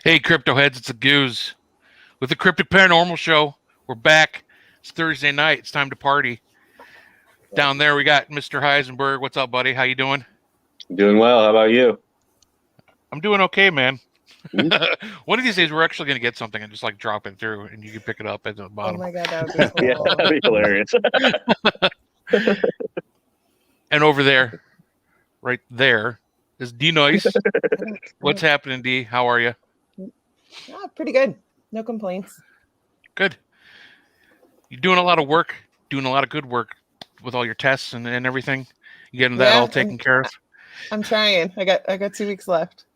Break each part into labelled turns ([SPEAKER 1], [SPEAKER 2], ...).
[SPEAKER 1] Hey, crypto heads, it's a Goose with the Cryptic Paranormal Show. We're back. It's Thursday night. It's time to party. Down there, we got Mr. Heisenberg. What's up, buddy? How you doing?
[SPEAKER 2] Doing well. How about you?
[SPEAKER 1] I'm doing okay, man.
[SPEAKER 2] Mm-hmm.
[SPEAKER 1] One of these days, we're actually going to get something and just like drop it through, and you can pick it up at the
[SPEAKER 3] Oh
[SPEAKER 1] bottom.
[SPEAKER 3] my god, that would be cool.
[SPEAKER 2] Yeah, that'd be hilarious.
[SPEAKER 1] And over there, right there, is D Noise. What's happening, D? How are you?
[SPEAKER 3] Pretty good. No complaints.
[SPEAKER 1] Good. You're doing a lot of work, doing a lot of good work with all your tests and everything. You getting that all taken care of?
[SPEAKER 3] I'm trying. I got 2 weeks left.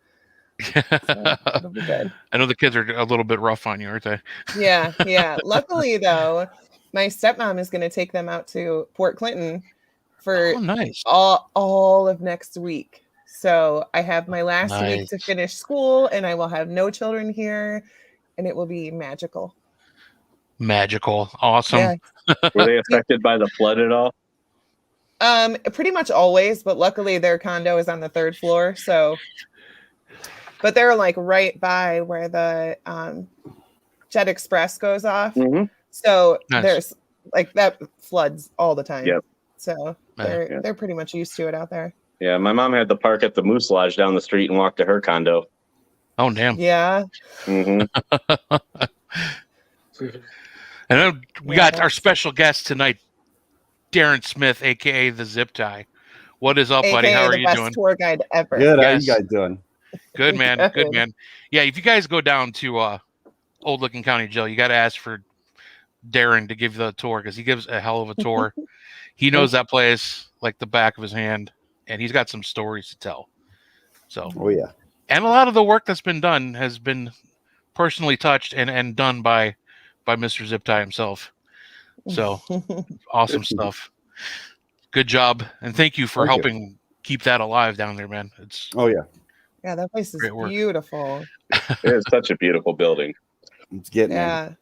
[SPEAKER 3] So it'll be good.
[SPEAKER 1] I know the kids are a little bit rough on you, aren't they?
[SPEAKER 3] Yeah. Luckily, though, my stepmom is going to take them out to Port Clinton for
[SPEAKER 1] nice.
[SPEAKER 3] all of next week. So I have my last week to finish school, and I will have no children here, and it will be magical.
[SPEAKER 1] Magical. Awesome.
[SPEAKER 3] Yeah.
[SPEAKER 2] Were they affected by the flood at all?
[SPEAKER 3] Pretty much always, but luckily their condo is on the 3rd floor, so. But they're like right by where the Jet Express goes off.
[SPEAKER 2] Mm-hmm.
[SPEAKER 3] So there's like that floods all the time.
[SPEAKER 2] Yep.
[SPEAKER 3] So they're pretty much used to it out there.
[SPEAKER 2] Yeah, my mom had to park at the Moose Lodge down the street and walk to her condo.
[SPEAKER 1] Oh, damn.
[SPEAKER 3] Yeah.
[SPEAKER 2] Mm-hmm.
[SPEAKER 1] And then we got our special guest tonight, Darrin Smith, a.k.a. the Zip Tie. What is up, buddy? How are you doing?
[SPEAKER 3] The best tour guide ever.
[SPEAKER 4] Good. How are you guys doing?
[SPEAKER 1] Good, man. Good, man. Yeah, if you guys go down to Old Licking County Jail, you got to ask for Darrin to give you the tour because he gives a hell of a tour. He knows that place like the back of his hand, and he's got some stories to tell. So,
[SPEAKER 4] oh yeah.
[SPEAKER 1] And a lot of the work that's been done has been personally touched and done by Mr. Zip Tie himself. So, awesome stuff. Good job, and thank you for helping keep that alive down there, man. It's
[SPEAKER 3] Yeah, that place is beautiful.
[SPEAKER 2] It is such a beautiful building.
[SPEAKER 4] It's getting there.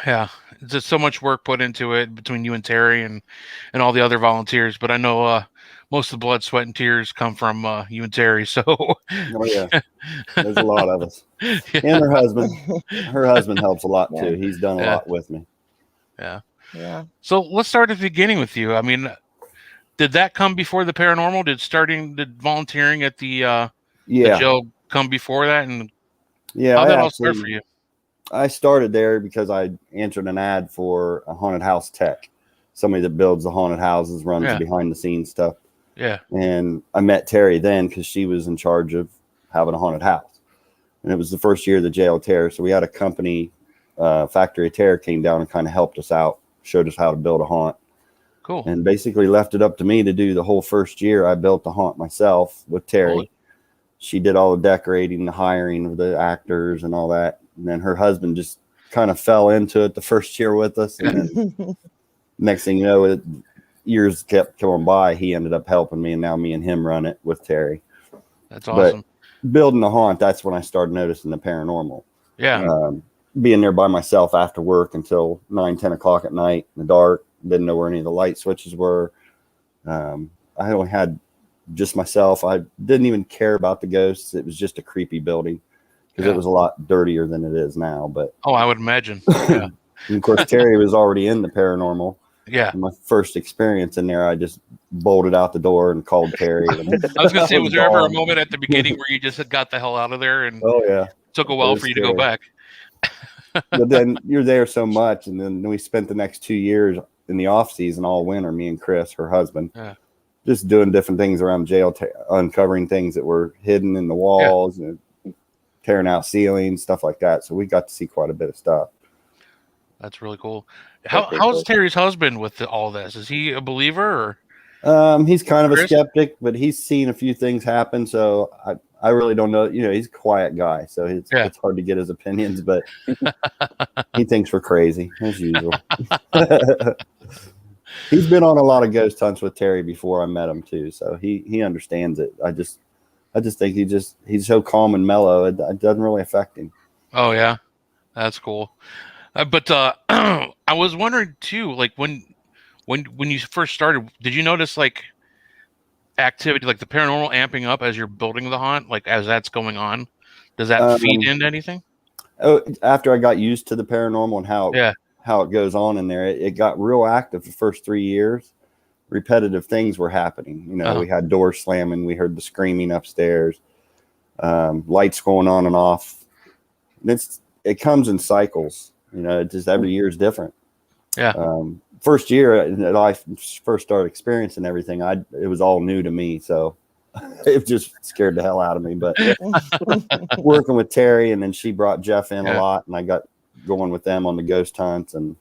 [SPEAKER 1] Yeah. Just so much work put into it between you and Terry and all the other volunteers. But I know most of the blood, sweat, and tears come from you and Terry. So
[SPEAKER 4] oh yeah, there's a lot of us. And her husband. Her husband helps a lot too. He's done a lot with me.
[SPEAKER 3] Yeah.
[SPEAKER 1] So let's start at the beginning with you. I mean, did that come before the paranormal? Did volunteering at the jail come before that? And how did that all start for you?
[SPEAKER 4] I started there because I answered an ad for a haunted house tech, somebody that builds the haunted houses, runs behind the scenes stuff.
[SPEAKER 1] Yeah.
[SPEAKER 4] And I met Terry then because she was in charge of having a haunted house. And it was the first year of the Gelatera. So we had a company, Factory of Terror, came down and kind of helped us out, showed us how to build a haunt.
[SPEAKER 1] Cool.
[SPEAKER 4] And basically left it up to me to do the whole first year. I built the haunt myself with Terry.
[SPEAKER 1] Cool.
[SPEAKER 4] She did all the decorating, the hiring of the actors and all that. And then her husband just kind of fell into it the first year with us. And then next thing you know, years kept going by. He ended up helping me, and now me and him run it with Terry.
[SPEAKER 1] That's awesome.
[SPEAKER 4] But building the haunt, that's when I started noticing the paranormal.
[SPEAKER 1] Yeah.
[SPEAKER 4] Being there by myself after work until 9-10 o'clock at night in the dark. Didn't know where any of the light switches were. I only had just myself. I didn't even care about the ghosts. It was just a creepy building because it was a lot dirtier than it is now. But
[SPEAKER 1] I would imagine. Yeah.
[SPEAKER 4] And of course, Terry was already in the paranormal.
[SPEAKER 1] Yeah.
[SPEAKER 4] My first experience in there, I just bolted out the door and called Terry.
[SPEAKER 1] I was going to say, was there ever a moment at the beginning where you just had got the hell out of there and took a while for you to go back?
[SPEAKER 4] But then you're there so much, and then we spent the next 2 years in the off season all winter, me and Chris, her husband, just doing different things around jail, uncovering things that were hidden in the walls and tearing out ceilings, stuff like that. So we got to see quite a bit of stuff.
[SPEAKER 1] That's really cool. How's Terry's husband with all this? Is he a believer or?
[SPEAKER 4] He's kind of a skeptic, but he's seen a few things happen. So I really don't know. You know, he's a quiet guy, so it's hard to get his opinions, but he thinks we're crazy as usual. He's been on a lot of ghost hunts with Terry before I met him too, so he understands it. I just think he's so calm and mellow. It doesn't really affect him.
[SPEAKER 1] Oh yeah, that's cool. But I was wondering too, like when you first started, did you notice like activity, like the paranormal amping up as you're building the haunt, like as that's going on? Does that feed into anything?
[SPEAKER 4] after I got used to the paranormal and how it goes on in there, it got real active the first 3 years. Repetitive things were happening. You know, we had doors slamming. We heard the screaming upstairs, lights going on and off. And it comes in cycles. You know, it just every year is different.
[SPEAKER 1] Yeah.
[SPEAKER 4] First year that I first started experiencing everything, it was all new to me. So it just scared the hell out of me. But working with Terry, and then she brought Jeff in a lot, and I got going with them on the ghost hunts, and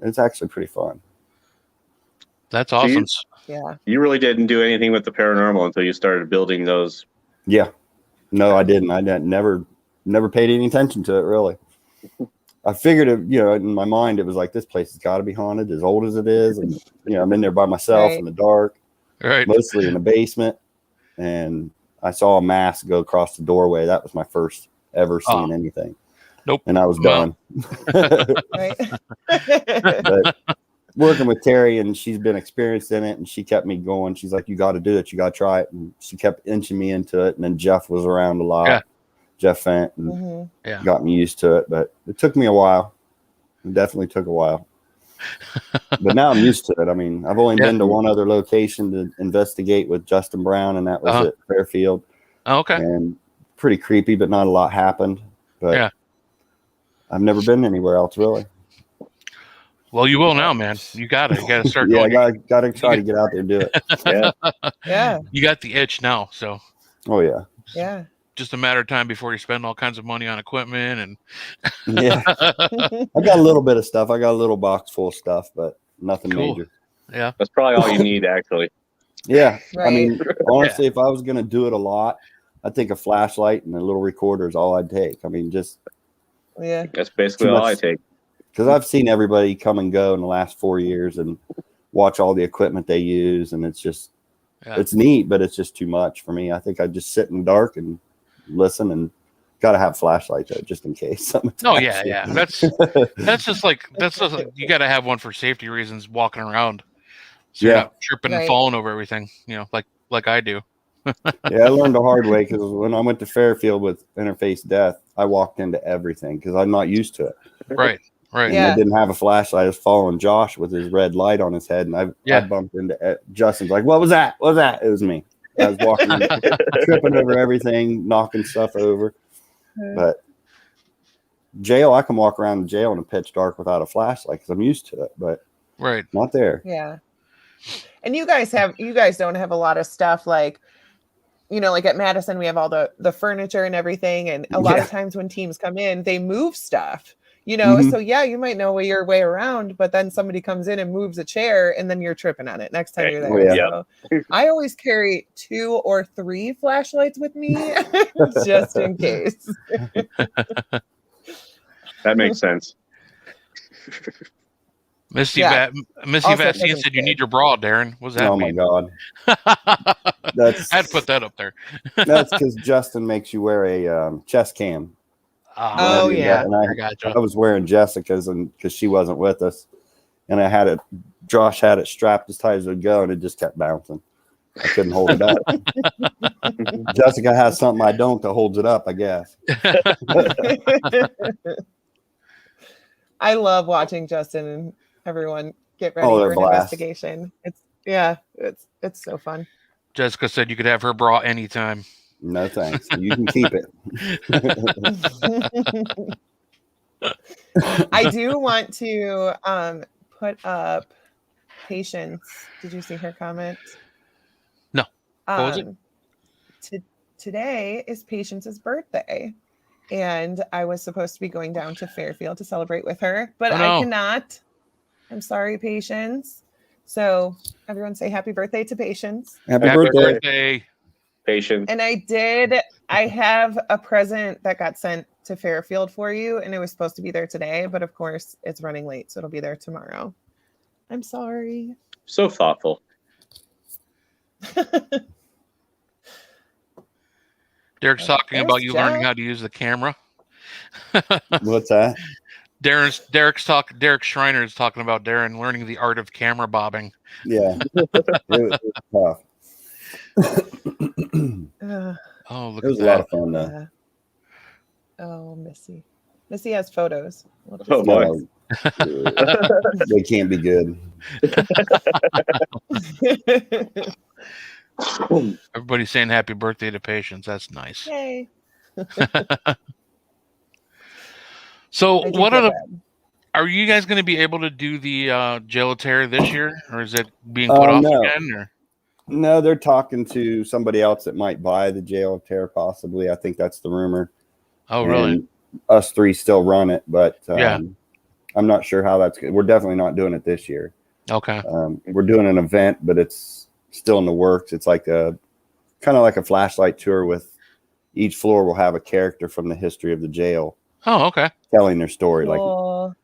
[SPEAKER 4] it's actually pretty fun.
[SPEAKER 1] That's awesome.
[SPEAKER 2] You really didn't do anything with the paranormal until you started building those.
[SPEAKER 4] Yeah. No, I didn't. Never paid any attention to it, really. I figured it, you know, in my mind, it was like, this place has got to be haunted, as old as it is. And, you know, I'm in there by myself in the dark, mostly in the basement. And I saw a mask go across the doorway. That was my first ever seeing anything.
[SPEAKER 1] Nope.
[SPEAKER 4] And I was done. But working with Terry, and she's been experienced in it, and she kept me going. She's like, you got to do it. You got to try it. And she kept inching me into it. And then Jeff was around a lot. Yeah. Jeff Fent, and got me used to it. But it took me a while. It definitely took a while. But now I'm used to it. I mean, I've only been to one other location to investigate with Justin Brown, and that was at Fairfield.
[SPEAKER 1] Oh, okay.
[SPEAKER 4] And pretty creepy, but not a lot happened. But I've never been anywhere else, really.
[SPEAKER 1] Well, you will now, man. You got to start going.
[SPEAKER 4] I got to try to get out there and do it.
[SPEAKER 3] Yeah.
[SPEAKER 1] You got the itch now, so.
[SPEAKER 4] Oh, yeah.
[SPEAKER 3] Yeah.
[SPEAKER 1] Just a matter of time before you spend all kinds of money on equipment and.
[SPEAKER 4] I got a little bit of stuff. I got a little box full of stuff, but nothing major.
[SPEAKER 1] Yeah.
[SPEAKER 2] That's probably all you need, actually.
[SPEAKER 4] Yeah. Right. I mean, honestly, if I was going to do it a lot, I think a flashlight and a little recorder is all I'd take. I mean, just.
[SPEAKER 3] Yeah.
[SPEAKER 2] That's basically all I take.
[SPEAKER 4] Because I've seen everybody come and go in the last 4 years and watch all the equipment they use. And it's just, it's neat, but it's just too much for me. I think I just sit in the dark and listen, and got to have flashlight though, just in case something.
[SPEAKER 1] Oh yeah. That's just like you got to have one for safety reasons walking around. So you're not tripping and falling over everything, you know, like I do.
[SPEAKER 4] I learned the hard way, because when I went to Fairfield with Interface Death, I walked into everything because I'm not used to it.
[SPEAKER 1] Right.
[SPEAKER 4] And I didn't have a flashlight. I was following Josh with his red light on his head, and I bumped into Justin's like, "What was that? What was that?" It was me. I was walking, tripping over everything, knocking stuff over. But jail, I can walk around the jail in a pitch dark without a flashlight because I'm used to it. But not there.
[SPEAKER 3] Yeah. And you guys don't have a lot of stuff like, you know, like at Madison, we have all the furniture and everything. And a lot of times when teams come in, they move stuff, you know, so you might know your way around, but then somebody comes in and moves a chair and then you're tripping on it next time you're there. So I always carry 2 or 3 flashlights with me just in case.
[SPEAKER 2] That makes sense.
[SPEAKER 1] Missy Vaccine said you need your bra, Darrin. What's that mean?
[SPEAKER 4] My God.
[SPEAKER 1] I had to put that up there.
[SPEAKER 4] That's because Justin makes you wear a chest cam.
[SPEAKER 3] And
[SPEAKER 4] I was wearing Jessica's, and because she wasn't with us, and Josh had it strapped as tight as it would go, and it just kept bouncing. I couldn't hold it up. Jessica has something I don't that holds it up, I guess.
[SPEAKER 3] I love watching Justin and everyone get ready for an investigation. It's so fun.
[SPEAKER 1] Jessica said you could have her bra anytime.
[SPEAKER 4] No thanks. You can keep it.
[SPEAKER 3] I do want to put up Patience. Did you see her comment?
[SPEAKER 1] No. What was it?
[SPEAKER 3] Today is Patience's birthday, and I was supposed to be going down to Fairfield to celebrate with her, but I cannot. I'm sorry, Patience. So everyone say happy birthday to Patience.
[SPEAKER 4] Happy birthday.
[SPEAKER 2] Patience.
[SPEAKER 3] And I have a present that got sent to Fairfield for you, and it was supposed to be there today, but of course it's running late, so it'll be there tomorrow. I'm sorry.
[SPEAKER 2] So thoughtful.
[SPEAKER 1] Derek's talking about you learning how to use the camera.
[SPEAKER 4] What's that?
[SPEAKER 1] Derek Schreiner is talking about Darrin learning the art of camera bobbing.
[SPEAKER 4] Yeah. It was tough.
[SPEAKER 1] Oh, look
[SPEAKER 4] it was
[SPEAKER 1] at
[SPEAKER 4] a lot of fun though.
[SPEAKER 3] Oh, Missy. Missy has photos. We'll just
[SPEAKER 2] Oh, boy.
[SPEAKER 4] They can't be good.
[SPEAKER 1] Everybody's saying happy birthday to Patience. That's nice.
[SPEAKER 3] Yay.
[SPEAKER 1] So
[SPEAKER 3] I do
[SPEAKER 1] what
[SPEAKER 3] feel
[SPEAKER 1] are
[SPEAKER 3] bad.
[SPEAKER 1] are you guys going to be able to do the Gelatera this year, or is it being put off
[SPEAKER 4] No.
[SPEAKER 1] again? Or
[SPEAKER 4] No, they're talking to somebody else that might buy the Gelatera possibly. I think that's the rumor.
[SPEAKER 1] oh, really?
[SPEAKER 4] And us three still run it, but
[SPEAKER 1] Yeah.
[SPEAKER 4] I'm not sure how that's good. We're definitely not doing it this year.
[SPEAKER 1] Okay.
[SPEAKER 4] We're doing an event, but it's still in the works. It's like kind of like a flashlight tour with each floor will have a character from the history of the jail
[SPEAKER 1] Oh, okay.
[SPEAKER 4] telling their story.
[SPEAKER 3] Cool.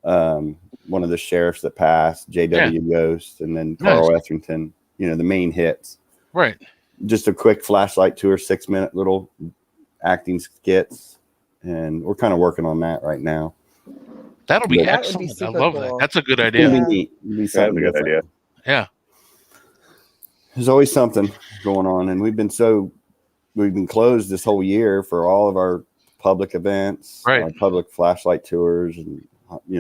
[SPEAKER 4] Like one of the sheriffs that passed, J.W. Ghost, and then Carl Etherington, the main hits.
[SPEAKER 1] Right.
[SPEAKER 4] Just a quick flashlight tour, 6-minute little acting skits. And we're kind of working on that right now.
[SPEAKER 1] That'll be
[SPEAKER 3] That would be
[SPEAKER 1] excellent. I
[SPEAKER 3] super
[SPEAKER 1] love
[SPEAKER 3] cool.
[SPEAKER 1] that. That's a good
[SPEAKER 4] It's
[SPEAKER 1] idea.
[SPEAKER 4] gonna be neat. It'll be something
[SPEAKER 2] That's a good
[SPEAKER 4] different.
[SPEAKER 2] idea.
[SPEAKER 1] Yeah.
[SPEAKER 4] There's always something going on, and we've been closed this whole year for all of our public events,
[SPEAKER 1] Right.
[SPEAKER 4] our public flashlight tours, and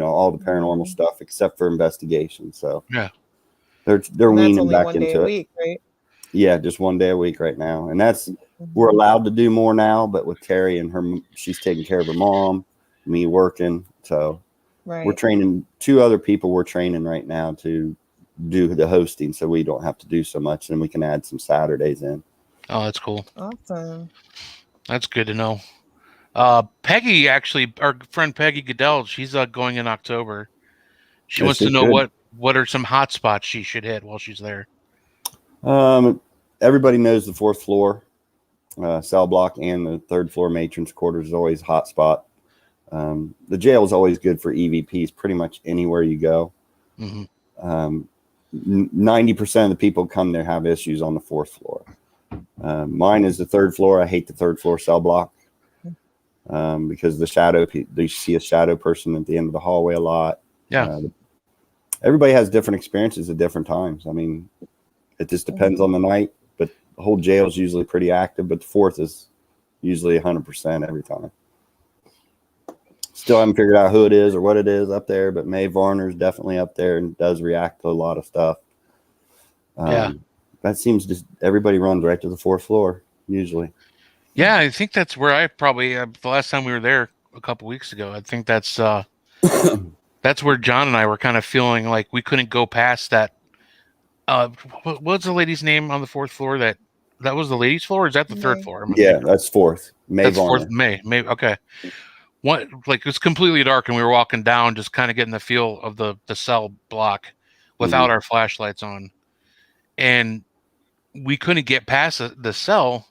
[SPEAKER 4] all the paranormal stuff except for investigation. So
[SPEAKER 1] Yeah.
[SPEAKER 4] they're
[SPEAKER 3] And that's
[SPEAKER 4] weaning
[SPEAKER 3] only
[SPEAKER 4] back
[SPEAKER 3] one day
[SPEAKER 4] into
[SPEAKER 3] a
[SPEAKER 4] it.
[SPEAKER 3] week, right?
[SPEAKER 4] Yeah, just one day a week right now, and we're allowed to do more now. But with Terry and she's taking care of her mom, me working, so
[SPEAKER 3] Right.
[SPEAKER 4] we're training 2 other people. We're training right now to do the hosting, so we don't have to do so much, and we can add some Saturdays in.
[SPEAKER 1] Oh, that's cool.
[SPEAKER 3] Awesome.
[SPEAKER 1] That's good to know. Peggy, actually, our friend Peggy Goodell, she's going in October. She wants to know what are some hot spots she should hit while she's there.
[SPEAKER 4] Everybody knows the 4th floor cell block and the 3rd floor matron's quarters is always hot spot. The jail is always good for EVPs pretty much anywhere you go.
[SPEAKER 1] Mm-hmm.
[SPEAKER 4] 90% of the people come there have issues on the 4th floor. Mine is the 3rd floor. I hate the 3rd floor cell block because you see a shadow person at the end of the hallway a lot.
[SPEAKER 1] Yeah.
[SPEAKER 4] Everybody has different experiences at different times. I mean, it just depends on the night, but the whole jail is usually pretty active, but the 4th is usually 100% every time. Still haven't figured out who it is or what it is up there, but Mae Varner's definitely up there and does react to a lot of stuff. That seems just everybody runs right to the 4th floor usually.
[SPEAKER 1] Yeah, I think that's where I probably the last time we were there a couple weeks ago. I think that's that's where John and I were kind of feeling like we couldn't go past that. What's the lady's name on the 4th floor? That was the ladies' floor. Or is that the 3rd floor?
[SPEAKER 4] Yeah, that's 4th. Mae
[SPEAKER 1] That's
[SPEAKER 4] Varner.
[SPEAKER 1] 4th. May. Okay. What, like, it was completely dark and we were walking down, just kind of getting the feel of the cell block without our flashlights on, and we couldn't get past the cell.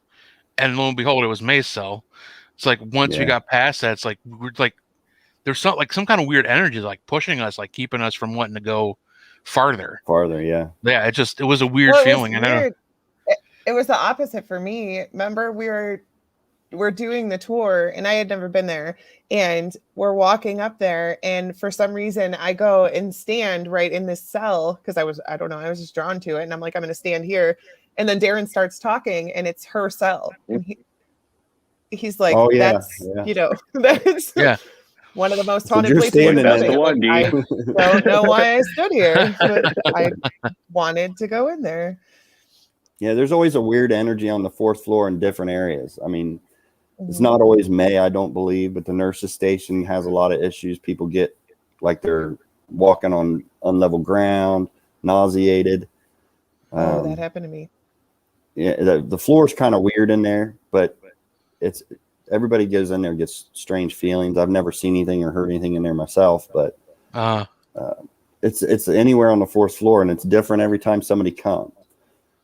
[SPEAKER 1] And lo and behold, it was May's cell. It's like once we got past that, it's like we're like there's some kind of weird energy like pushing us, like keeping us from wanting to go farther.
[SPEAKER 4] Yeah.
[SPEAKER 1] Yeah, it was a weird feeling.
[SPEAKER 3] Was weird. It was the opposite for me. Remember, we're doing the tour and I had never been there, and we're walking up there, and for some reason I go and stand right in this cell because I was just drawn to it, and I'm like, I'm going to stand here. And then Darrin starts talking and it's her cell. And he's like, that's one of the most haunted places in the building. I don't know why I stood here, but I wanted to go in there.
[SPEAKER 4] Yeah, there's always a weird energy on the 4th floor in different areas. I mean, it's not always May, I don't believe, but the nurses station has a lot of issues. People get like they're walking on unlevel ground, nauseated.
[SPEAKER 3] That happened to me.
[SPEAKER 4] Yeah, the floor is kind of weird in there, but everybody goes in there and gets strange feelings. I've never seen anything or heard anything in there myself, but it's anywhere on the 4th floor, and it's different every time somebody comes.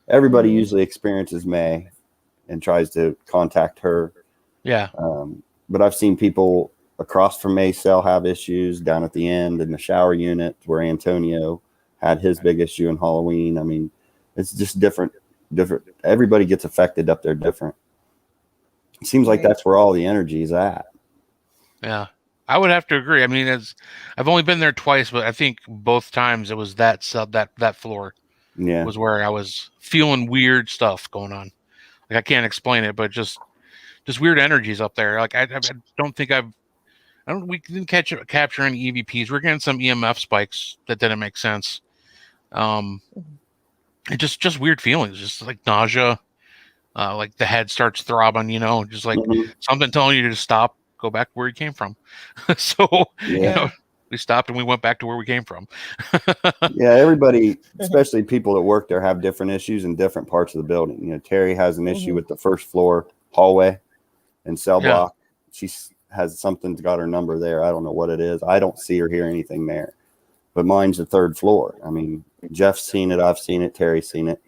[SPEAKER 4] Everybody usually experiences May and tries to contact her.
[SPEAKER 1] Yeah.
[SPEAKER 4] But I've seen people across from May's cell have issues down at the end in the shower unit where Antonio had his big issue in Halloween. I mean, it's just different. Everybody gets affected up there different. It seems like that's where all the energy is at.
[SPEAKER 1] Yeah, I would have to agree. I mean, I've only been there twice, but I think both times it was that floor.
[SPEAKER 4] Yeah,
[SPEAKER 1] was where I was feeling weird stuff going on. Like I can't explain it, but just weird energies up there. Like I don't think I've We didn't capture any EVPs. We're getting some EMF spikes that didn't make sense. And just weird feelings, just like nausea, like the head starts throbbing, just like something telling you to stop, go back where you came from. So, we stopped and we went back to where we came from.
[SPEAKER 4] Yeah, everybody, especially people that work there, have different issues in different parts of the building. Terry has an issue with the first floor hallway and cell block. She has something's got her number there. I don't know what it is. I don't see or hear anything there. But mine's the third floor. I mean, Jeff's seen it. I've seen it. Terry's seen it.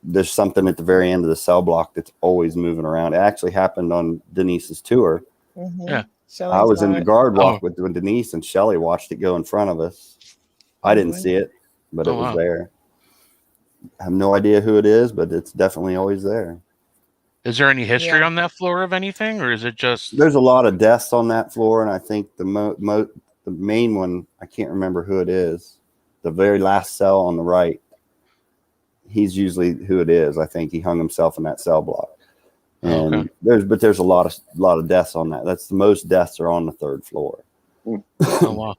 [SPEAKER 4] There's something at the very end of the cell block that's always moving around. It actually happened on Denise's tour.
[SPEAKER 1] Yeah.
[SPEAKER 3] Shelley's
[SPEAKER 4] I was in the guard walk with Denise, and Shelley watched it go in front of us. I didn't see it, but it was there. I have no idea who it is, but it's definitely always there.
[SPEAKER 1] Is there any history on that floor of anything, or is it just...
[SPEAKER 4] There's a lot of deaths on that floor, and I think the main one, I can't remember who it is. The very last cell on the right, he's usually who it is. I think he hung himself in that cell block. And there's a lot of deaths on that. That's the most deaths are on the third floor.
[SPEAKER 1] Oh, wow.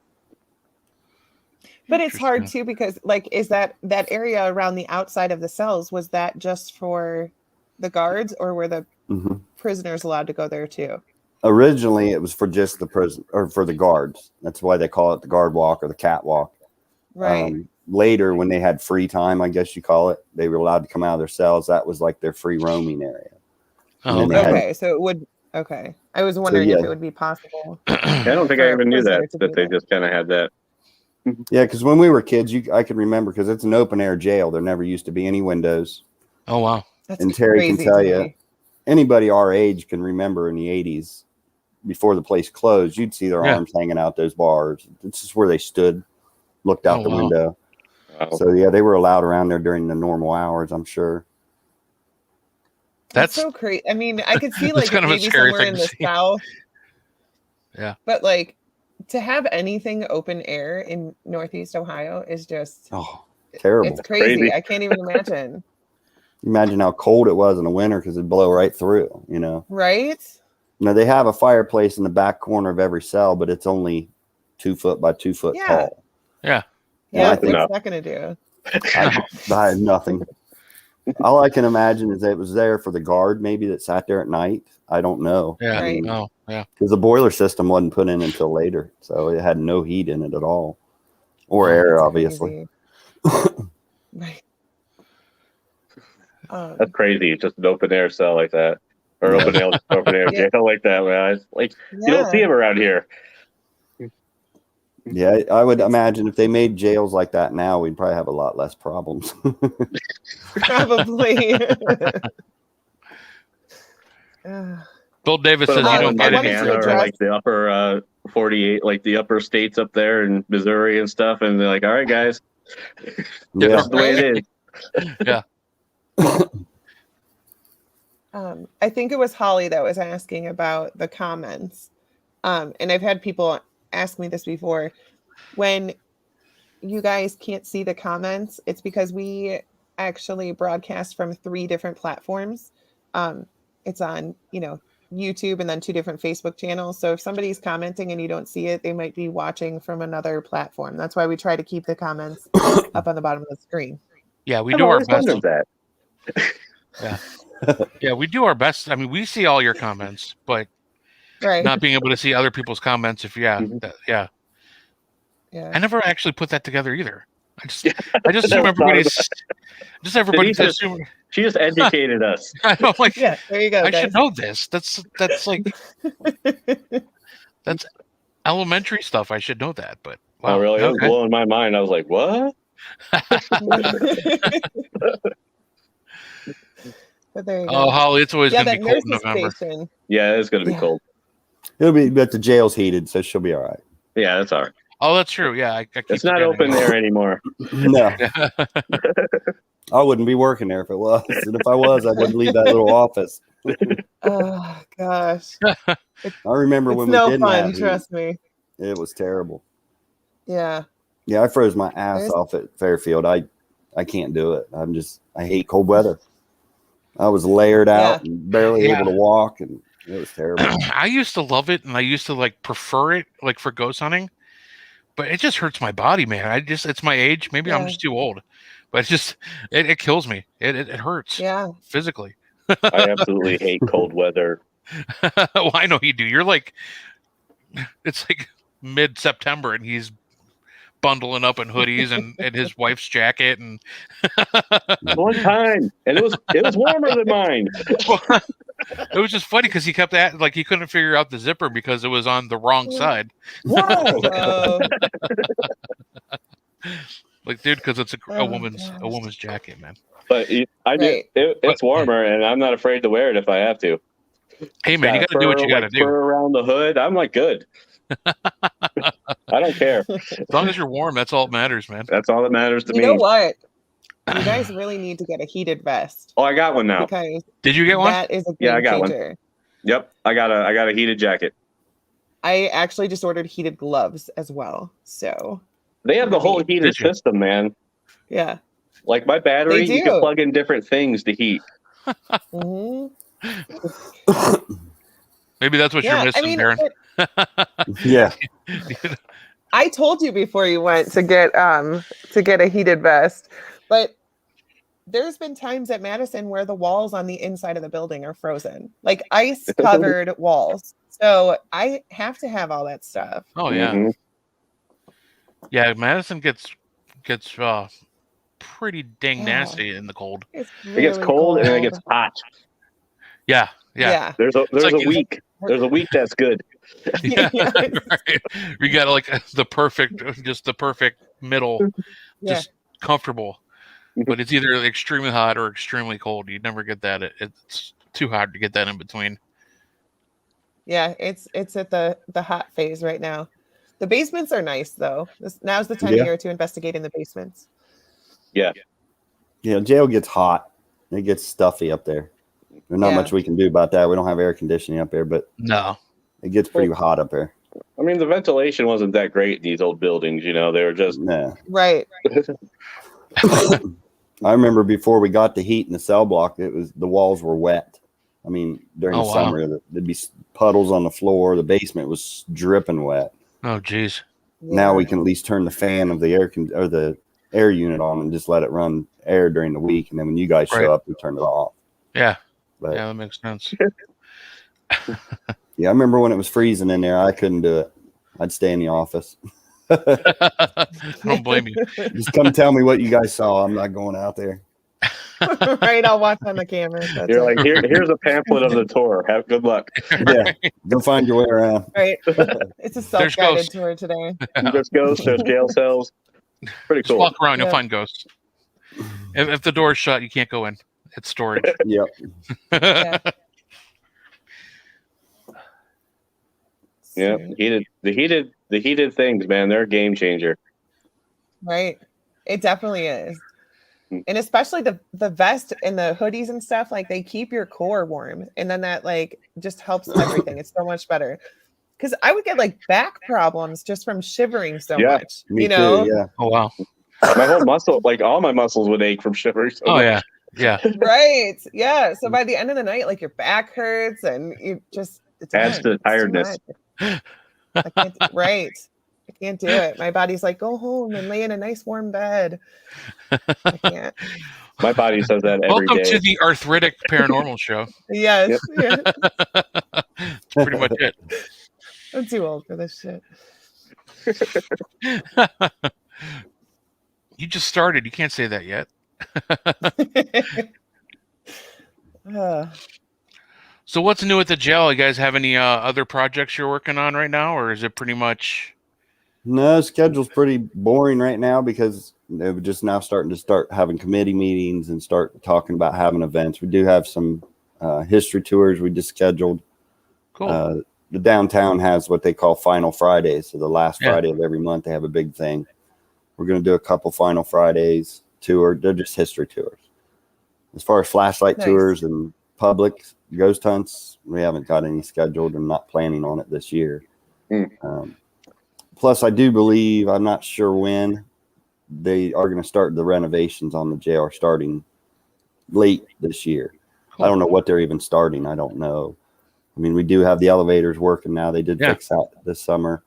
[SPEAKER 3] But it's hard too, because like, is that area around the outside of the cells, was that just for the guards, or were the prisoners allowed to go there too?
[SPEAKER 4] Originally it was for just the prison, or for the guards. That's why they call it the guard walk or the catwalk.
[SPEAKER 3] Right.
[SPEAKER 4] Later, when they had free time, I guess you call it, they were allowed to come out of their cells. That was like their free roaming area.
[SPEAKER 1] Oh,
[SPEAKER 3] so it would. Okay, I was wondering if it would be possible.
[SPEAKER 2] I don't think I even knew that they just kind of had that.
[SPEAKER 4] Yeah, because when we were kids, I could remember, because it's an open air jail. There never used to be any windows.
[SPEAKER 1] Oh, wow.
[SPEAKER 4] And Terry can tell you, anybody our age can remember in the 80s, before the place closed, you'd see their arms hanging out those bars. It's just where they stood, looked out the window. Wow. So, yeah, they were allowed around there during the normal hours, I'm sure.
[SPEAKER 3] That's so crazy. I mean, I could see like
[SPEAKER 1] kind of
[SPEAKER 3] maybe somewhere in the south.
[SPEAKER 1] Yeah.
[SPEAKER 3] But like, to have anything open air in Northeast Ohio is just
[SPEAKER 4] terrible.
[SPEAKER 3] It's crazy. I can't even imagine.
[SPEAKER 4] Imagine how cold it was in the winter, because it'd blow right through,
[SPEAKER 3] Right?
[SPEAKER 4] Now, they have a fireplace in the back corner of every cell, but it's only 2 foot by 2 foot tall.
[SPEAKER 1] Yeah.
[SPEAKER 3] Yeah. What's that going to do?
[SPEAKER 4] I had nothing. All I can imagine is that it was there for the guard, maybe, that sat there at night. I don't know.
[SPEAKER 1] Yeah.
[SPEAKER 3] Right.
[SPEAKER 4] Because the boiler system wasn't put in until later, so it had no heat in it at all, or air, obviously.
[SPEAKER 3] Right.
[SPEAKER 2] That's crazy. Just an open air cell like that, or open air jail like that, man. It's like you don't see them around here.
[SPEAKER 4] Yeah, I would imagine if they made jails like that now, we'd probably have a lot less problems.
[SPEAKER 3] Probably.
[SPEAKER 1] Bill Davis says you don't get any.
[SPEAKER 2] Or like the upper 48, like the upper states up there in Missouri and stuff, and they're like, "All right, guys, that's the way it is."
[SPEAKER 1] Yeah.
[SPEAKER 3] I think it was Holly that was asking about the comments, and I've had people ask me this before. When you guys can't see the comments, it's because we actually broadcast from 3 different platforms. It's on, YouTube, and then 2 different Facebook channels. So if somebody's commenting and you don't see it, they might be watching from another platform. That's why we try to keep the comments up on the bottom of the screen.
[SPEAKER 1] Yeah, we do our best.
[SPEAKER 2] That.
[SPEAKER 1] Yeah. Yeah, we do our best. I mean, we see all your comments, but not being able to see other people's comments. I never actually put that together either. I just assume everybody to assume.
[SPEAKER 2] She just educated us.
[SPEAKER 1] I know, like,
[SPEAKER 3] there you go.
[SPEAKER 1] I should know this. That's like that's elementary stuff. I should know that, but
[SPEAKER 2] wow, really, it was blowing my mind. I was like, what?
[SPEAKER 3] But there you go.
[SPEAKER 1] Oh, Holly, it's always going to be cold in November.
[SPEAKER 3] Station.
[SPEAKER 2] Yeah, it's going to be cold.
[SPEAKER 4] It'll be, but the jail's heated, so she'll be all right.
[SPEAKER 2] Yeah, that's all right.
[SPEAKER 1] Oh, that's true. Yeah, I keep
[SPEAKER 2] it's not open there anymore.
[SPEAKER 4] No, I wouldn't be working there if it was. And if I was, I wouldn't leave that little office.
[SPEAKER 3] Oh gosh,
[SPEAKER 4] I remember when we didn't have heat.
[SPEAKER 3] Trust me,
[SPEAKER 4] it was terrible.
[SPEAKER 3] Yeah,
[SPEAKER 4] I froze my ass off at Fairfield. I can't do it. I hate cold weather. I was layered out and barely able to walk, and It was terrible.
[SPEAKER 1] I used to love it, and I used to like prefer it, like for ghost hunting. But it just hurts my body, man. It's my age. Maybe I'm just too old, but it kills me. It hurts.
[SPEAKER 3] Yeah.
[SPEAKER 1] Physically.
[SPEAKER 2] I absolutely hate cold weather.
[SPEAKER 1] Well, I know you do. You're like, it's like mid-September, and he's bundling up in hoodies and his wife's jacket, and
[SPEAKER 2] one time, and it was warmer than mine.
[SPEAKER 1] It was just funny because he kept like he couldn't figure out the zipper because it was on the wrong side.
[SPEAKER 3] Whoa.
[SPEAKER 1] Like, dude, because it's a woman's jacket, man.
[SPEAKER 2] But it's warmer, and I'm not afraid to wear it if I have to.
[SPEAKER 1] Hey, man, you got to do what you got to do.
[SPEAKER 2] Fur around the hood, I'm like, good. I don't care.
[SPEAKER 1] As long as you're warm, that's all that matters, man.
[SPEAKER 2] That's all that matters to me.
[SPEAKER 3] You know what? You guys really need to get a heated vest.
[SPEAKER 2] Oh, I got one now.
[SPEAKER 1] Did you get one?
[SPEAKER 3] That is a game
[SPEAKER 2] I got
[SPEAKER 3] changer.
[SPEAKER 2] one. Yep, I got a heated jacket.
[SPEAKER 3] I actually just ordered heated gloves as well. So
[SPEAKER 2] they have the whole heated system, man.
[SPEAKER 3] Yeah.
[SPEAKER 2] Like my battery, you can plug in different things to heat.
[SPEAKER 3] Mm-hmm.
[SPEAKER 1] Maybe that's what you're missing, Darrin.
[SPEAKER 4] Yeah.
[SPEAKER 3] I told you before you went to get a heated vest, but there's been times at Madison where the walls on the inside of the building are frozen, like ice covered walls. So I have to have all that stuff.
[SPEAKER 1] Oh yeah. Mm-hmm. Yeah, Madison gets pretty dang nasty in the cold.
[SPEAKER 3] It
[SPEAKER 2] gets cold and then it gets hot.
[SPEAKER 1] Yeah.
[SPEAKER 2] There's a week. There's a week that's good.
[SPEAKER 1] Yeah, right. We got like the perfect middle, just comfortable. But it's either extremely hot or extremely cold. You never get that. It's too hot to get that in between.
[SPEAKER 3] Yeah, it's at the hot phase right now. The basements are nice though. Now's the time of year to investigate in the basements.
[SPEAKER 2] Yeah.
[SPEAKER 4] Yeah, jail gets hot. It gets stuffy up there. There's not much we can do about that. We don't have air conditioning up there, but
[SPEAKER 1] no,
[SPEAKER 4] it gets pretty hot up there.
[SPEAKER 2] I mean, the ventilation wasn't that great in these old buildings. They were just
[SPEAKER 3] right.
[SPEAKER 4] I remember before we got the heat in the cell block, the walls were wet. I mean, during the summer, there'd be puddles on the floor. The basement was dripping wet.
[SPEAKER 1] Oh, geez.
[SPEAKER 3] Yeah.
[SPEAKER 4] Now we can at least turn the fan of the air unit on and just let it run air during the week, and then when you guys show up, we turn it off.
[SPEAKER 1] Yeah.
[SPEAKER 4] But,
[SPEAKER 1] yeah, that makes sense.
[SPEAKER 4] Yeah, I remember when it was freezing in there, I couldn't do it. I'd stay in the office.
[SPEAKER 1] I don't blame you.
[SPEAKER 4] Just come tell me what you guys saw. I'm not going out there.
[SPEAKER 3] Right, I'll watch on the camera.
[SPEAKER 2] You're like, here's a pamphlet of the tour. Have good luck.
[SPEAKER 4] Yeah, go find your way around.
[SPEAKER 3] Right, it's a self-guided tour today.
[SPEAKER 2] There's ghosts. There's jail cells. Pretty cool.
[SPEAKER 1] Just walk around, you'll find ghosts. If the door's shut, you can't go in. It's storage.
[SPEAKER 4] Yep.
[SPEAKER 2] Yeah, the heated things, man, they're a game changer.
[SPEAKER 3] Right, it definitely is. And especially the vest and the hoodies and stuff, like they keep your core warm, and then that like just helps everything. It's so much better. Because I would get like back problems just from shivering so much.
[SPEAKER 4] Me too, yeah.
[SPEAKER 1] Oh wow.
[SPEAKER 2] My whole muscle, like all my muscles would ache from shivering so much.
[SPEAKER 1] Yeah.
[SPEAKER 3] Right. Yeah. So by the end of the night, like your back hurts and you just
[SPEAKER 2] adds to the tiredness.
[SPEAKER 3] Right. I can't do it. My body's like, go home and lay in a nice warm bed. I can't.
[SPEAKER 2] My body says that every
[SPEAKER 1] Welcome
[SPEAKER 2] day.
[SPEAKER 1] to the Arthritic Paranormal Show.
[SPEAKER 3] Yes.
[SPEAKER 2] Yep.
[SPEAKER 1] That's pretty much it.
[SPEAKER 3] I'm too old for this shit.
[SPEAKER 1] You just started. You can't say that yet. So what's new at the jail? You guys have any other projects you're working on right now, or is it pretty much?
[SPEAKER 4] No, schedule's pretty boring right now because they're just now starting to having committee meetings and start talking about having events. We do have some history tours we just scheduled.
[SPEAKER 1] Cool.
[SPEAKER 4] The downtown has what they call Final Fridays. So the last Friday of every month, they have a big thing. We're going to do a couple Final Fridays tour. They're just history tours. As far as flashlight tours and public ghost hunts, we haven't got any scheduled and not planning on it this year. Plus, I do believe, I'm not sure when, they are going to start the renovations on the jail starting late this year. Cool. I don't know what they're even starting. I don't know. I mean, we do have the elevators working now. They did fix that this summer.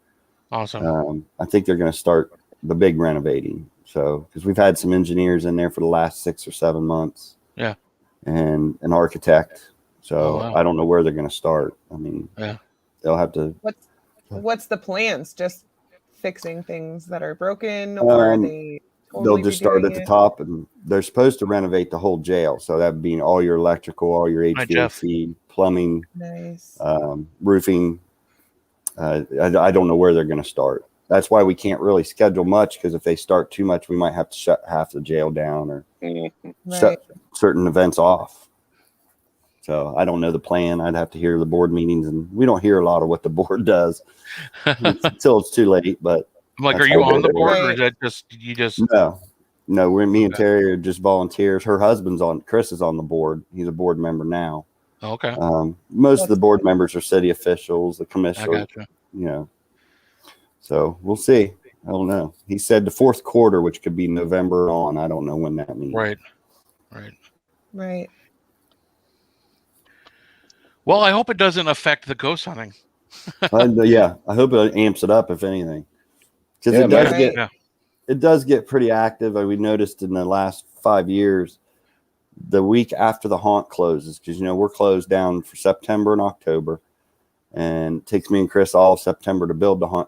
[SPEAKER 1] Awesome.
[SPEAKER 4] I think they're going to start the big renovating. So, because we've had some engineers in there for the last 6 or 7 months.
[SPEAKER 1] Yeah.
[SPEAKER 4] And an architect. So
[SPEAKER 1] Oh, wow.
[SPEAKER 4] I don't know where they're going to start. I mean, they'll have to.
[SPEAKER 3] What's the plans? Just fixing things that are broken, or are they? Totally
[SPEAKER 4] They'll just start at the top, and they're supposed to renovate the whole jail. So that being all your electrical, all your HVAC, plumbing, roofing. I don't know where they're going to start. That's why we can't really schedule much, because if they start too much, we might have to shut half the jail down or shut certain events off. So I don't know the plan. I'd have to hear the board meetings, and we don't hear a lot of what the board does until it's too late. But
[SPEAKER 1] I'm like, are you on the board, or is that just you just?
[SPEAKER 4] No. Me and Terry are just volunteers. Her husband's on. Chris is on the board. He's a board member now.
[SPEAKER 1] Okay.
[SPEAKER 4] Most of the board members are city officials, the commissioner.
[SPEAKER 1] I gotcha.
[SPEAKER 4] You know. So we'll see. I don't know. He said the fourth quarter, which could be November on. I don't know when that means.
[SPEAKER 3] Right.
[SPEAKER 4] Well,
[SPEAKER 1] I hope it doesn't affect the ghost hunting.
[SPEAKER 4] Yeah, I hope it amps it up, if anything, because it does get pretty active. We noticed in the last 5 years, the week after the haunt closes, because we're closed down for September and October, and it takes me and Chris all of September to build the haunt.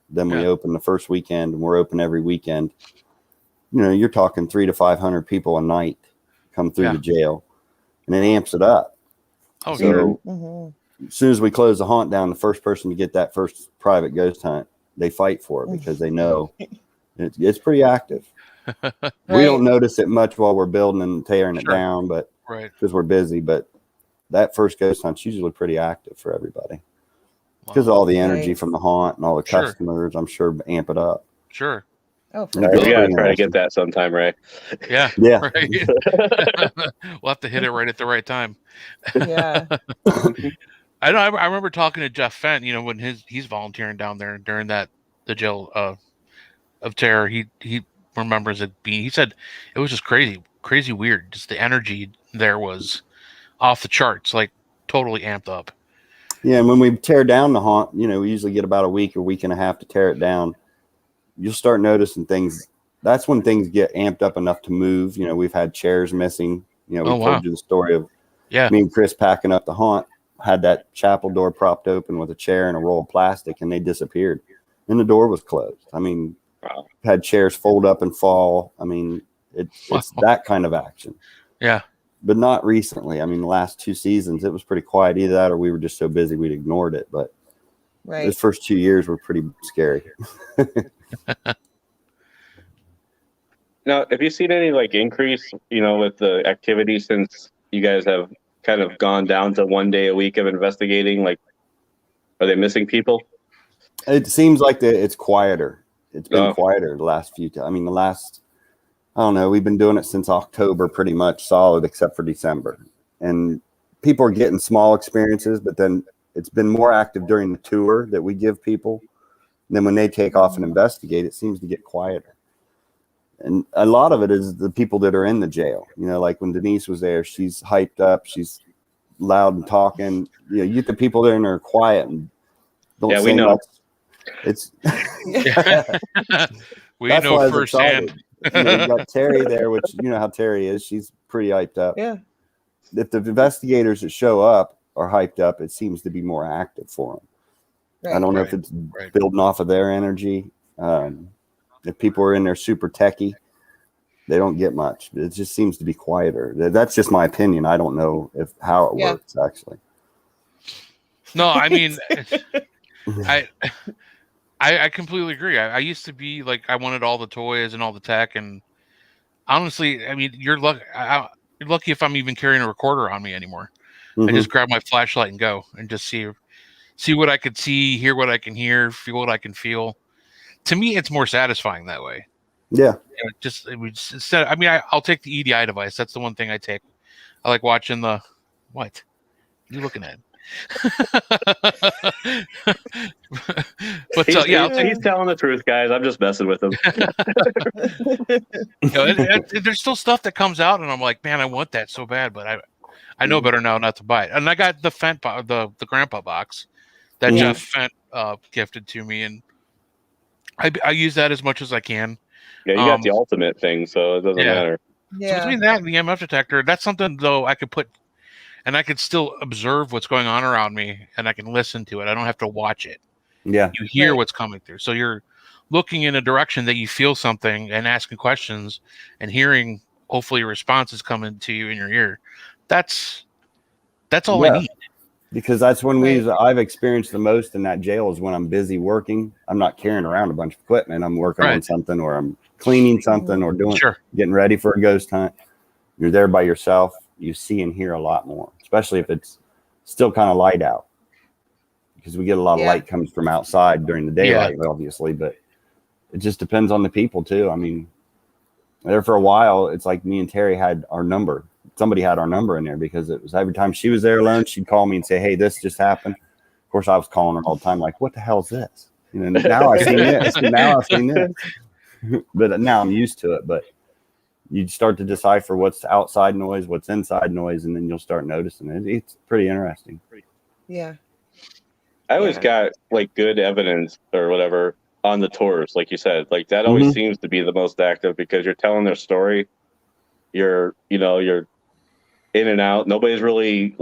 [SPEAKER 4] Then we open the first weekend, and we're open every weekend. You're talking 300 to 500 people a night come through the jail, and it amps it up.
[SPEAKER 1] Oh,
[SPEAKER 4] so as soon as we close the haunt down, the first person to get that first private ghost hunt, they fight for it, because they know it's pretty active. We don't notice it much while we're building and tearing it down, but because we're busy. But that first ghost hunt's usually pretty active for everybody, because all the energy from the haunt and all the customers, I'm sure, amp it up.
[SPEAKER 1] Sure.
[SPEAKER 3] Oh,
[SPEAKER 2] we gotta try to get that sometime, Ray.
[SPEAKER 1] Yeah. Right. We'll have to hit it right at the right time.
[SPEAKER 3] Yeah.
[SPEAKER 1] I remember talking to Jeff Fent, when he's volunteering down there during the jail of terror. He remembers it being. He said it was just crazy weird. Just the energy there was off the charts, like totally amped up.
[SPEAKER 4] Yeah, and when we tear down the haunt, we usually get about a week and a half to tear it down. You'll start noticing things. That's when things get amped up enough to move. We've had chairs missing. We told you the story of me and Chris packing up the haunt, had that chapel door propped open with a chair and a roll of plastic, and they disappeared. And the door was closed. I mean, had chairs fold up and fall. I mean, it's that kind of action.
[SPEAKER 1] Yeah.
[SPEAKER 4] But not recently. I mean, the last 2 seasons, it was pretty quiet. Either that or we were just so busy we'd ignored it. But the first 2 years were pretty scary.
[SPEAKER 2] Now, have you seen any increase, with the activity since you guys have kind of gone down to 1 day a week of investigating? Are they missing people?
[SPEAKER 4] It seems like it's quieter. It's been quieter the last few times. I mean, I don't know, we've been doing it since October, pretty much solid, except for December. And people are getting small experiences, but then it's been more active during the tour that we give people. And then when they take off and investigate, it seems to get quieter. And a lot of it is the people that are in the jail. Like when Denise was there, she's hyped up, she's loud and talking. You get the people there and they're quiet and don't say much. It's
[SPEAKER 1] we know firsthand.
[SPEAKER 4] You've got Terry there, which how Terry is. She's pretty hyped up.
[SPEAKER 3] Yeah.
[SPEAKER 4] If the investigators that show up are hyped up, it seems to be more active for them. I don't know if it's building off of their energy. If people are in there super techie, they don't get much. It just seems to be quieter. That's just my opinion. I don't know how it works actually.
[SPEAKER 1] No, I mean, I completely agree. I used to be like, I wanted all the toys and all the tech, and honestly, I mean, you're lucky if I'm even carrying a recorder on me anymore. I just grab my flashlight and go and just see what I could see, hear what I can hear, feel what I can feel. To me, it's more satisfying that way.
[SPEAKER 4] Yeah.
[SPEAKER 1] I'll take the EDI device. That's the one thing I take. I like watching what are you looking at? But
[SPEAKER 2] he's telling the truth, guys. I'm just messing with him.
[SPEAKER 1] There's still stuff that comes out, and I'm like, man, I want that so bad, but I know better now not to buy it. And I got the Fent the grandpa box that Jeff Fent gifted to me, and I use that as much as I can.
[SPEAKER 2] Yeah, you got the ultimate thing, so it doesn't matter.
[SPEAKER 3] Yeah.
[SPEAKER 1] So between that and the EMF detector, that's something though I could put, and I could still observe what's going on around me, and I can listen to it. I don't have to watch it.
[SPEAKER 4] Yeah,
[SPEAKER 1] you hear what's coming through, so you're looking in a direction that you feel something and asking questions and hearing hopefully responses coming to you in your ear. That's all I need.
[SPEAKER 4] Because that's when I've experienced the most in that jail is when I'm busy working. I'm not carrying around a bunch of equipment. I'm working on something, or I'm cleaning something, or getting ready for a ghost hunt. You're there by yourself. You see and hear a lot more, especially if it's still kind of light out, because we get a lot of light comes from outside during the daylight, obviously, but it just depends on the people too. I mean, there for a while, it's like me and Terry had our number. Somebody had our number in there, because it was every time she was there alone, she'd call me and say, "Hey, this just happened." Of course, I was calling her all the time, like, "What the hell is this?" You know, now I've seen this. Now I've seen this. But now I'm used to it. But you start to decipher what's outside noise, what's inside noise, and then you'll start noticing it. It's pretty interesting.
[SPEAKER 3] Yeah.
[SPEAKER 2] I always got like good evidence or whatever on the tours, like you said. Like that always seems to be the most active, because you're telling their story. You're in and out. Nobody's really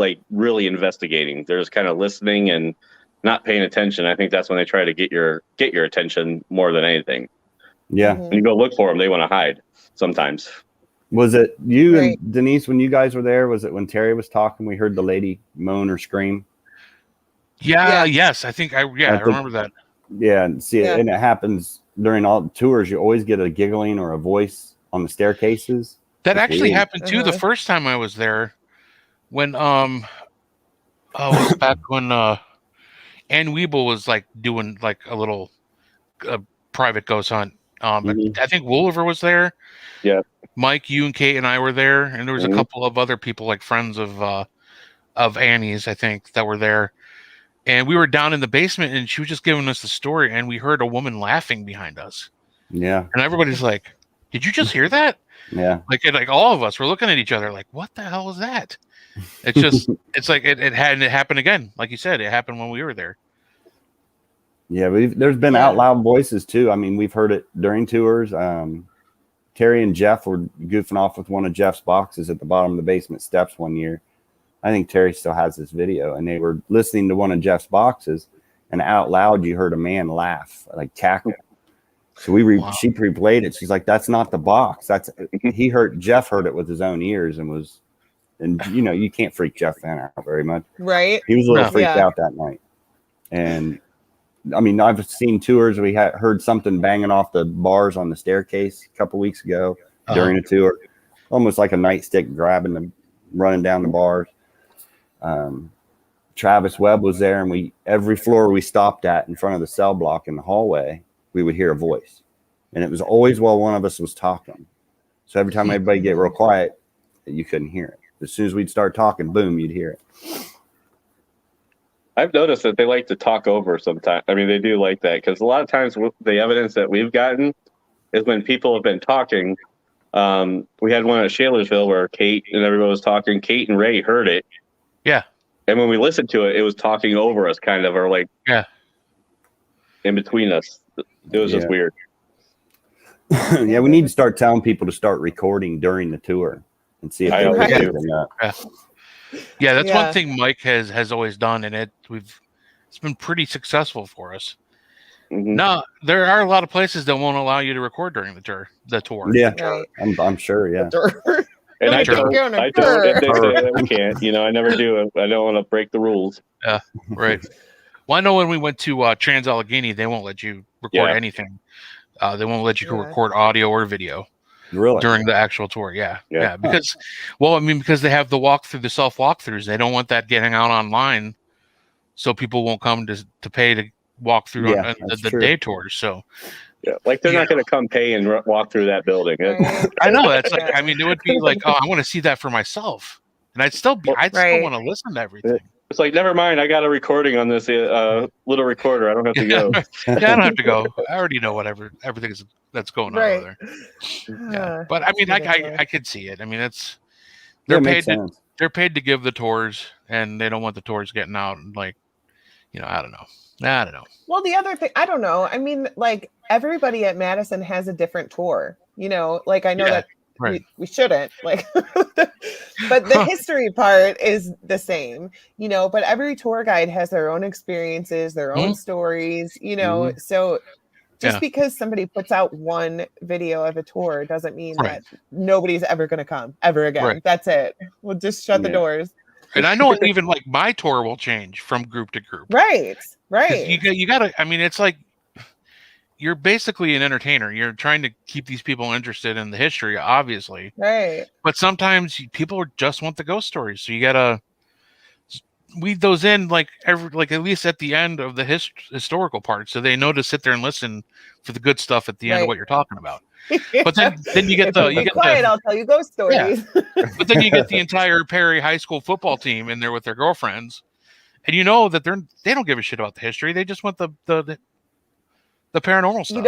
[SPEAKER 2] investigating. They're just kind of listening and not paying attention. I think that's when they try to get your attention more than anything.
[SPEAKER 4] Yeah.
[SPEAKER 2] When you go look for them, they want to hide sometimes.
[SPEAKER 4] Was it you and Denise when you guys were there? Was it when Terry was talking, we heard the lady moan or scream?
[SPEAKER 1] Yeah. Yes. I think I remember that.
[SPEAKER 4] Yeah. And see, and it happens during all the tours. You always get a giggling or a voice on the staircases.
[SPEAKER 1] That actually happened too the first time I was there, when it was back when Ann Weeble was like doing like a little private ghost hunt. I think Wooliver was there.
[SPEAKER 2] Yeah.
[SPEAKER 1] Mike, you and Kate and I were there, and there was a couple of other people, like friends of Annie's, I think, that were there. And we were down in the basement, and she was just giving us the story, and we heard a woman laughing behind us.
[SPEAKER 4] Yeah.
[SPEAKER 1] And everybody's like, "Did you just hear that?"
[SPEAKER 4] Yeah.
[SPEAKER 1] Like all of us were looking at each other like, "What the hell is that?" It's just, it's like it happened again. Like you said, it happened when we were there.
[SPEAKER 4] Yeah, there's been out loud voices too. I mean, we've heard it during tours. Terry and Jeff were goofing off with one of Jeff's boxes at the bottom of the basement steps one year. I think Terry still has this video, and they were listening to one of Jeff's boxes, and out loud you heard a man laugh, like cackle. So she replayed it. She's like, "That's not the box. Jeff heard it with his own ears and you can't freak Jeff Van out very much.
[SPEAKER 3] Right.
[SPEAKER 4] He was a little freaked out that night. And I mean, I've seen tours. We heard something banging off the bars on the staircase a couple weeks ago during a tour, almost like a nightstick grabbing them, running down the bars. Travis Webb was there, and every floor we stopped at in front of the cell block in the hallway, we would hear a voice, and it was always while one of us was talking. So every time everybody get real quiet, you couldn't hear it. As soon as we'd start talking, boom, you'd hear it.
[SPEAKER 2] I've noticed that they like to talk over sometimes. I mean, they do like that, because a lot of times the evidence that we've gotten is when people have been talking. We had one at Shalersville where Kate and everybody was talking. Kate and Ray heard it.
[SPEAKER 1] Yeah.
[SPEAKER 2] And when we listened to it, it was talking over us, kind of, or like in between us. It was just weird.
[SPEAKER 4] Yeah, we need to start telling people to start recording during the tour and see if they pick anything up.
[SPEAKER 1] Yeah, that's one thing Mike has always done, and it's been pretty successful for us. No, there are a lot of places that won't allow you to record during the tour.
[SPEAKER 4] Yeah, I'm sure. Yeah,
[SPEAKER 2] and I don't. I can't. I never do. I don't want to break the rules.
[SPEAKER 1] Yeah, right. Well, I know when we went to Trans Allegheny, they won't let you record anything. They won't let you record audio or video during the actual tour. Yeah. Because they have the self walkthroughs. They don't want that getting out online, so people won't come to pay to walk through on the day tours. So
[SPEAKER 2] like they're not going to come pay and walk through that building.
[SPEAKER 1] I know that's like, I mean, it would be like, oh, I want to see that for myself, and I'd still want to listen to everything.
[SPEAKER 2] It's like, never mind. I got a recording on this little recorder. I don't have to go.
[SPEAKER 1] I don't have to go. I already know everything that's going on over there. Yeah, but I mean, I could see it. I mean, they're paid they're paid to give the tours, and they don't want the tours getting out. And like, I don't know.
[SPEAKER 3] Well, the other thing, I don't know. I mean, like everybody at Madison has a different tour. Like I know that
[SPEAKER 1] right.
[SPEAKER 3] we shouldn't like, but the history part is the same. But every tour guide has their own experiences, their own stories. So. Just because somebody puts out one video of a tour doesn't mean that nobody's ever going to come ever again.
[SPEAKER 1] Right.
[SPEAKER 3] That's it. We'll just shut the doors.
[SPEAKER 1] And I know even like my tour will change from group to group.
[SPEAKER 3] Right.
[SPEAKER 1] You gotta. I mean, it's like you're basically an entertainer. You're trying to keep these people interested in the history, obviously.
[SPEAKER 3] Right.
[SPEAKER 1] But sometimes people just want the ghost stories, so you gotta weed those in like at least at the end of the historical part, so they know to sit there and listen for the good stuff at the end of what you're talking about. But then you get
[SPEAKER 3] quiet. I'll tell you ghost stories.
[SPEAKER 1] But then you get the entire Perry High School football team in there with their girlfriends, and that they don't give a shit about the history. They just want the paranormal stuff.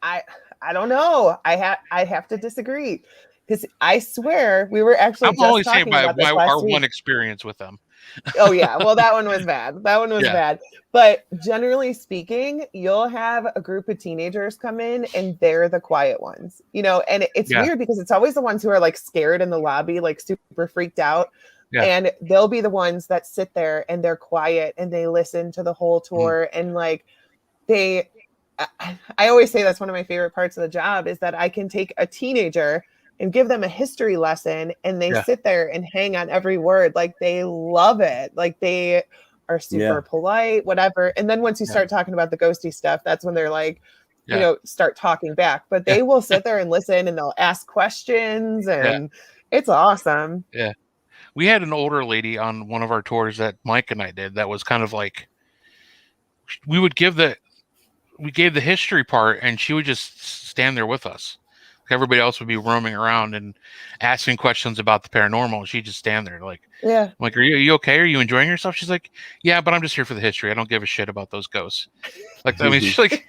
[SPEAKER 3] I don't know. I have to disagree. Because I swear we were actually.
[SPEAKER 1] I'm only saying by our one experience with them.
[SPEAKER 3] Oh yeah, well that one was bad. Bad. But generally speaking, you'll have a group of teenagers come in, and they're the quiet ones. And it's weird because it's always the ones who are like scared in the lobby, like super freaked out. Yeah. And they'll be the ones that sit there and they're quiet and they listen to the whole tour and like I always say that's one of my favorite parts of the job is that I can take a teenager and give them a history lesson and they sit there and hang on every word. Like they love it. Like they are super polite, whatever. And then once you start talking about the ghosty stuff, that's when they're like, start talking back, but they will sit there and listen and they'll ask questions and it's awesome.
[SPEAKER 1] Yeah. We had an older lady on one of our tours that Mike and I did. That was kind of like, we gave the history part and she would just stand there with us. Everybody else would be roaming around and asking questions about the paranormal. She'd just stand there like, I'm like, are you okay? Are you enjoying yourself? She's like, yeah, but I'm just here for the history. I don't give a shit about those ghosts. Like, I mean, she's like,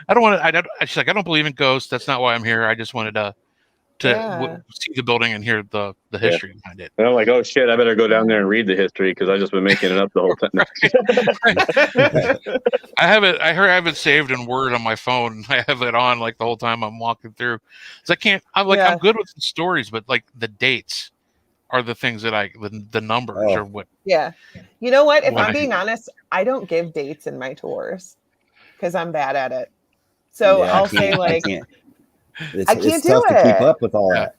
[SPEAKER 1] I don't want to, she's like, I don't believe in ghosts. That's not why I'm here. I just wanted to see the building and hear the history behind it.
[SPEAKER 2] And I'm like, oh shit, I better go down there and read the history because I've just been making it up the whole time.
[SPEAKER 1] I have it saved in Word on my phone. I have it on like the whole time I'm walking through. So I'm good with the stories, but like the dates are the things that the numbers are what.
[SPEAKER 3] Yeah. You know what? If I'm being honest, I don't give dates in my tours because I'm bad at it. So I'll say like,
[SPEAKER 4] I can't do it. To keep up with all that.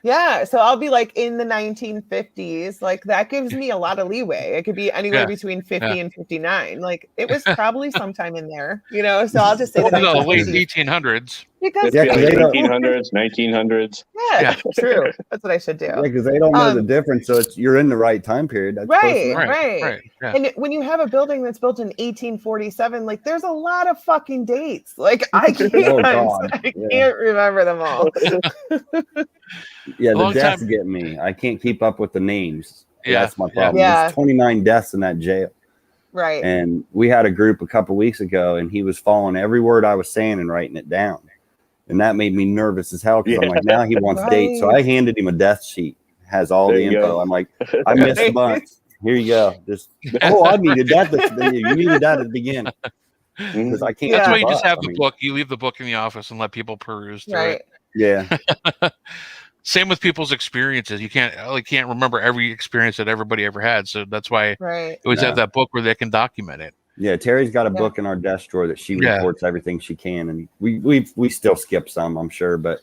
[SPEAKER 3] Yeah, so I'll be like in the 1950s. Like that gives me a lot of leeway. It could be anywhere between 50 and 59. Like it was probably sometime in there, So I'll just say the
[SPEAKER 1] late 1800s.
[SPEAKER 3] Because
[SPEAKER 2] 1800s, 1900s.
[SPEAKER 3] Yeah, true. That's what I should do.
[SPEAKER 4] Yeah, because they don't know the difference. So you're in the right time period. That's
[SPEAKER 3] right. Yeah. And when you have a building that's built in 1847, like there's a lot of fucking dates. Like I can't remember them all.
[SPEAKER 4] Yeah, the deaths get me. I can't keep up with the names.
[SPEAKER 1] Yeah,
[SPEAKER 4] that's my problem. There's 29 deaths in that jail.
[SPEAKER 3] Right.
[SPEAKER 4] And we had a group a couple weeks ago, and he was following every word I was saying and writing it down. And that made me nervous as hell because I'm like, now he wants dates. So I handed him a death sheet. Has all the info. Go. I'm like, I missed a bunch. Here you go. I needed that. You needed that at the beginning. Because I can't.
[SPEAKER 1] That's why you just have the book. You leave the book in the office and let people peruse through it.
[SPEAKER 4] Yeah.
[SPEAKER 1] Same with people's experiences. You can't remember every experience that everybody ever had. So that's why it was have that book where they can document it.
[SPEAKER 4] Yeah, Terry's got a book in our desk drawer that she reports everything she can, and we still skip some, I'm sure, but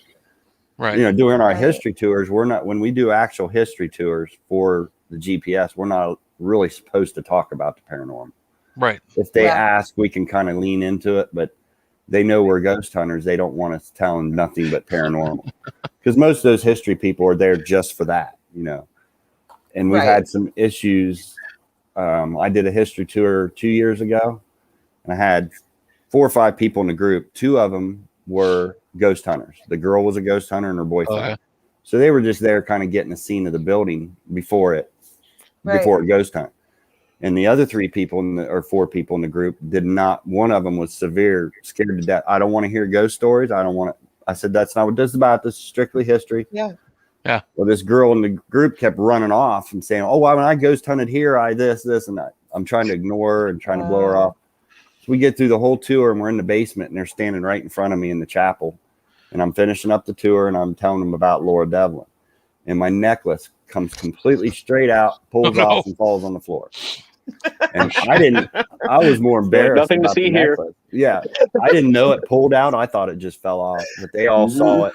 [SPEAKER 4] doing our history tours, when we do actual history tours for the GPS, we're not really supposed to talk about the paranormal.
[SPEAKER 1] Right.
[SPEAKER 4] If they ask, we can kind of lean into it, but they know we're ghost hunters. They don't want us telling nothing but paranormal. Because most of those history people are there just for that, And we've had some issues. I did a history tour 2 years ago, and I had 4 or 5 people in the group. 2 of them were ghost hunters. The girl was a ghost hunter and her boyfriend. So they were just there kind of getting a scene of the building before it ghost hunt. And the other 3 people or 4 people in the group did not. One of them was scared to death. I don't want to hear ghost stories. I said, that's not what this is about. This is strictly history.
[SPEAKER 3] Yeah.
[SPEAKER 1] Yeah.
[SPEAKER 4] Well, this girl in the group kept running off and saying, "Oh, well, when I ghost hunted here, I this, and that." I'm trying to ignore her and trying to blow her off. So we get through the whole tour and we're in the basement and they're standing right in front of me in the chapel. And I'm finishing up the tour and I'm telling them about Laura Devlin. And my necklace comes completely straight out, pulls off, and falls on the floor. And I was more embarrassed.
[SPEAKER 2] Nothing to see here.
[SPEAKER 4] Yeah. I didn't know it pulled out. I thought it just fell off, but they all saw it.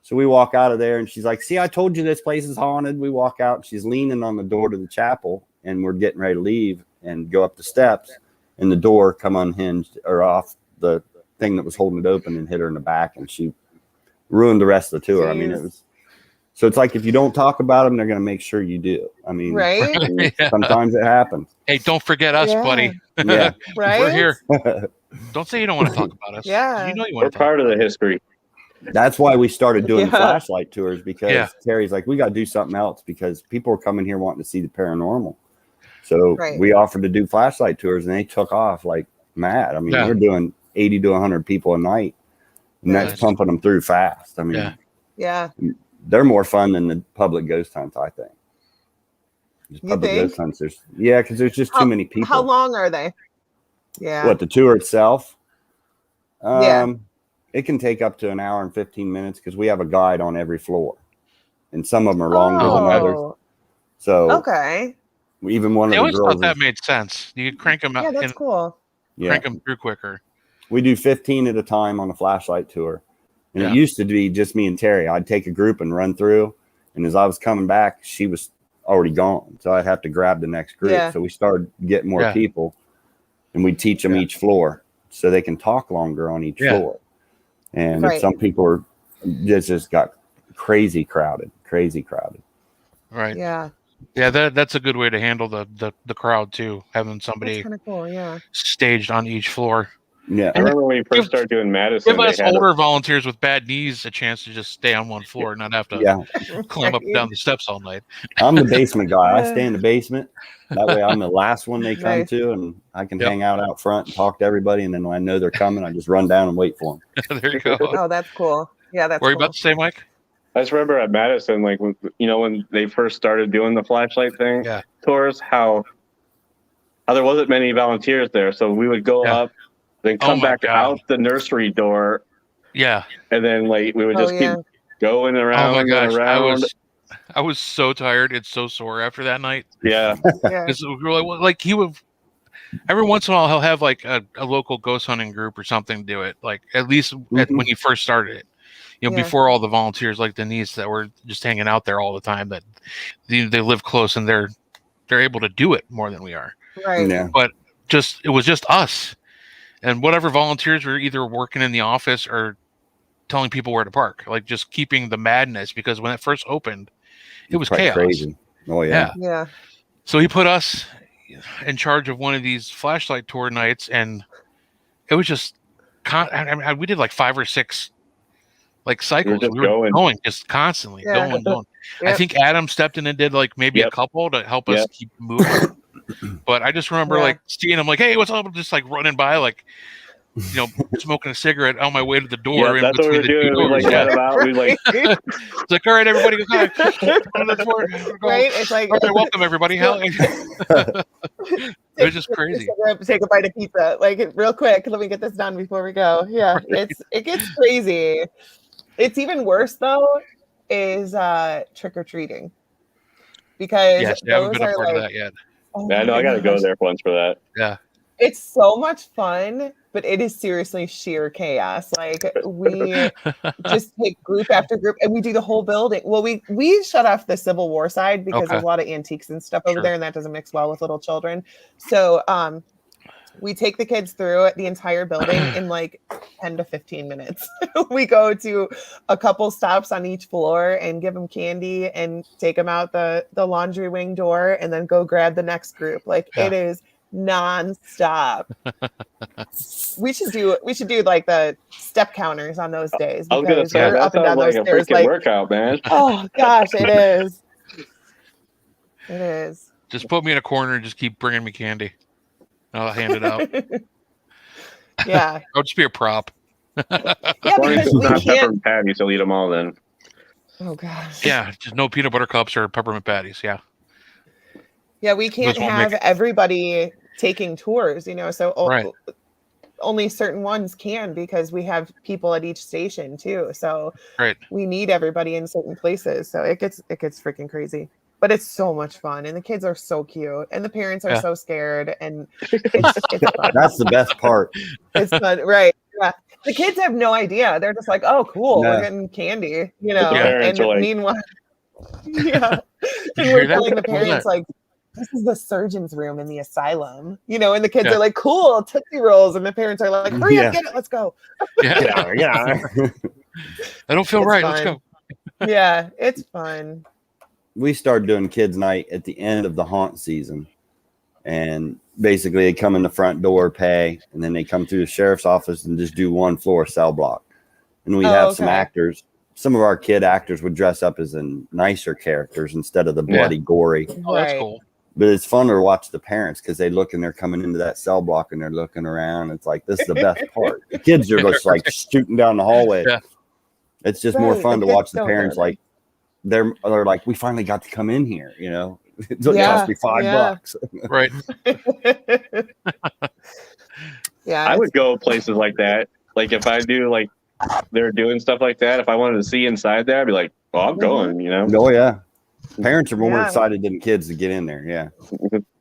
[SPEAKER 4] So we walk out of there and she's like, "See, I told you this place is haunted." We walk out. She's leaning on the door to the chapel and we're getting ready to leave and go up the steps. And the door come unhinged or off the thing that was holding it open and hit her in the back. And she ruined the rest of the tour. Jeez. I mean, it was. So it's like if you don't talk about them, they're going to make sure you do. I mean,
[SPEAKER 3] right?
[SPEAKER 4] Sometimes it happens.
[SPEAKER 1] Hey, don't forget us, buddy.
[SPEAKER 4] Yeah,
[SPEAKER 3] right.
[SPEAKER 1] We're here. Don't say you don't want to talk about us.
[SPEAKER 3] Yeah,
[SPEAKER 1] you know you want
[SPEAKER 2] We're part of the history.
[SPEAKER 4] That's why we started doing the flashlight tours because Terry's like, we got to do something else because people are coming here wanting to see the paranormal. So we offered to do flashlight tours and they took off like mad. I mean, we're doing 80 to 100 people a night and that's pumping them through fast. I mean, they're more fun than the public ghost hunts, I think. Public ghost hunts, because there's just too many people.
[SPEAKER 3] How long are they? Yeah.
[SPEAKER 4] What, the tour itself? It can take up to an hour and 15 minutes because we have a guide on every floor. And some of them are longer than others. So even one of the girls.
[SPEAKER 1] Thought that made sense. You could crank them out.
[SPEAKER 3] Yeah, that's cool.
[SPEAKER 1] Crank them through quicker.
[SPEAKER 4] We do 15 at a time on a flashlight tour. And it used to be just me and Terry. I'd take a group and run through. And as I was coming back, she was already gone. So I'd have to grab the next group. Yeah. So we started getting more people. And we teach them each floor so they can talk longer on each floor. And some people are just got crazy crowded.
[SPEAKER 1] Right.
[SPEAKER 3] Yeah.
[SPEAKER 1] Yeah, that's a good way to handle the crowd too. Having somebody
[SPEAKER 3] kind of cool,
[SPEAKER 1] staged on each floor.
[SPEAKER 4] Yeah.
[SPEAKER 2] I remember when we first started doing Madison.
[SPEAKER 1] Give us older volunteers with bad knees a chance to just stay on one floor and not have to climb up and down the steps all night.
[SPEAKER 4] I'm the basement guy. I stay in the basement. That way I'm the last one they come to, and I can hang out front and talk to everybody. And then when I know they're coming, I just run down and wait for
[SPEAKER 1] them. There you go.
[SPEAKER 3] Oh, that's cool. Yeah, that's
[SPEAKER 1] What were you about to say, Mike?
[SPEAKER 2] I just remember at Madison, like when they first started doing the flashlight thing, tours, how there wasn't many volunteers there, so we would go up, then come back out the nursery door, and then like we would just keep going around.
[SPEAKER 1] Oh my gosh,
[SPEAKER 2] around.
[SPEAKER 1] I was so tired. It's so sore after that night.
[SPEAKER 2] Yeah,
[SPEAKER 1] because like he would. Every once in a while, he'll have like a local ghost hunting group or something do it. Like at least when he first started it. Before all the volunteers like Denise that were just hanging out there all the time, that they live close and they're able to do it more than we are.
[SPEAKER 3] Right.
[SPEAKER 4] Yeah.
[SPEAKER 1] But it was just us and whatever volunteers were either working in the office or telling people where to park, like just keeping the madness, because when it first opened, it was chaos.
[SPEAKER 4] Crazy. Oh yeah.
[SPEAKER 3] Yeah.
[SPEAKER 1] So he put us in charge of one of these flashlight tour nights, and it was just we did like 5 or 6 like cycles. We were going just constantly going. Yep. I think Adam stepped in and did like maybe a couple to help us keep moving. But I just remember like seeing him like, "Hey, what's up?" Just like running by, like smoking a cigarette on my way to the door.
[SPEAKER 2] Yeah, that's what we were doing. We like got about. We like.
[SPEAKER 1] It's like, all right, everybody, go.
[SPEAKER 3] Right? It's like,
[SPEAKER 1] okay, welcome everybody. It was just crazy.
[SPEAKER 3] Take a bite of pizza, like real quick. Let me get this done before we go. Yeah, it gets crazy. It's even worse though, is trick or treating, because
[SPEAKER 1] I haven't been a part of that yet.
[SPEAKER 2] I know I got to go there once for that.
[SPEAKER 1] Yeah,
[SPEAKER 3] it's so much fun, but it is seriously sheer chaos. Like we just take group after group, and we do the whole building. Well, we shut off the Civil War side because there's a lot of antiques and stuff over there, and that doesn't mix well with little children. So we take the kids through the entire building in like 10 to 15 minutes. We go to a couple stops on each floor and give them candy and take them out the laundry wing door and then go grab the next group. Like it is non-stop. We should do like the step counters on those days.
[SPEAKER 2] I was gonna say, that sounds like a freaking workout, man.
[SPEAKER 3] Oh gosh, it is. It is.
[SPEAKER 1] Just put me in a corner and just keep bringing me candy. I'll hand it out.
[SPEAKER 3] Yeah.
[SPEAKER 1] I'll just be a prop.
[SPEAKER 3] Yeah, because we can't.
[SPEAKER 2] Patty, so eat them all then.
[SPEAKER 3] Oh gosh.
[SPEAKER 1] Yeah, just no peanut butter cups or peppermint patties. Yeah.
[SPEAKER 3] Yeah, we can't
[SPEAKER 1] Those won't
[SPEAKER 3] have
[SPEAKER 1] make-
[SPEAKER 3] everybody taking tours, so
[SPEAKER 1] Right.
[SPEAKER 3] only certain ones can, because we have people at each station too. So
[SPEAKER 1] Right.
[SPEAKER 3] we need everybody in certain places. So it gets freaking crazy. But it's so much fun, and the kids are so cute, and the parents are
[SPEAKER 1] Yeah.
[SPEAKER 3] so scared, and it's fun.
[SPEAKER 4] That's the best part.
[SPEAKER 3] It's fun, right? Yeah. The kids have no idea. They're just like, "Oh, cool,
[SPEAKER 4] No.
[SPEAKER 3] we're getting candy,"
[SPEAKER 2] But the parents
[SPEAKER 3] And
[SPEAKER 2] are like,
[SPEAKER 3] meanwhile, yeah,
[SPEAKER 1] Did
[SPEAKER 3] and
[SPEAKER 1] you
[SPEAKER 3] we're
[SPEAKER 1] hear that?
[SPEAKER 3] telling the
[SPEAKER 1] What was
[SPEAKER 3] parents
[SPEAKER 1] that?
[SPEAKER 3] like, "This is the surgeon's room in the asylum," and the kids
[SPEAKER 1] Yeah.
[SPEAKER 3] are like, "Cool, Tootsie Rolls," and the parents are like, "Hurry
[SPEAKER 4] Yeah.
[SPEAKER 3] up, get it, let's go."
[SPEAKER 1] Yeah.
[SPEAKER 4] Get out of there, get out of there.
[SPEAKER 1] I don't feel
[SPEAKER 3] It's
[SPEAKER 1] right. Let's
[SPEAKER 3] fun.
[SPEAKER 1] go.
[SPEAKER 3] Yeah, it's fun.
[SPEAKER 4] We started doing kids night at the end of the haunt season, and basically they come in the front door, pay, and then they come through the sheriff's office and just do one floor cell block. And we have some
[SPEAKER 3] okay.
[SPEAKER 4] actors. Some of our kid actors would dress up as in nicer characters instead of the bloody gory.
[SPEAKER 1] Oh, that's
[SPEAKER 3] Right.
[SPEAKER 1] cool.
[SPEAKER 4] But it's fun to watch the parents because they look and they're coming into that cell block and they're looking around. It's like, this is the best part. The kids are just like shooting down the hallway.
[SPEAKER 1] Yeah.
[SPEAKER 4] It's just more
[SPEAKER 3] Right,
[SPEAKER 4] fun
[SPEAKER 3] the
[SPEAKER 4] to
[SPEAKER 3] kids
[SPEAKER 4] watch the
[SPEAKER 3] don't
[SPEAKER 4] parents
[SPEAKER 3] know.
[SPEAKER 4] like they're like, we finally got to come in here, It
[SPEAKER 3] Yeah,
[SPEAKER 4] cost me $5.
[SPEAKER 1] Right.
[SPEAKER 3] Yeah,
[SPEAKER 2] I
[SPEAKER 3] it's
[SPEAKER 2] would go places like that. Like if I do like they're doing stuff like that, if I wanted to see inside there, I'd be like, "Oh, I'm going,"
[SPEAKER 4] Oh yeah. Parents are more
[SPEAKER 3] Yeah.
[SPEAKER 4] excited than kids to get in there. Yeah.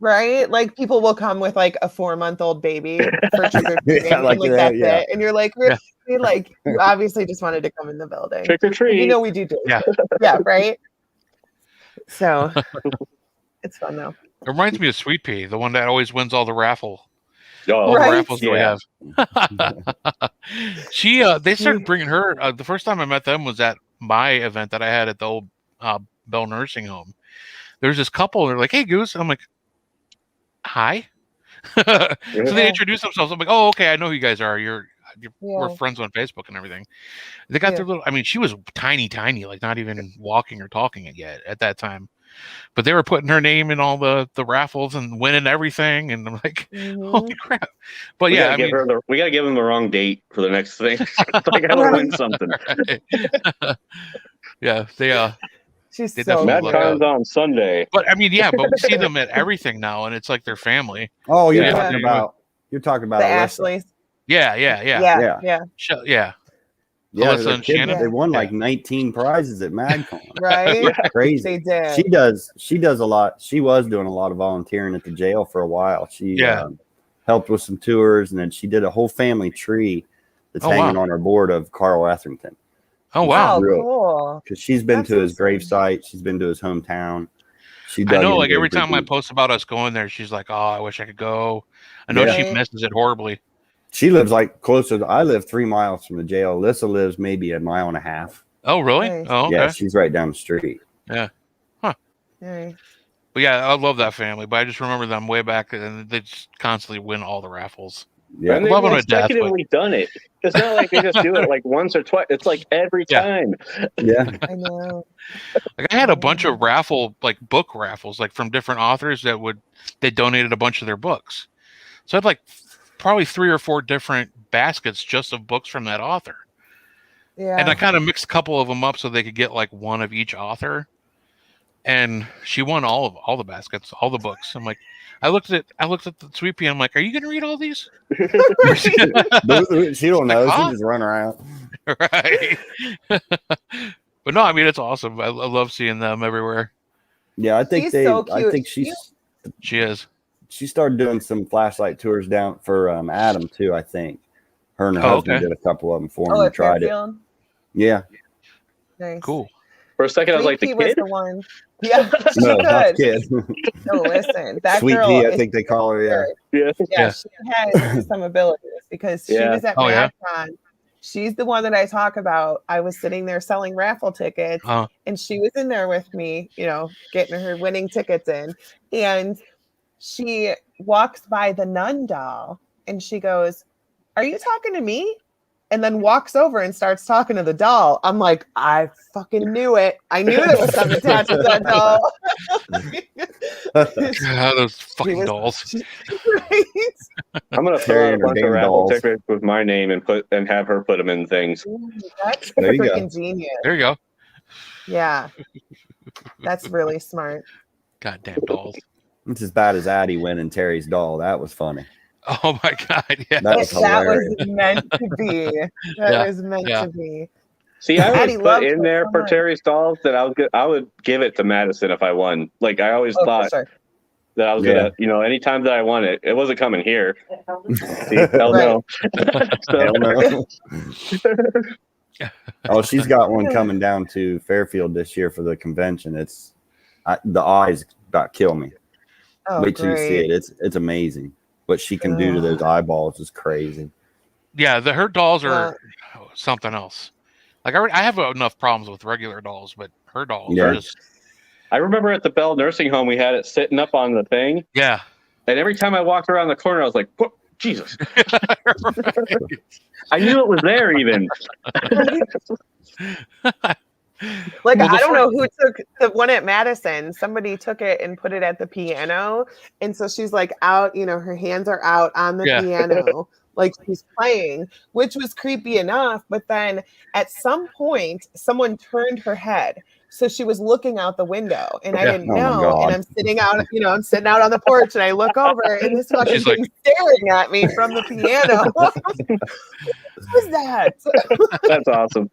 [SPEAKER 3] right. Like people will come with like a 4-month-old baby for trick or treating,
[SPEAKER 4] Yeah, like
[SPEAKER 3] and like
[SPEAKER 4] that,
[SPEAKER 3] that's
[SPEAKER 4] yeah.
[SPEAKER 3] it. And you're like, really? Like you obviously just wanted to come in the building.
[SPEAKER 2] Trick or
[SPEAKER 3] But
[SPEAKER 2] treat.
[SPEAKER 3] we do.
[SPEAKER 1] Yeah.
[SPEAKER 3] Yeah, right. So it's fun though.
[SPEAKER 1] It reminds me of Sweet Pea, the one that always wins all the raffle.
[SPEAKER 2] Oh,
[SPEAKER 1] All
[SPEAKER 3] Right.
[SPEAKER 1] the raffles that we
[SPEAKER 2] Yeah.
[SPEAKER 1] have. They started bringing her. The first time I met them was at my event that I had at the old Bell Nursing Home. There's this couple. They're like, "Hey, Goose." I'm like, "Hi." So they
[SPEAKER 3] Yeah.
[SPEAKER 1] introduce themselves. I'm like, "Oh, okay. I know who you guys are. We're
[SPEAKER 3] Yeah.
[SPEAKER 1] friends on Facebook and everything." They got their little. I mean, she was tiny, like not even walking or talking yet at that time. But they were putting her name in all the raffles and winning everything, and I'm like, "Holy crap!" But
[SPEAKER 2] We
[SPEAKER 1] yeah,
[SPEAKER 2] gotta
[SPEAKER 1] I mean,
[SPEAKER 2] we gotta give them the wrong date for the next thing. I gotta win something.
[SPEAKER 1] yeah,
[SPEAKER 3] She's
[SPEAKER 1] They
[SPEAKER 3] so
[SPEAKER 1] definitely
[SPEAKER 3] cute.
[SPEAKER 2] MadCon's on Sunday.
[SPEAKER 1] but I mean, yeah, but we see them at everything now, and it's like their family.
[SPEAKER 4] Oh, you're
[SPEAKER 2] Yeah.
[SPEAKER 4] talking about
[SPEAKER 3] The
[SPEAKER 4] Alyssa.
[SPEAKER 3] Ashleys.
[SPEAKER 1] Yeah.
[SPEAKER 3] Yeah.
[SPEAKER 4] Yeah.
[SPEAKER 3] Yeah.
[SPEAKER 1] Yeah.
[SPEAKER 4] Yeah,
[SPEAKER 1] Alyssa
[SPEAKER 4] their
[SPEAKER 1] and
[SPEAKER 4] kids,
[SPEAKER 1] Shannon?
[SPEAKER 4] they won
[SPEAKER 1] Yeah.
[SPEAKER 4] like 19 prizes at MadCon.
[SPEAKER 3] Right.
[SPEAKER 4] Crazy.
[SPEAKER 3] They did.
[SPEAKER 4] She does a lot. She was doing a lot of volunteering at the jail for a while. She helped with some tours, and then she did a whole family tree that's hanging on her board of Carl Etherington.
[SPEAKER 1] Oh wow.
[SPEAKER 3] Oh,
[SPEAKER 4] Real-
[SPEAKER 3] cool.
[SPEAKER 4] Because she's been
[SPEAKER 3] That's
[SPEAKER 4] to his
[SPEAKER 3] awesome.
[SPEAKER 4] gravesite. She's been to his hometown. She
[SPEAKER 1] I
[SPEAKER 4] dug
[SPEAKER 1] know,
[SPEAKER 4] into
[SPEAKER 1] like
[SPEAKER 4] it
[SPEAKER 1] every
[SPEAKER 4] pretty
[SPEAKER 1] time I
[SPEAKER 4] deep.
[SPEAKER 1] post about us going there, she's like, "Oh, I wish I could go." I know
[SPEAKER 4] Yeah.
[SPEAKER 1] she
[SPEAKER 3] Right.
[SPEAKER 1] misses it horribly.
[SPEAKER 4] She lives like closer. I live 3 miles from the jail. Alyssa lives maybe a mile and a half.
[SPEAKER 1] Oh, really?
[SPEAKER 3] Nice.
[SPEAKER 1] Oh, okay.
[SPEAKER 4] Yeah, she's right down the street.
[SPEAKER 3] Nice.
[SPEAKER 1] But yeah, I love that family. But I just remember them way back, and they just constantly win all the raffles.
[SPEAKER 4] Yeah.
[SPEAKER 2] And they've
[SPEAKER 1] Love 'em to death,
[SPEAKER 2] consecutively done it. It's not like they just do it like once or twice. It's like every
[SPEAKER 1] Yeah.
[SPEAKER 2] time.
[SPEAKER 4] Yeah.
[SPEAKER 3] I know.
[SPEAKER 1] Like I had a bunch of book raffles, like from different authors they donated a bunch of their books. So I had like probably 3 or 4 different baskets just of books from that author.
[SPEAKER 3] Yeah.
[SPEAKER 1] And I kind of mixed a couple of them up so they could get like one of each author. And she won all the baskets, all the books. I'm like, I looked at the Sweet Pea. I'm like, are you going to read all these?
[SPEAKER 4] She don't know.
[SPEAKER 1] Like, huh?
[SPEAKER 4] She just run around.
[SPEAKER 1] Right. But no, I mean it's awesome. I love seeing them everywhere.
[SPEAKER 4] Yeah, I think
[SPEAKER 3] She's
[SPEAKER 4] they.
[SPEAKER 3] so
[SPEAKER 4] I
[SPEAKER 3] cute.
[SPEAKER 4] think
[SPEAKER 1] She is.
[SPEAKER 4] she started doing some flashlight tours down for Adam too. I think her and her
[SPEAKER 1] Oh,
[SPEAKER 4] husband
[SPEAKER 1] okay.
[SPEAKER 4] did a couple of them for him
[SPEAKER 3] Oh,
[SPEAKER 4] and
[SPEAKER 3] at
[SPEAKER 4] tried it.
[SPEAKER 3] Fairfield?
[SPEAKER 4] Yeah,
[SPEAKER 3] Nice.
[SPEAKER 1] Cool.
[SPEAKER 2] For a second, I was like, the
[SPEAKER 3] Sweet Pea was
[SPEAKER 2] kid?
[SPEAKER 3] the one. Yeah, she
[SPEAKER 4] no, not
[SPEAKER 3] could.
[SPEAKER 4] kid.
[SPEAKER 3] No, listen, that
[SPEAKER 4] Sweet
[SPEAKER 3] girl.
[SPEAKER 4] Pea, I
[SPEAKER 3] is
[SPEAKER 4] think they call her. Yeah,
[SPEAKER 2] Yeah.
[SPEAKER 3] Yeah, she has some abilities because she
[SPEAKER 2] Yeah.
[SPEAKER 3] was at
[SPEAKER 1] Oh, yeah?
[SPEAKER 3] MadCon. She's the one that I talk about. I was sitting there selling raffle tickets, and she was in there with me, getting her winning tickets in. And she walks by the nun doll, and she goes, "Are you talking to me?" And then walks over and starts talking to the doll. I'm like, I fucking knew it. I knew there was something attached to that doll.
[SPEAKER 1] God, those fucking
[SPEAKER 3] was-
[SPEAKER 1] dolls.
[SPEAKER 3] Right?
[SPEAKER 2] I'm gonna throw
[SPEAKER 4] Carrying
[SPEAKER 2] out a
[SPEAKER 4] her
[SPEAKER 2] bunch of
[SPEAKER 4] damn
[SPEAKER 2] raffle
[SPEAKER 4] dolls.
[SPEAKER 2] tickets with my name and have her put them in things.
[SPEAKER 3] Ooh, that's
[SPEAKER 4] There you go.
[SPEAKER 3] freaking genius.
[SPEAKER 1] There you go.
[SPEAKER 3] Yeah. That's really smart.
[SPEAKER 1] Goddamn dolls.
[SPEAKER 4] It's as bad as Addie winning Terry's doll. That was funny.
[SPEAKER 1] Oh my god, yeah.
[SPEAKER 4] That was hilarious.
[SPEAKER 3] meant to be. That was meant to be.
[SPEAKER 2] See, I
[SPEAKER 3] Addie
[SPEAKER 2] would put
[SPEAKER 3] loved
[SPEAKER 2] in
[SPEAKER 3] her
[SPEAKER 2] there
[SPEAKER 3] so
[SPEAKER 2] for
[SPEAKER 3] much.
[SPEAKER 2] Terry's dolls that I would give it to Madison if I won. Like I always
[SPEAKER 3] Oh, for
[SPEAKER 2] thought
[SPEAKER 3] sure.
[SPEAKER 2] that I was gonna, anytime that I won it, it wasn't coming here. See, hell
[SPEAKER 3] Right.
[SPEAKER 2] no. So,
[SPEAKER 4] Hell no. Oh, she's got one coming down to Fairfield this year for the convention. The eyes about kill me.
[SPEAKER 3] Oh,
[SPEAKER 4] Wait till you see
[SPEAKER 3] great.
[SPEAKER 4] it. It's amazing. What she can do to those eyeballs is crazy.
[SPEAKER 1] Yeah, her dolls are something else. Like I have enough problems with regular dolls, but her dolls are just.
[SPEAKER 2] I remember at the Bell nursing home, we had it sitting up on the thing.
[SPEAKER 1] Yeah.
[SPEAKER 2] And every time I walked around the corner, I was like, "What? Jesus." I knew it was there even.
[SPEAKER 3] Like, I don't know who took the one at Madison. Somebody took it and put it at the piano. And so she's like out, her hands are out on the piano, like she's playing, which was creepy enough. But then at some point, someone turned her head. So she was looking out the window and I didn't know. And I'm sitting out, I'm sitting out on the porch and I look over and this fucking thing's staring at me from the piano. What was that?
[SPEAKER 2] That's awesome.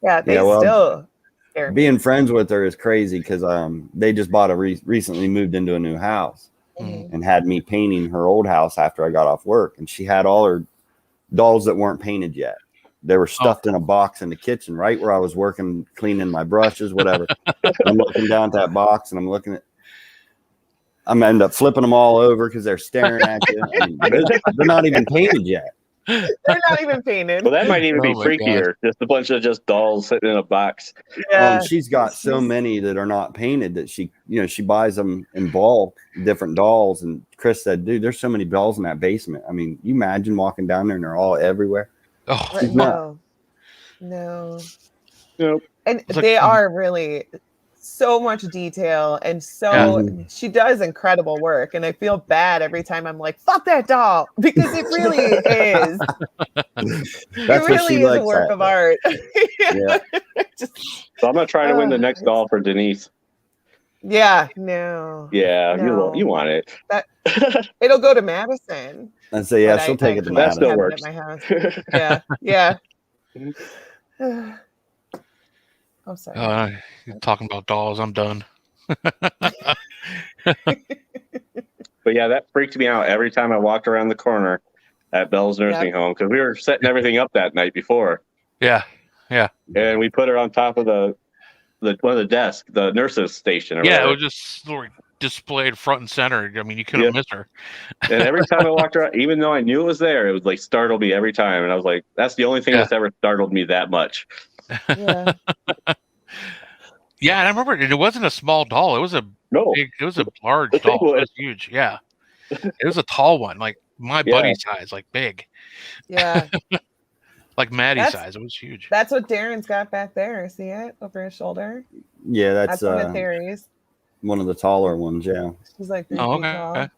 [SPEAKER 3] Yeah, they still
[SPEAKER 4] being friends with her is crazy because they just recently moved into a new house and had me painting her old house after I got off work, and she had all her dolls that weren't painted yet. They were stuffed in a box in the kitchen right where I was working, cleaning my brushes, whatever. I'm looking down at that box and I'm end up flipping them all over because they're staring at you. I mean, they're not even painted yet.
[SPEAKER 3] They're not even painted.
[SPEAKER 2] Well, that might even be freakier. Just a bunch of just dolls sitting in a box.
[SPEAKER 3] Yeah.
[SPEAKER 4] She's got so many that are not painted that she buys them in bulk, different dolls. And Chris said, "Dude, there's so many dolls in that basement. I mean, you imagine walking down there and they're all everywhere."
[SPEAKER 3] Oh, no. Nope. And they are really so much detail, and she does incredible work, and I feel bad every time I'm like, fuck that doll, because it really is. It really is a work of art.
[SPEAKER 2] Yeah. So I'm gonna try to win the next doll for Denise.
[SPEAKER 3] Yeah, no.
[SPEAKER 2] Yeah, no. You want it.
[SPEAKER 3] It'll go to Madison.
[SPEAKER 4] And so she'll take it to Madison.
[SPEAKER 2] That still works.
[SPEAKER 3] At my house. Yeah. I'm sorry.
[SPEAKER 1] You're talking about dolls. I'm done.
[SPEAKER 2] But yeah, that freaked me out every time I walked around the corner at Bell's nursing home because we were setting everything up that night before.
[SPEAKER 1] Yeah.
[SPEAKER 2] And we put her on top of one of the desks, the nurses station.
[SPEAKER 1] It was just displayed front and center. I mean, you couldn't miss her.
[SPEAKER 2] And every time I walked around, even though I knew it was there, it would like startle me every time. And I was like, that's the only thing that's ever startled me that much.
[SPEAKER 3] Yeah.
[SPEAKER 1] Yeah, and I remember it wasn't a small doll. It was a large doll. It was huge. Yeah. It was a tall one, like my buddy size, like big.
[SPEAKER 3] Yeah.
[SPEAKER 1] Like Maddie size. It was huge.
[SPEAKER 3] That's what Darren's got back there. See it over his shoulder?
[SPEAKER 4] Yeah, that's
[SPEAKER 3] one of Terry's.
[SPEAKER 4] One of the taller ones, yeah.
[SPEAKER 3] She's like
[SPEAKER 1] okay.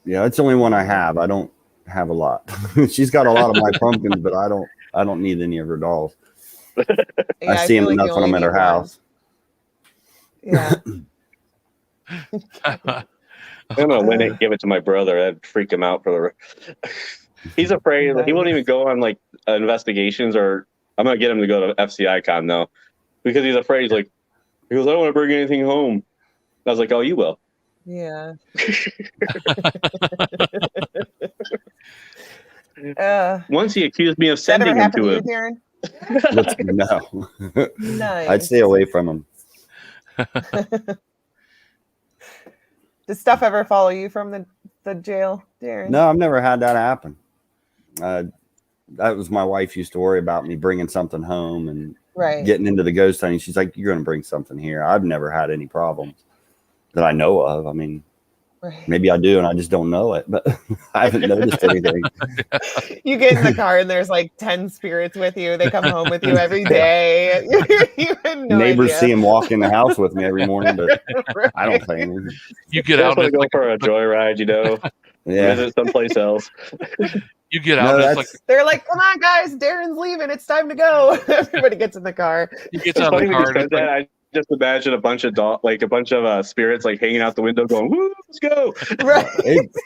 [SPEAKER 4] Yeah, it's the only one I have. I don't have a lot. She's got a lot of my pumpkins, but I don't need any of her dolls. I see them enough when I'm at her house.
[SPEAKER 3] Yeah.
[SPEAKER 2] I'm gonna win it and give it to my brother. That'd freak him out for the. He's afraid. He won't even go on like investigations, or I'm gonna get him to go to FCI Con though, because he's afraid. He goes, I don't want to bring anything home. I was like, oh, you will.
[SPEAKER 3] Yeah.
[SPEAKER 2] Once he accused me of sending him to him.
[SPEAKER 4] No.
[SPEAKER 3] Nice.
[SPEAKER 4] I'd stay away from him.
[SPEAKER 3] Does stuff ever follow you from the jail, Darrin?
[SPEAKER 4] No, I've never had that happen. That was my wife used to worry about me bringing something home and getting into the ghost hunting. She's like, you're going to bring something here. I've never had any problems that I know of. I mean, maybe I do and I just don't know it, but I haven't noticed anything.
[SPEAKER 3] You get in the car and there's like 10 spirits with you. They come home with you every day. You have no
[SPEAKER 4] Neighbors
[SPEAKER 3] idea.
[SPEAKER 4] see him walk in the house with me every morning, but I don't say anything.
[SPEAKER 1] You get out
[SPEAKER 2] and go for a joyride,
[SPEAKER 4] Yeah.
[SPEAKER 2] visit someplace else.
[SPEAKER 1] You get
[SPEAKER 4] No,
[SPEAKER 1] out. And it's
[SPEAKER 4] that's-
[SPEAKER 1] like
[SPEAKER 3] They're like, "Come on, guys, Darren's leaving. It's time to go." Everybody gets in the car.
[SPEAKER 1] he gets
[SPEAKER 2] It's
[SPEAKER 1] out of
[SPEAKER 2] funny
[SPEAKER 1] the
[SPEAKER 2] when you
[SPEAKER 1] car. And
[SPEAKER 2] said
[SPEAKER 1] it's like,
[SPEAKER 2] that. I just imagine a bunch of spirits like hanging out the window, going, "Woo, let's go!"
[SPEAKER 3] Right.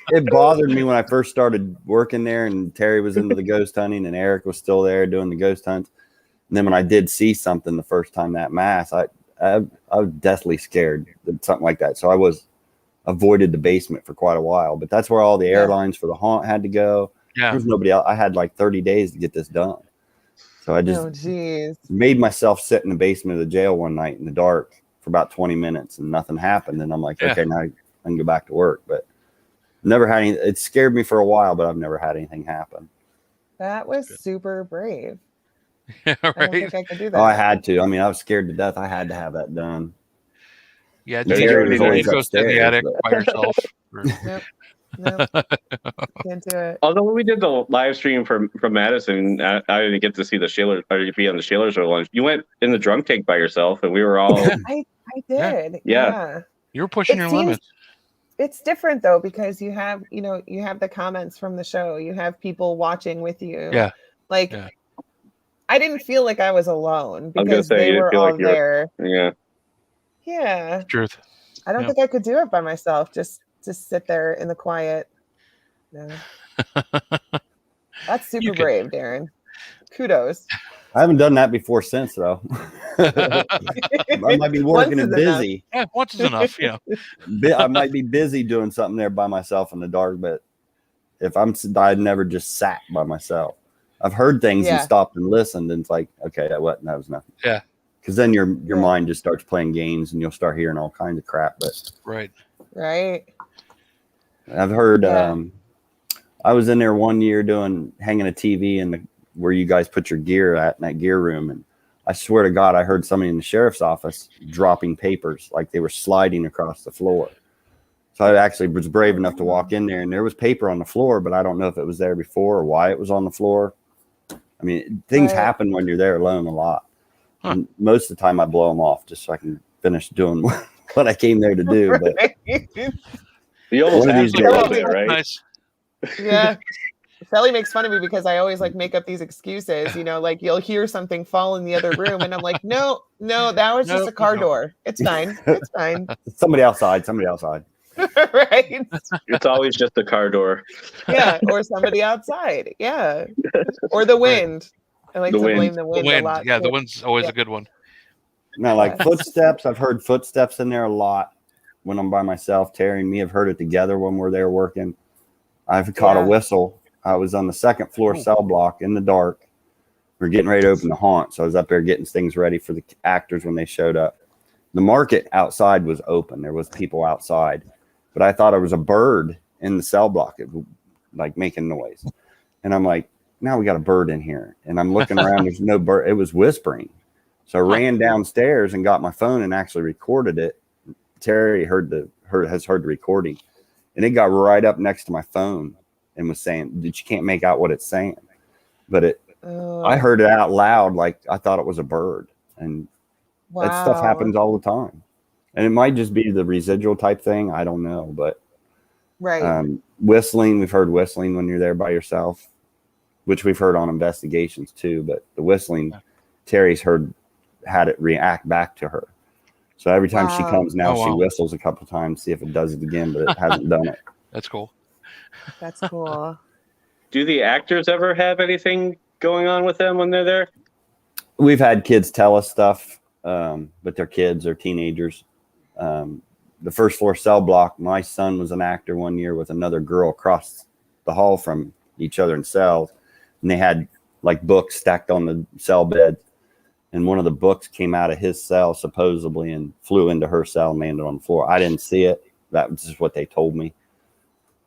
[SPEAKER 4] it bothered me when I first started working there, and Terry was into the ghost hunting, and Eric was still there doing the ghost hunts. And then when I did see something the first time that mass, I was deathly scared that something like that. So I avoided the basement for quite a while. But that's where all the airlines for the haunt had to go.
[SPEAKER 1] yeah.
[SPEAKER 4] There was nobody else. I had like 30 days to get this done. So I just
[SPEAKER 3] Oh, geez.
[SPEAKER 4] made myself sit in the basement of the jail one night in the dark for about 20 minutes, and nothing happened. And I'm like,
[SPEAKER 1] Yeah.
[SPEAKER 4] okay, now I can go back to work. But never had any. It scared me for a while, but I've never had anything happen.
[SPEAKER 3] That was super brave.
[SPEAKER 1] Yeah,
[SPEAKER 3] I don't
[SPEAKER 1] right.
[SPEAKER 3] think I could do that.
[SPEAKER 4] Oh, I had to. I mean, I was scared to death. I had to have that done.
[SPEAKER 1] Yeah, it's
[SPEAKER 2] Terry
[SPEAKER 1] easier
[SPEAKER 2] was
[SPEAKER 1] to
[SPEAKER 2] always
[SPEAKER 1] go sit in the
[SPEAKER 4] upstairs,
[SPEAKER 1] attic
[SPEAKER 4] but-
[SPEAKER 1] by yourself.
[SPEAKER 3] Nope. Can't do it.
[SPEAKER 2] Although when we did the live stream from Madison, I didn't get to see the Shaler or be on the Shalers or lunch. You went in the drunk tank by yourself, and we were all
[SPEAKER 3] I did.
[SPEAKER 2] Yeah.
[SPEAKER 3] Yeah.
[SPEAKER 1] You were pushing
[SPEAKER 3] It
[SPEAKER 1] your
[SPEAKER 3] seems-
[SPEAKER 1] limits.
[SPEAKER 3] It's different though, because you have the comments from the show. You have people watching with you.
[SPEAKER 1] Yeah.
[SPEAKER 3] Like
[SPEAKER 1] Yeah.
[SPEAKER 3] I didn't feel like I was alone
[SPEAKER 2] I was gonna
[SPEAKER 3] because
[SPEAKER 2] say,
[SPEAKER 3] they
[SPEAKER 2] you didn't
[SPEAKER 3] were
[SPEAKER 2] feel
[SPEAKER 3] all
[SPEAKER 2] like you were-
[SPEAKER 3] there.
[SPEAKER 2] yeah.
[SPEAKER 3] Yeah.
[SPEAKER 1] Truth.
[SPEAKER 3] I don't
[SPEAKER 1] Yeah.
[SPEAKER 3] think I could do it by myself. Just sit there in the quiet. No. That's super
[SPEAKER 1] You could.
[SPEAKER 3] brave, Darrin. Kudos.
[SPEAKER 4] I haven't done that before since, though. I might be working and
[SPEAKER 3] Once is enough.
[SPEAKER 4] busy.
[SPEAKER 1] Yeah, once is enough. You know.
[SPEAKER 4] I might be busy doing something there by myself in the dark, but if I'd never just sat by myself. I've heard things and
[SPEAKER 3] Yeah.
[SPEAKER 4] stopped and listened, and it's like, okay, that was nothing.
[SPEAKER 1] Yeah.
[SPEAKER 4] Because then your
[SPEAKER 3] Yeah.
[SPEAKER 4] mind just starts playing games, and you'll start hearing all kinds of crap. But
[SPEAKER 1] Right.
[SPEAKER 3] Right.
[SPEAKER 4] I've heard.
[SPEAKER 3] Yeah.
[SPEAKER 4] I was in there one year hanging a TV in where you guys put your gear at in that gear room, and I swear to God, I heard somebody in the sheriff's office dropping papers like they were sliding across the floor. So I actually was brave enough to walk in there, and there was paper on the floor, but I don't know if it was there before or why it was on the floor. I mean, things
[SPEAKER 3] Right.
[SPEAKER 4] happen when you're there alone a lot.
[SPEAKER 1] Huh.
[SPEAKER 4] And most of the time I blow them off just so I can finish doing what I came there to do. But
[SPEAKER 2] You almost
[SPEAKER 4] One of
[SPEAKER 2] have
[SPEAKER 4] these
[SPEAKER 2] to
[SPEAKER 4] days-
[SPEAKER 2] a little bit, right?
[SPEAKER 1] Nice.
[SPEAKER 3] Yeah. Shelly makes fun of me because I always like make up these excuses, like you'll hear something fall in the other room and I'm like, no, that was just
[SPEAKER 1] No,
[SPEAKER 3] a car
[SPEAKER 1] no.
[SPEAKER 3] door. It's fine. It's fine.
[SPEAKER 4] somebody outside.
[SPEAKER 3] Right.
[SPEAKER 2] It's always just the car door.
[SPEAKER 3] Yeah. Or somebody outside. Yeah. Or the wind. I like
[SPEAKER 2] The
[SPEAKER 3] to
[SPEAKER 2] wind.
[SPEAKER 3] blame the
[SPEAKER 1] The
[SPEAKER 3] wind a
[SPEAKER 1] wind.
[SPEAKER 3] lot.
[SPEAKER 1] Yeah, the
[SPEAKER 3] too.
[SPEAKER 1] wind's always
[SPEAKER 3] Yeah.
[SPEAKER 1] a good one.
[SPEAKER 4] Now, like
[SPEAKER 3] Yeah.
[SPEAKER 4] footsteps, I've heard footsteps in there a lot when I'm by myself. Terry and me have heard it together when we're there working. I've caught
[SPEAKER 3] Yeah.
[SPEAKER 4] a whistle. I was on the second floor cell block in the dark. We're getting ready to open the haunt. So I was up there getting things ready for the actors when they showed up. The market outside was open. There was people outside, but I thought it was a bird in the cell block, like making noise. And I'm like, now we got a bird in here. And I'm looking around. There's no bird. It was whispering. So I ran downstairs and got my phone and actually recorded it. Terry has heard the recording, and it got right up next to my phone and was saying that you can't make out what it's saying, but
[SPEAKER 3] Oh,
[SPEAKER 4] I heard it out loud like I thought it was a bird, and that stuff
[SPEAKER 3] wow.
[SPEAKER 4] happens all the time. And it might just be the residual type thing. I don't know, but
[SPEAKER 3] Right.
[SPEAKER 4] whistling, we've heard whistling when you're there by yourself, which we've heard on investigations too. But the whistling, Terry's had it react back to her. So every time she
[SPEAKER 3] Wow.
[SPEAKER 4] comes now,
[SPEAKER 1] Oh,
[SPEAKER 4] she
[SPEAKER 1] wow.
[SPEAKER 4] whistles a couple times, see if it does it again, but it hasn't done it.
[SPEAKER 1] That's cool.
[SPEAKER 3] That's cool.
[SPEAKER 2] Do the actors ever have anything going on with them when they're there?
[SPEAKER 4] We've had kids tell us stuff, but they're kids or teenagers. The first floor cell block, my son was an actor one year with another girl across the hall from each other in cells, and they had like books stacked on the cell bed, and one of the books came out of his cell supposedly and flew into her cell and landed on the floor. I didn't see it. That was just what they told me.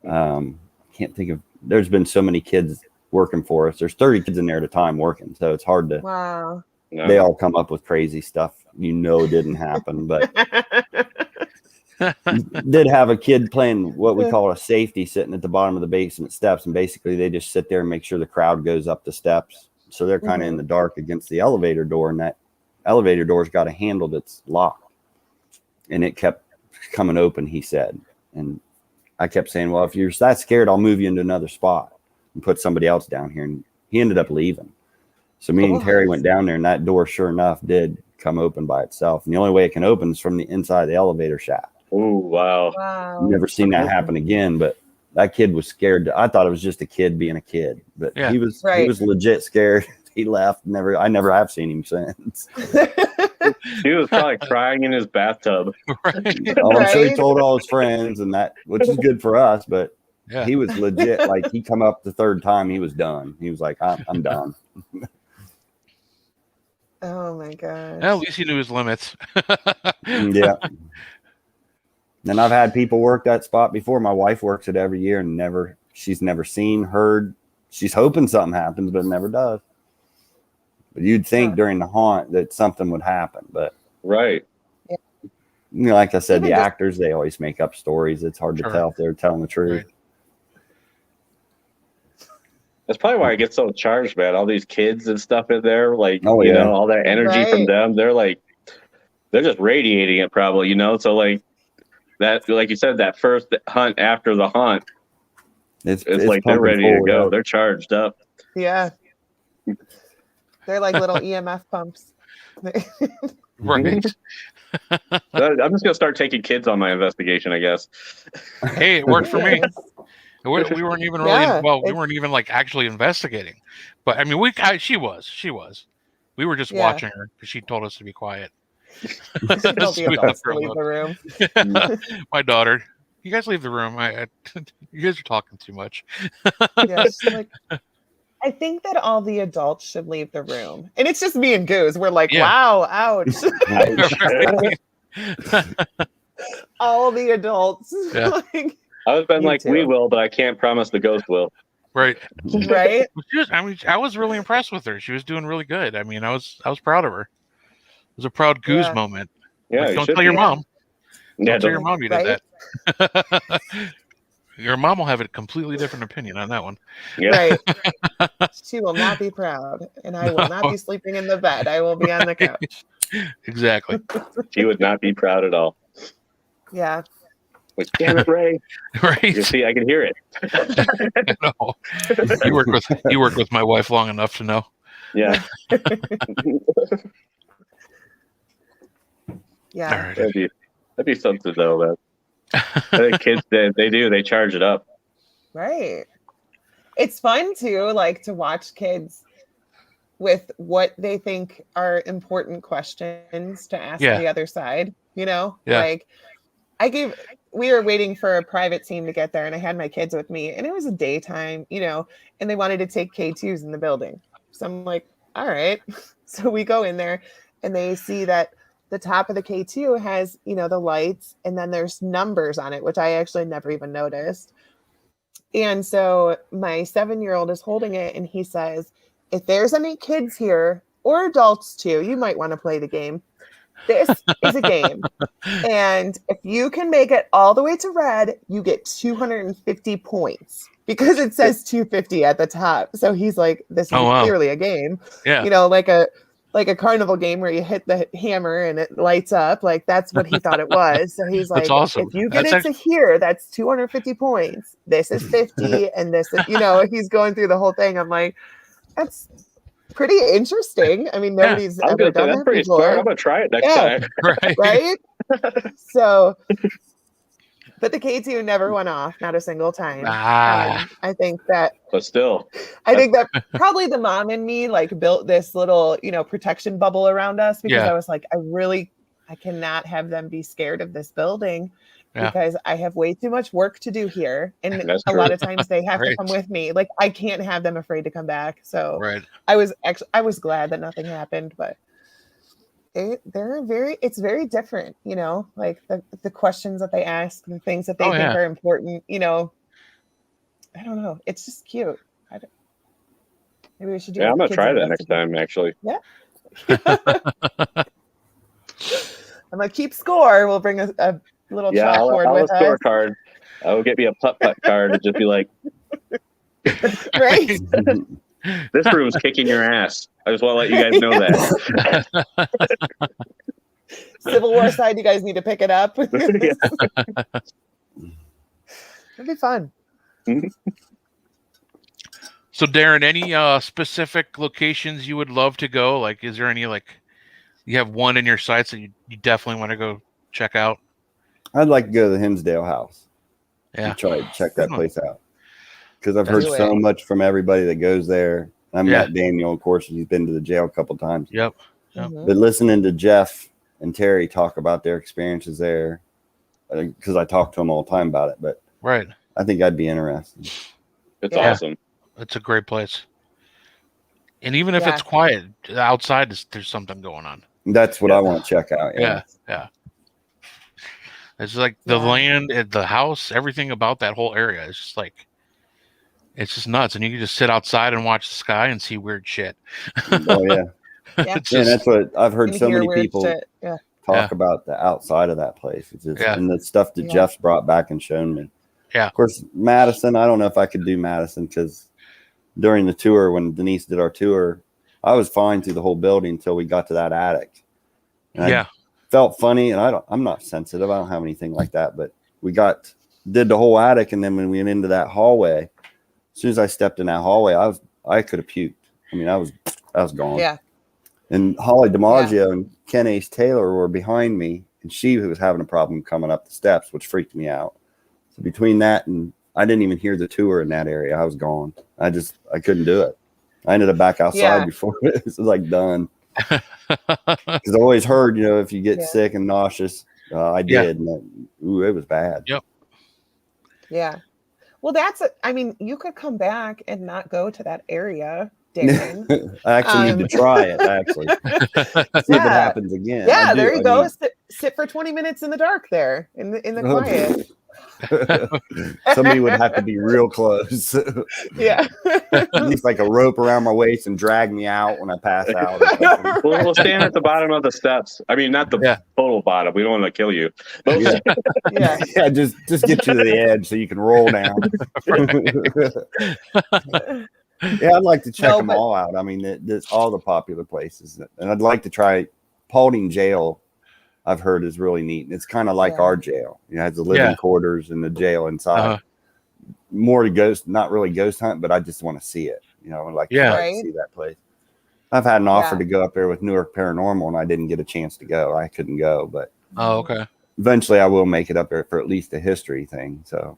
[SPEAKER 4] Can't think of, there's been so many kids working for us. There's 30 kids in there at a time working, so it's hard to,
[SPEAKER 3] Wow.
[SPEAKER 2] No.
[SPEAKER 4] they all come up with crazy stuff didn't happen, but did have a kid playing what we call a safety sitting at the bottom of the basement steps, and basically they just sit there and make sure the crowd goes up the steps, so they're kind of in the dark against the elevator door, and that elevator door's got a handle that's locked, and it kept coming open, he said. And I kept saying, well, if you're that scared, I'll move you into another spot. and put somebody else down here. And he ended up leaving. So me and Terry went down there, and that door, sure enough, did come open by itself. And the only way it can open is from the inside of the elevator shaft.
[SPEAKER 2] Oh, wow.
[SPEAKER 4] Never seen that happen again. But that kid was scared. I thought it was just a kid being a kid, but he was legit scared. He left. I never have seen him since.
[SPEAKER 2] He was probably crying in his bathtub.
[SPEAKER 1] Right.
[SPEAKER 4] Oh, I'm sure he told all his friends, and that, which is good for us. But
[SPEAKER 1] Yeah.
[SPEAKER 4] he was legit. Like, he come up the third time, he was done. He was like, I'm done.
[SPEAKER 3] Oh my gosh.
[SPEAKER 1] Well, at least he knew his limits.
[SPEAKER 4] Yeah. And I've had people work that spot before. My wife works it every year, and she's never seen, heard. She's hoping something happens, but it never does. But you'd think during the haunt that something would happen, but
[SPEAKER 2] Right.
[SPEAKER 4] you know, like I said,
[SPEAKER 3] Even
[SPEAKER 4] the
[SPEAKER 3] just-
[SPEAKER 4] actors, they always make up stories. It's hard to
[SPEAKER 1] Sure.
[SPEAKER 4] tell if they're telling the truth.
[SPEAKER 1] Right.
[SPEAKER 2] That's probably why I get so charged, man. All these kids and stuff in there, like,
[SPEAKER 4] Oh,
[SPEAKER 2] you
[SPEAKER 4] yeah.
[SPEAKER 2] know, all that energy from
[SPEAKER 3] Right.
[SPEAKER 2] them. They're just radiating it probably, you know? So, like, that, like you said, that first hunt after the haunt,
[SPEAKER 4] It's
[SPEAKER 2] like they're
[SPEAKER 4] pumping
[SPEAKER 2] ready to
[SPEAKER 4] full,
[SPEAKER 2] go.
[SPEAKER 4] yeah.
[SPEAKER 2] They're charged up.
[SPEAKER 3] Yeah. They're like little EMF pumps.
[SPEAKER 1] Right.
[SPEAKER 2] I'm just gonna start taking kids on my investigation, I guess.
[SPEAKER 1] Hey, it worked for me.
[SPEAKER 3] Yes.
[SPEAKER 1] We weren't even really
[SPEAKER 3] Yeah,
[SPEAKER 1] we weren't even like actually investigating, but I mean, she was. We were just
[SPEAKER 3] Yeah.
[SPEAKER 1] watching her because she told us to be quiet.
[SPEAKER 3] She told the
[SPEAKER 1] We
[SPEAKER 3] adults
[SPEAKER 1] left
[SPEAKER 3] to
[SPEAKER 1] her
[SPEAKER 3] leave the
[SPEAKER 1] alone.
[SPEAKER 3] room.
[SPEAKER 1] My daughter, you guys leave the room. You guys are talking too much.
[SPEAKER 3] Yeah, she's like, I think that all the adults should leave the room. And it's just me and Goose. We're like,
[SPEAKER 1] Yeah.
[SPEAKER 3] wow, ouch.
[SPEAKER 1] Right.
[SPEAKER 3] All the adults.
[SPEAKER 1] Yeah.
[SPEAKER 3] Like,
[SPEAKER 2] I was been
[SPEAKER 3] You
[SPEAKER 2] like,
[SPEAKER 3] too.
[SPEAKER 2] we will, but I can't promise the ghost will.
[SPEAKER 1] Right.
[SPEAKER 3] right?
[SPEAKER 1] I was really impressed with her. She was doing really good. I mean, I was proud of her. It was a proud goose
[SPEAKER 3] Yeah.
[SPEAKER 1] moment.
[SPEAKER 2] Yeah,
[SPEAKER 1] Like,
[SPEAKER 2] you
[SPEAKER 1] don't
[SPEAKER 2] should
[SPEAKER 1] tell your
[SPEAKER 2] be.
[SPEAKER 1] mom.
[SPEAKER 2] Yeah,
[SPEAKER 1] Don't tell your
[SPEAKER 2] don't-
[SPEAKER 1] mom you did that. Your mom will have a completely different opinion on that one.
[SPEAKER 2] yeah.
[SPEAKER 3] Right. She will not be proud. And I will not be sleeping in the bed. I will be on the couch.
[SPEAKER 1] Exactly.
[SPEAKER 2] She would not be proud at all.
[SPEAKER 3] Yeah.
[SPEAKER 2] Like, damn it, Ray.
[SPEAKER 1] Right.
[SPEAKER 2] You see, I can hear it.
[SPEAKER 1] No. You worked with my wife long enough to know.
[SPEAKER 2] Yeah.
[SPEAKER 3] Yeah.
[SPEAKER 1] All right.
[SPEAKER 2] That'd be something though, man. I think kids they charge it up.
[SPEAKER 3] Right. It's fun too, like to watch kids with what they think are important questions to ask
[SPEAKER 1] Yeah.
[SPEAKER 3] the other side, you know?
[SPEAKER 1] Yeah.
[SPEAKER 3] Like we were waiting for a private team to get there and I had my kids with me and it was a daytime, you know, and they wanted to take K2s in the building. So I'm like, all right. So we go in there and they see that the top of the K2 has, you know, the lights and then there's numbers on it, which I actually never even noticed. And so my 7-year-old is holding it and he says, if there's any kids here or adults too, you might want to play the game. This is a game. And if you can make it all the way to red, you get 250 points because it says 250 at the top. So he's like, this is clearly a game.
[SPEAKER 1] Yeah.
[SPEAKER 3] You know, like a carnival game where you hit the hammer and it lights up. Like that's what he thought it was. So he's like,
[SPEAKER 1] That's awesome.
[SPEAKER 3] if you get it to here, that's 250 points. This is 50 and this is, you know, he's going through the whole thing. I'm like, that's pretty interesting. I mean, nobody's ever done
[SPEAKER 2] that's
[SPEAKER 3] that
[SPEAKER 2] pretty
[SPEAKER 3] before.
[SPEAKER 2] smart. I'm gonna try it next time.
[SPEAKER 1] Right.
[SPEAKER 3] Right? So, but the K2 never went off, not a single time. I think that,
[SPEAKER 2] But still,
[SPEAKER 3] that probably the mom in me like built this little, you know, protection bubble around us because I was like, I cannot have them be scared of this building because I have way too much work to do here. And a lot of times they have to come with me. Like I can't have them afraid to come back. So I was glad that nothing happened, but it's very different, you know, like the questions that they ask, the things that they think are important, you know. I don't know. It's just cute. Maybe we should do.
[SPEAKER 2] Yeah, I'm gonna try that next time. Actually.
[SPEAKER 3] Yeah. I'm gonna keep score. We'll bring a little chalkboard with us.
[SPEAKER 2] I'll scorecard. I will get me a putt-putt card and just be like,
[SPEAKER 3] right.
[SPEAKER 2] This room's kicking your ass. I just want to let you guys know that.
[SPEAKER 3] Civil War side, you guys need to pick it up. It'd be fun.
[SPEAKER 1] So Darrin, any specific locations you would love to go? Like, is there any, like, you have one in your sights that you definitely want to go check out?
[SPEAKER 4] I'd like to go to the Hinsdale house.
[SPEAKER 1] Yeah.
[SPEAKER 4] And try to check
[SPEAKER 1] Good
[SPEAKER 4] that
[SPEAKER 1] one.
[SPEAKER 4] place out. Because I've
[SPEAKER 1] That's
[SPEAKER 4] heard so much from everybody that goes there. I met Daniel, of course, he's been to the jail a couple times.
[SPEAKER 1] Yep.
[SPEAKER 3] Mhm.
[SPEAKER 4] But listening to Jeff and Terry talk about their experiences there, because I talk to them all the time about it, but
[SPEAKER 1] Right.
[SPEAKER 4] I think I'd be interested.
[SPEAKER 2] It's
[SPEAKER 3] Yeah.
[SPEAKER 2] awesome.
[SPEAKER 1] It's a great place. And even if
[SPEAKER 3] Yeah.
[SPEAKER 1] it's quiet, outside there's something going on.
[SPEAKER 4] That's what I want to check out.
[SPEAKER 1] Yeah. It's like the land, the house, everything about that whole area is just like, it's just nuts. And you can just sit outside and watch the sky and see weird shit.
[SPEAKER 4] Oh, yeah.
[SPEAKER 3] Yeah.
[SPEAKER 1] It's
[SPEAKER 4] Yeah,
[SPEAKER 1] just,
[SPEAKER 4] that's what I've heard
[SPEAKER 3] And
[SPEAKER 4] so
[SPEAKER 3] hear
[SPEAKER 4] many
[SPEAKER 3] weird
[SPEAKER 4] people
[SPEAKER 3] shit. Yeah.
[SPEAKER 4] talk about the outside of that place. It's just,
[SPEAKER 1] Yeah.
[SPEAKER 4] and the stuff that
[SPEAKER 3] Yeah.
[SPEAKER 4] Jeff's brought back and shown me.
[SPEAKER 1] Yeah.
[SPEAKER 4] Of course, Madison, I don't know if I could do Madison because during the tour, when Denise did our tour, I was fine through the whole building until we got to that attic. And I felt funny, and I'm not sensitive. I don't have anything like that, but we did the whole attic, and then when we went into that hallway, as soon as I stepped in that hallway, I could have puked. I mean, I was gone.
[SPEAKER 3] Yeah.
[SPEAKER 4] And Holly DiMaggio and Ken Ace Taylor were behind me, and she was having a problem coming up the steps, which freaked me out. So between that and I didn't even hear the tour in that area. I was gone. I couldn't do it. I ended up back outside before it was like done. Because I always heard, if you get sick and nauseous, I did. And it was bad.
[SPEAKER 1] Yep.
[SPEAKER 3] Yeah. Well, you could come back and not go to that area, Darrin.
[SPEAKER 4] I actually need to try it, actually. See if it happens again.
[SPEAKER 3] Yeah, there you go. Sit for 20 minutes in the dark there, in the quiet.
[SPEAKER 4] Somebody would have to be real close.
[SPEAKER 3] Yeah.
[SPEAKER 4] At least like a rope around my waist and drag me out when I pass out.
[SPEAKER 2] We'll stand at the bottom of the steps. I mean, not the total bottom. We don't want to kill you. But
[SPEAKER 3] Yeah.
[SPEAKER 4] Just get you to the edge so you can roll down. Yeah, I'd like to check them all out. I mean, there's all the popular places, and I'd like to try Paulding Jail. I've heard is really neat, and it's kind of like our jail. It has the living quarters and the jail inside. More to ghost, not really ghost hunt, but I just want to see it. I'd like to see that place. I've had an offer to go up there with Newark Paranormal, and I didn't get a chance to go. I couldn't go, but eventually I will make it up there for at least a history thing. So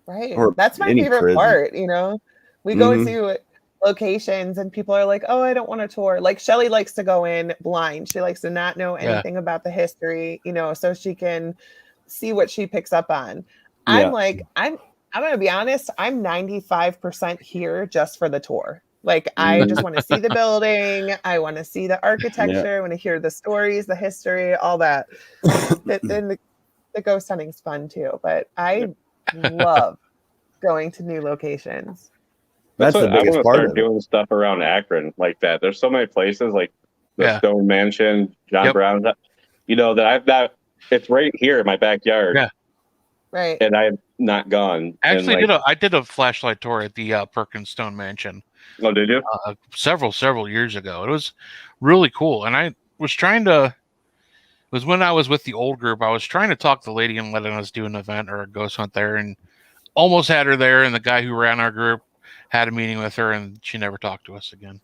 [SPEAKER 3] right,
[SPEAKER 4] or
[SPEAKER 3] that's my favorite part. We go to locations and people are like, oh, I don't want to tour. Like Shelly likes to go in blind. She likes to not know anything about the history, so she can see what she picks up on. I'm like, I'm going to be honest. I'm 95% here just for the tour. Like, I just want to see the building. I want to see the architecture. I want to hear the stories, the history, all that. Then the ghost hunting's fun too, but I love going to new locations.
[SPEAKER 4] That's the biggest
[SPEAKER 2] I
[SPEAKER 4] part
[SPEAKER 2] start doing stuff around Akron like that. There's so many places like the Stone Mansion, John Brown, that it's right here in my backyard.
[SPEAKER 1] Yeah.
[SPEAKER 3] Right.
[SPEAKER 2] And I've not gone.
[SPEAKER 1] Actually, I did a flashlight tour at the Perkins Stone Mansion.
[SPEAKER 2] Oh, did you?
[SPEAKER 1] Several years ago. It was really cool. And I was trying to, it was when I was with the old group, I was trying to talk the lady and letting us do an event or a ghost hunt there, and almost had her there. And the guy who ran our group had a meeting with her, and she never talked to us again.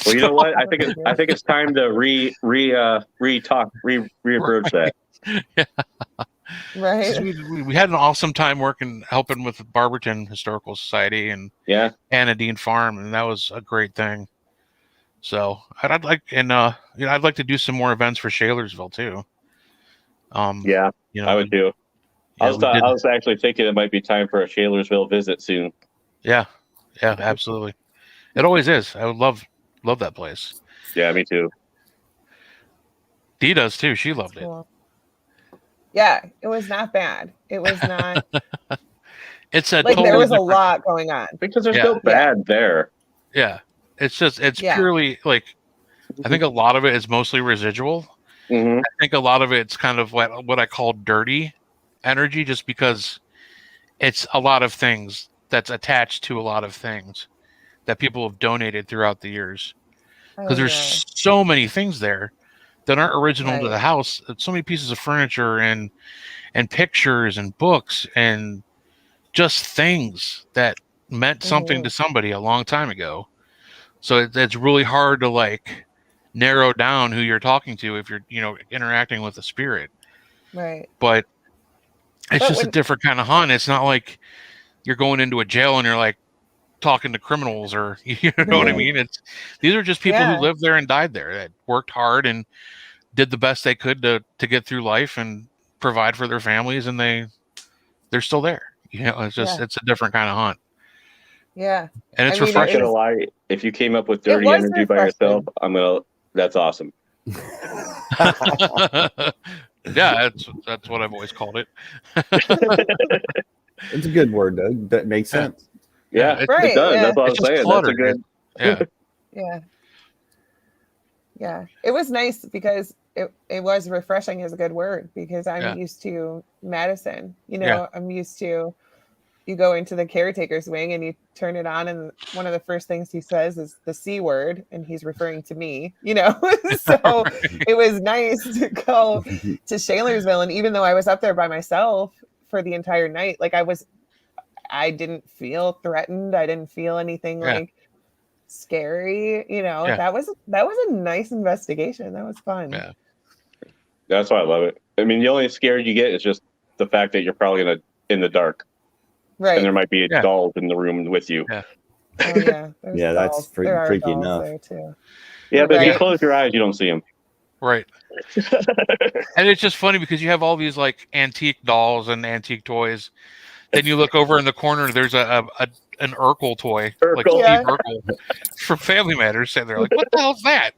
[SPEAKER 2] Well, you know what? I think it's time to reapproach that.
[SPEAKER 1] Yeah.
[SPEAKER 3] Right.
[SPEAKER 1] We had an awesome time helping with Barberton Historical Society and Anadine Farm, and that was a great thing. So I'd like to do some more events for Shalersville too.
[SPEAKER 2] I would too. I was actually thinking it might be time for a Shalersville visit soon.
[SPEAKER 1] Yeah, absolutely. It always is. I would love that place.
[SPEAKER 2] Yeah, me too.
[SPEAKER 1] Dee does too. She loved it.
[SPEAKER 3] Yeah, it was not bad. It was not.
[SPEAKER 1] It's a
[SPEAKER 3] like there was a lot going on
[SPEAKER 2] because there's no bad there.
[SPEAKER 1] Yeah, it's purely like I think a lot of it is mostly residual.
[SPEAKER 2] Mm-hmm.
[SPEAKER 1] I think a lot of it's kind of what I call dirty energy, just because it's a lot of things that's attached to a lot of things that people have donated throughout the years. Because there's so many things there that aren't original to the house. So many pieces of furniture and pictures and books and just things that meant something to somebody a long time ago. So it's really hard to like narrow down who you're talking to if you're, interacting with a spirit.
[SPEAKER 3] Right.
[SPEAKER 1] But it's just a different kind of hunt. It's not like you're going into a jail and you're like talking to criminals or, know what I mean? These are just people who lived there and died there, that worked hard and did the best they could to get through life and provide for their families, and they're still there. It's just it's a different kind of hunt.
[SPEAKER 3] Yeah.
[SPEAKER 1] And it's
[SPEAKER 2] refreshing. I'm not gonna lie, if you came up with dirty energy by yourself, that's awesome.
[SPEAKER 1] Yeah, that's what I've always called it.
[SPEAKER 4] It's a good word, Doug. That makes sense.
[SPEAKER 2] Yeah, it does. Yeah. That's what I'm saying.
[SPEAKER 1] Cluttered.
[SPEAKER 2] That's a good.
[SPEAKER 3] Yeah. It was nice because it was refreshing is a good word, because I'm used to Madison. I'm used to, you go into the caretaker's wing and you turn it on, and one of the first things he says is the C word, and he's referring to me, so it was nice to go to Shalersville. And even though I was up there by myself for the entire night, like I didn't feel threatened. I didn't feel anything like scary. That was a nice investigation. That was fun.
[SPEAKER 1] Yeah.
[SPEAKER 2] That's why I love it. I mean, the only scare you get is just the fact that you're probably in the dark.
[SPEAKER 3] Right.
[SPEAKER 2] And there might be dolls in the room with you.
[SPEAKER 1] Yeah.
[SPEAKER 3] Oh, yeah.
[SPEAKER 4] Yeah, that's freaky enough.
[SPEAKER 3] There too.
[SPEAKER 2] Yeah, but if you close your eyes, you don't see them.
[SPEAKER 1] Right. And it's just funny because you have all these like antique dolls and antique toys. Then you look over in the corner, there's an Urkel toy, like Steve Urkel from Family Matters, and they're like, "What the hell's that?"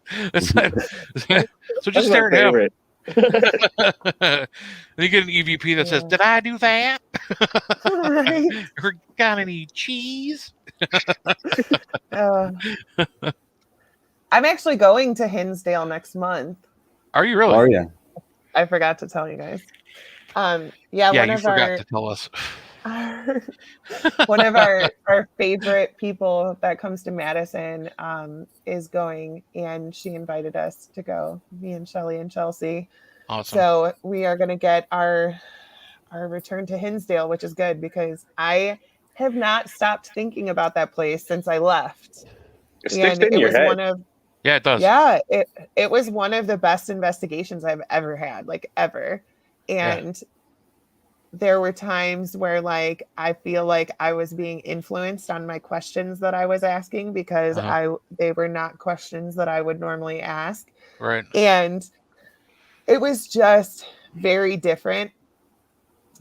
[SPEAKER 1] So just stare at him. And you get an EVP that says, "Did I do that? Or got any cheese?"
[SPEAKER 3] I'm actually going to Hinsdale next month.
[SPEAKER 1] Are you really?
[SPEAKER 4] Oh yeah.
[SPEAKER 3] I forgot to tell you guys.
[SPEAKER 1] You forgot to tell us.
[SPEAKER 3] One of our favorite people that comes to Madison is going, and she invited us to go, me and Shelly and Chelsea.
[SPEAKER 1] Awesome.
[SPEAKER 3] So we are going to get our return to Hinsdale, which is good because I have not stopped thinking about that place since I left.
[SPEAKER 2] It sticks in your head.
[SPEAKER 1] It does.
[SPEAKER 3] Yeah, it was one of the best investigations I've ever had, like ever. And there were times where like I feel like I was being influenced on my questions that I was asking because they were not questions that I would normally ask.
[SPEAKER 1] Right.
[SPEAKER 3] And it was just very different.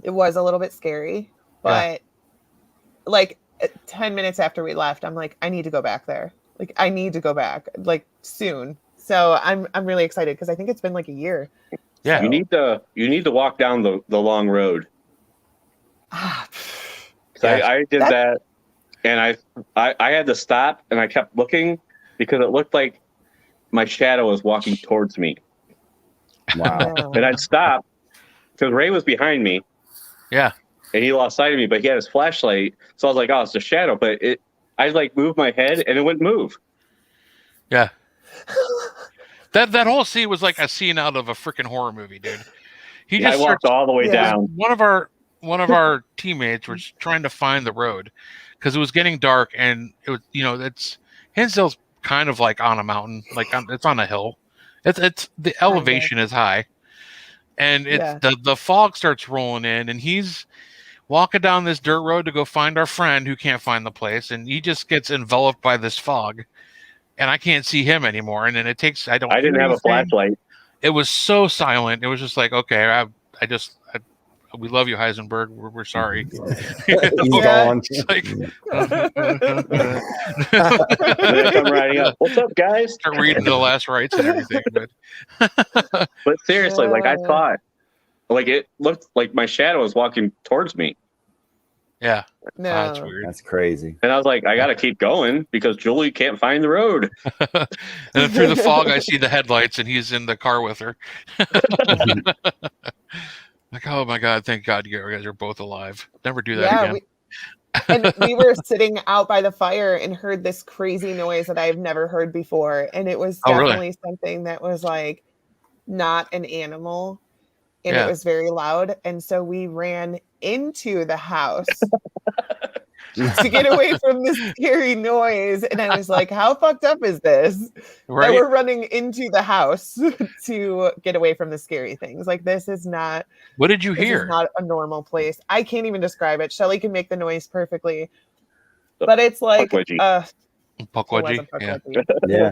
[SPEAKER 3] It was a little bit scary, but like 10 minutes after we left, I'm like, I need to go back there. Like I need to go back like soon. So I'm really excited because I think it's been like a year.
[SPEAKER 1] Yeah.
[SPEAKER 3] So.
[SPEAKER 2] You need to walk down the long road. I did that, and I had to stop, and I kept looking because it looked like my shadow was walking towards me.
[SPEAKER 4] Wow.
[SPEAKER 2] And I'd stop because Ray was behind me.
[SPEAKER 1] Yeah.
[SPEAKER 2] And he lost sight of me, but he had his flashlight, so I was like, "Oh, it's a shadow." But I like moved my head, and it wouldn't move.
[SPEAKER 1] Yeah. That whole scene was like a scene out of a freaking horror movie, dude.
[SPEAKER 2] I walked all the way down.
[SPEAKER 1] One of our teammates was trying to find the road because it was getting dark, and it was it's Hinsdale's kind of like on a mountain, like it's on a hill. It's the elevation is high, and the fog starts rolling in, and he's walking down this dirt road to go find our friend who can't find the place, and he just gets enveloped by this fog, and I can't see him anymore. And then it takes I didn't have a flashlight. It was so silent. It was just like, okay, we love you, Heisenberg. We're sorry.
[SPEAKER 4] He's gone.
[SPEAKER 2] Like, they come riding up. What's up, guys?
[SPEAKER 1] Start reading the last rites and everything.
[SPEAKER 2] But seriously, like I thought, like it looked like my shadow was walking towards me.
[SPEAKER 1] Yeah.
[SPEAKER 3] No.
[SPEAKER 1] That's weird.
[SPEAKER 4] That's crazy.
[SPEAKER 2] And I was like, I got to keep going because Julie can't find the road.
[SPEAKER 1] And then through the fog, I see the headlights, and he's in the car with her. Like, oh my God, thank God you guys are both alive. Never do that again.
[SPEAKER 3] We were sitting out by the fire and heard this crazy noise that I've never heard before. And it was definitely something that was like not an animal. And it was very loud. And so we ran into the house to get away from this scary noise. And I was like, how fucked up is this?
[SPEAKER 1] Right?
[SPEAKER 3] That we're running into the house to get away from the scary things. Like, this is not
[SPEAKER 1] What did you
[SPEAKER 3] this
[SPEAKER 1] hear?
[SPEAKER 3] is not a normal place. I can't even describe it. Shelly can make the noise perfectly. But it's like
[SPEAKER 2] Puck wedgie.
[SPEAKER 1] Puckwudgie. Yeah.
[SPEAKER 4] Yeah.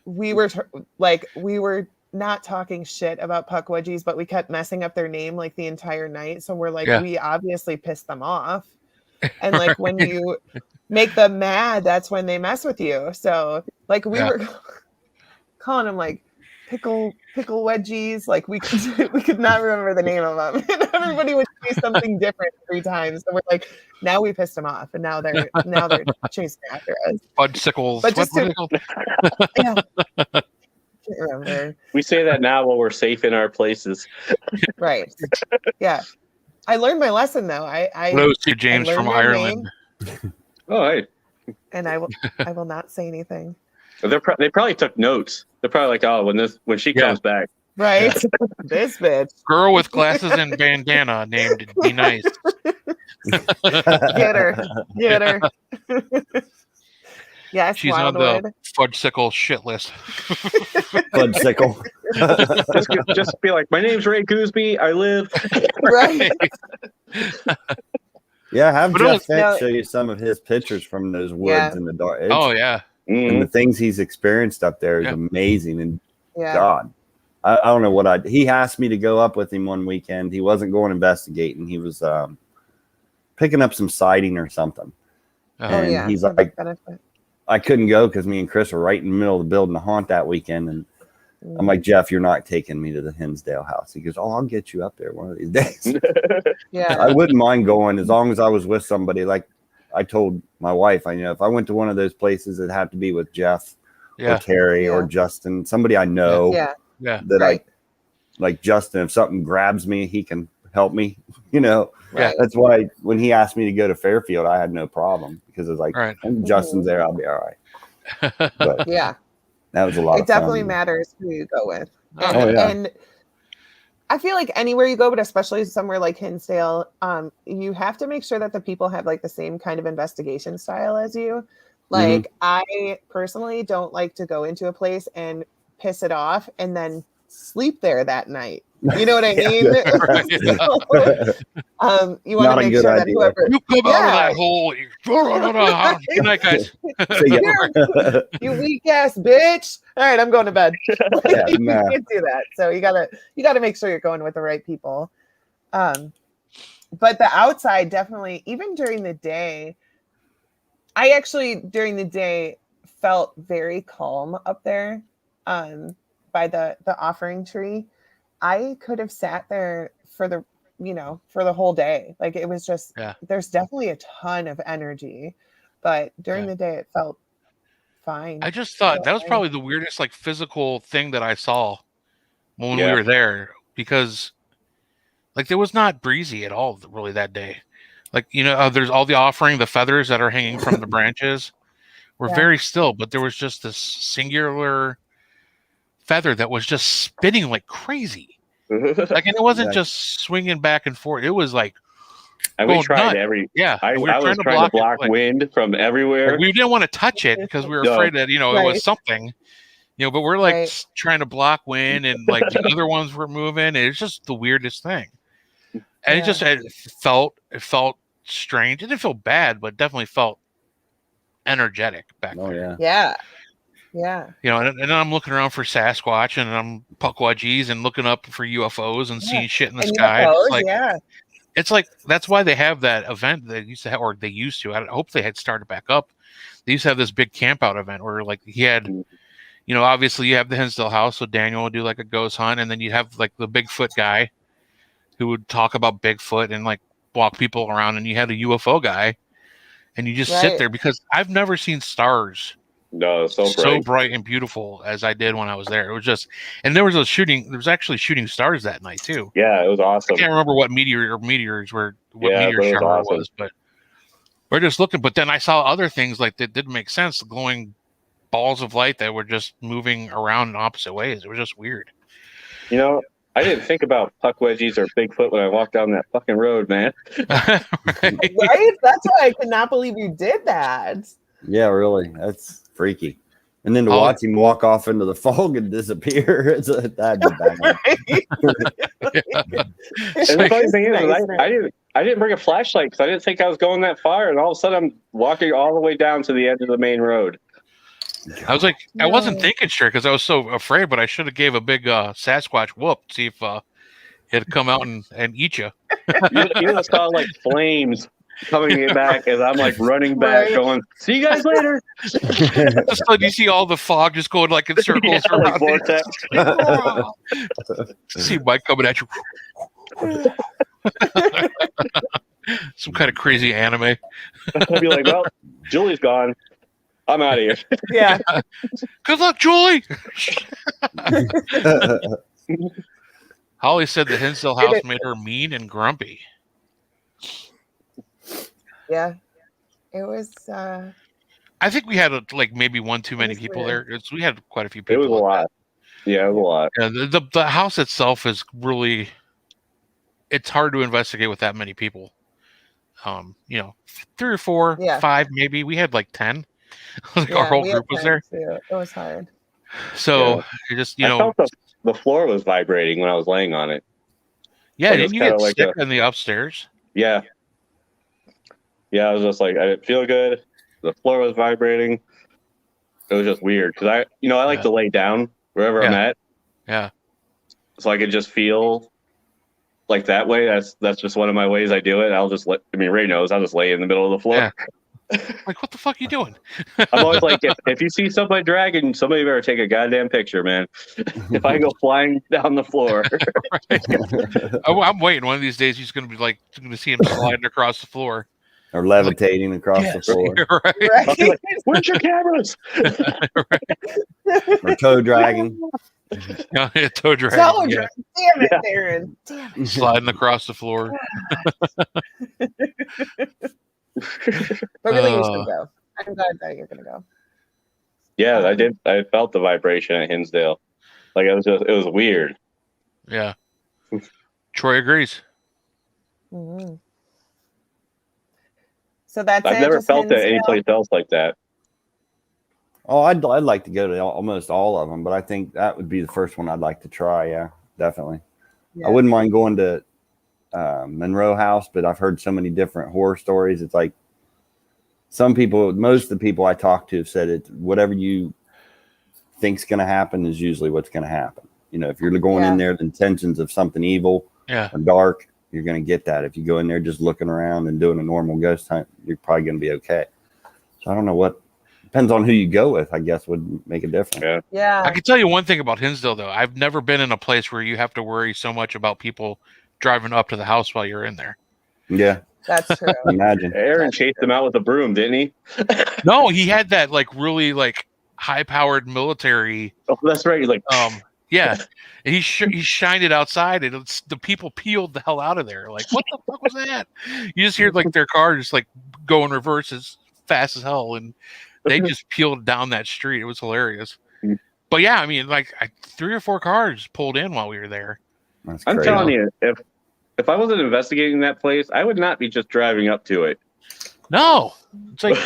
[SPEAKER 3] We were not talking shit about puck wedgies, but we kept messing up their name like the entire night. So we're like,
[SPEAKER 1] Yeah.
[SPEAKER 3] we obviously pissed them off. And like when you make them mad, that's when they mess with you. So like we were calling them like pickle wedgies. Like we could not remember the name of them. And everybody would say something different 3 times. So we're like, now we pissed them off, and now they're chasing after us.
[SPEAKER 1] Fudgesicles.
[SPEAKER 3] But just
[SPEAKER 1] What are they called?
[SPEAKER 3] Yeah. Can't remember.
[SPEAKER 2] We say that now while we're safe in our places.
[SPEAKER 3] Right. Yeah. I learned my lesson though.
[SPEAKER 1] Those two James
[SPEAKER 3] learned
[SPEAKER 1] from
[SPEAKER 3] their
[SPEAKER 1] Ireland.
[SPEAKER 2] Oh, hey.
[SPEAKER 3] And I will not say anything.
[SPEAKER 2] They probably took notes. They're probably like, oh, when she comes back.
[SPEAKER 3] Right. This bitch.
[SPEAKER 1] Girl with glasses and bandana named Be Nice.
[SPEAKER 3] Get her. Yes,
[SPEAKER 1] She's on the Fudgesicle shit list.
[SPEAKER 4] Fudgesicle.
[SPEAKER 2] just be like, my name's Ray Gooseby. I live.
[SPEAKER 3] Right.
[SPEAKER 4] Yeah, have
[SPEAKER 1] But
[SPEAKER 4] Jeff
[SPEAKER 3] no-
[SPEAKER 4] show you some of his pictures from those woods in the dark.
[SPEAKER 1] Oh yeah.
[SPEAKER 4] And the things he's experienced up there is
[SPEAKER 1] Yeah.
[SPEAKER 4] amazing. And
[SPEAKER 3] Yeah.
[SPEAKER 4] God, I don't know what he asked me to go up with him one weekend. He wasn't going investigating. He was picking up some siding or something. And
[SPEAKER 3] yeah.
[SPEAKER 4] he's
[SPEAKER 3] for the
[SPEAKER 4] like,
[SPEAKER 3] benefit.
[SPEAKER 4] I couldn't go because me and Chris were right in the middle of the building a haunt that weekend. And I'm like, Jeff, you're not taking me to the Hinsdale house. He goes, oh, I'll get you up there one of these days.
[SPEAKER 3] Yeah.
[SPEAKER 4] I wouldn't mind going as long as I was with somebody. Like I told my wife, if I went to one of those places, it'd have to be with Jeff or Terry or Justin, somebody I know.
[SPEAKER 3] Yeah.
[SPEAKER 1] Yeah.
[SPEAKER 4] That
[SPEAKER 3] Right.
[SPEAKER 4] like Justin, if something grabs me, he can help me,
[SPEAKER 3] Right.
[SPEAKER 4] That's why when he asked me to go to Fairfield, I had no problem because it's like,
[SPEAKER 1] Right.
[SPEAKER 4] Justin's there, I'll be all right. But
[SPEAKER 3] Yeah.
[SPEAKER 4] that was a lot
[SPEAKER 3] It
[SPEAKER 4] of fun.
[SPEAKER 3] definitely matters who you go with. And,
[SPEAKER 4] Oh, yeah.
[SPEAKER 3] and I feel like anywhere you go, but especially somewhere like Hinsdale, you have to make sure that the people have like the same kind of investigation style as you. Like I personally don't like to go into a place and piss it off and then sleep there that night. You know what I mean? So, you want
[SPEAKER 4] Not
[SPEAKER 3] to
[SPEAKER 4] a
[SPEAKER 3] make
[SPEAKER 4] good
[SPEAKER 3] sure that
[SPEAKER 4] idea.
[SPEAKER 3] whoever
[SPEAKER 1] You come out of that hole. Good night, guys.
[SPEAKER 3] you weak ass bitch. All right, I'm going to bed.
[SPEAKER 4] Yeah,
[SPEAKER 3] You
[SPEAKER 4] nah.
[SPEAKER 3] can't do that. So you gotta make sure you're going with the right people. But the outside definitely, even during the day, I actually during the day felt very calm up there by the offering tree. I could have sat there for the whole day. Like it was just there's definitely a ton of energy, but during the day it felt fine.
[SPEAKER 1] I just thought that was probably the weirdest like physical thing that I saw when we were there, because like there was not breezy at all really that day. Like, there's all the offering, the feathers that are hanging from the branches were very still, but there was just this singular feather that was just spinning like crazy. Like, and it wasn't just swinging back and forth. It was like,
[SPEAKER 2] and we tried
[SPEAKER 1] nuts. I
[SPEAKER 2] was trying to block wind from everywhere.
[SPEAKER 1] Like, we didn't want to touch it because we were afraid that it was something, but we're like trying to block wind, and like the other ones were moving. And it's just the weirdest thing, and it felt strange. It didn't feel bad, but definitely felt energetic back there.
[SPEAKER 3] Yeah.
[SPEAKER 1] And then I'm looking around for Sasquatch, and I'm Puckwudgies and looking up for UFOs and seeing shit in the sky.
[SPEAKER 3] UFOs,
[SPEAKER 1] It's like that's why they have that event they used to have, or they used to. I hope they had started back up. They used to have this big camp out event where like he had, obviously you have the Hinsdale house, so Daniel would do like a ghost hunt, and then you have like the Bigfoot guy who would talk about Bigfoot and like walk people around, and you had a UFO guy, and you just sit there, because I've never seen stars so bright and beautiful as I did when I was there. It was just, and there was actually shooting stars that night too.
[SPEAKER 2] Yeah, it was awesome.
[SPEAKER 1] I can't remember what meteors were, what meteor shower it was, but we're just looking. But then I saw other things like that didn't make sense, glowing balls of light that were just moving around in opposite ways. It was just weird.
[SPEAKER 2] I didn't think about puck wedgies or Bigfoot when I walked down that fucking road, man.
[SPEAKER 1] Right?
[SPEAKER 3] Right? That's why I could not believe you did that.
[SPEAKER 4] Yeah, really. That's freaky. And then to
[SPEAKER 1] Oh.
[SPEAKER 4] watch him walk off into the fog and disappear, that'd be bad.
[SPEAKER 2] And the funny thing is, I didn't bring a flashlight because I didn't think I was going that far, and all of a sudden I'm walking all the way down to the edge of the main road.
[SPEAKER 1] I was like, I wasn't thinking straight because I was so afraid, but I should have gave a big Sasquatch whoop, see if it'd come out and eat you.
[SPEAKER 2] You saw like flames coming back as I'm like running back, going, "See you guys later."
[SPEAKER 1] Just like you see all the fog just going like in circles around
[SPEAKER 2] like vortex.
[SPEAKER 1] See Mike coming at you. Some kind of crazy anime.
[SPEAKER 2] I'd be like, "Well, Julie's gone. I'm out of here."
[SPEAKER 3] Yeah.
[SPEAKER 1] Good luck, Julie. Holly said the Hinsdale house made her mean and grumpy.
[SPEAKER 3] Yeah. It was
[SPEAKER 1] I think we had like maybe one too many people
[SPEAKER 3] weird.
[SPEAKER 1] there. We had quite a few
[SPEAKER 2] It
[SPEAKER 1] people.
[SPEAKER 2] was a lot. Yeah, it was a lot.
[SPEAKER 1] Yeah, the house itself is really, it's hard to investigate with that many people. 3 or 4, 5 maybe. We had like 10. Like our whole group was there.
[SPEAKER 3] Too. It was hard.
[SPEAKER 1] So it just
[SPEAKER 2] I felt the floor was vibrating when I was laying on it.
[SPEAKER 1] Yeah,
[SPEAKER 2] like
[SPEAKER 1] didn't you get sick in the upstairs?
[SPEAKER 2] Yeah. Yeah, I was just like, I didn't feel good. The floor was vibrating. It was just weird because I like to lay down wherever I'm at.
[SPEAKER 1] Yeah.
[SPEAKER 2] So I could just feel like that way. That's just one of my ways I do it. Ray knows I'll just lay in the middle of the floor.
[SPEAKER 1] Yeah. Like, what the fuck are you doing?
[SPEAKER 2] I'm always like, if you see somebody dragging, somebody better take a goddamn picture, man. If I go flying down the floor.
[SPEAKER 1] I'm waiting. One of these days, he's going to be like, going to see him sliding across the floor.
[SPEAKER 4] Or levitating across the floor.
[SPEAKER 1] Right.
[SPEAKER 2] I'll be like, where's your cameras?
[SPEAKER 4] Or toe dragging.
[SPEAKER 1] Toe dragging.
[SPEAKER 3] Damn it, Darrin. Damn it.
[SPEAKER 1] Sliding across the floor.
[SPEAKER 3] But really, you should go. I'm glad that you're going to go.
[SPEAKER 2] Yeah, I did. I felt the vibration at Hinsdale. Like, it was weird.
[SPEAKER 1] Yeah. Troy agrees.
[SPEAKER 3] Mm-hmm. So that's
[SPEAKER 2] I've never felt it anyplace else like that.
[SPEAKER 4] Oh, I'd like to go to almost all of them, but I think that would be the first one I'd like to try. Yeah, definitely. Yeah. I wouldn't mind going to Monroe House, but I've heard so many different horror stories. It's like most of the people I talk to have said it. Whatever you think's going to happen is usually what's going to happen. If you're going in there with intentions of something evil or dark, you're going to get that. If you go in there just looking around and doing a normal ghost hunt, you're probably going to be okay. So I don't know what. Depends on who you go with, I guess, would make a difference.
[SPEAKER 3] Yeah.
[SPEAKER 1] I can tell you one thing about Hinsdale, though. I've never been in a place where you have to worry so much about people driving up to the house while you're in there.
[SPEAKER 4] Yeah.
[SPEAKER 3] That's true.
[SPEAKER 4] Imagine.
[SPEAKER 2] Aaron chased him out with a broom, didn't he?
[SPEAKER 1] No, he had that really high-powered military.
[SPEAKER 2] Oh, that's right. He's like,
[SPEAKER 1] yeah. And he shined it outside, and the people peeled the hell out of there. Like, what the fuck was that? You just hear their car just go in reverse as fast as hell, and they just peeled down that street. It was hilarious. But yeah, I mean, 3 or 4 cars pulled in while we were there.
[SPEAKER 2] I'm telling you, if I wasn't investigating that place, I would not be just driving up to it.
[SPEAKER 1] No, it's like,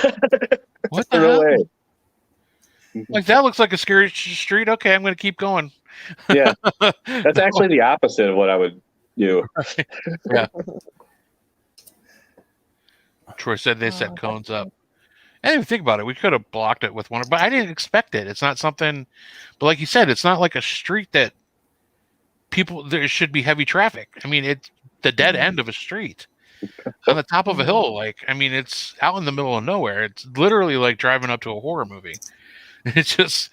[SPEAKER 1] what the hell? Like, that looks like a scary street. Okay, I'm going to keep going.
[SPEAKER 2] Yeah, that's actually the opposite of what I would do.
[SPEAKER 1] Yeah. Troy said they set cones up. I didn't even think about it. We could have blocked it with one, but I didn't expect it. It's not something, but like you said, it's not like a street that there should be heavy traffic. I mean, it's the dead end of a street on the top of a hill. It's out in the middle of nowhere. It's literally like driving up to a horror movie. It's just,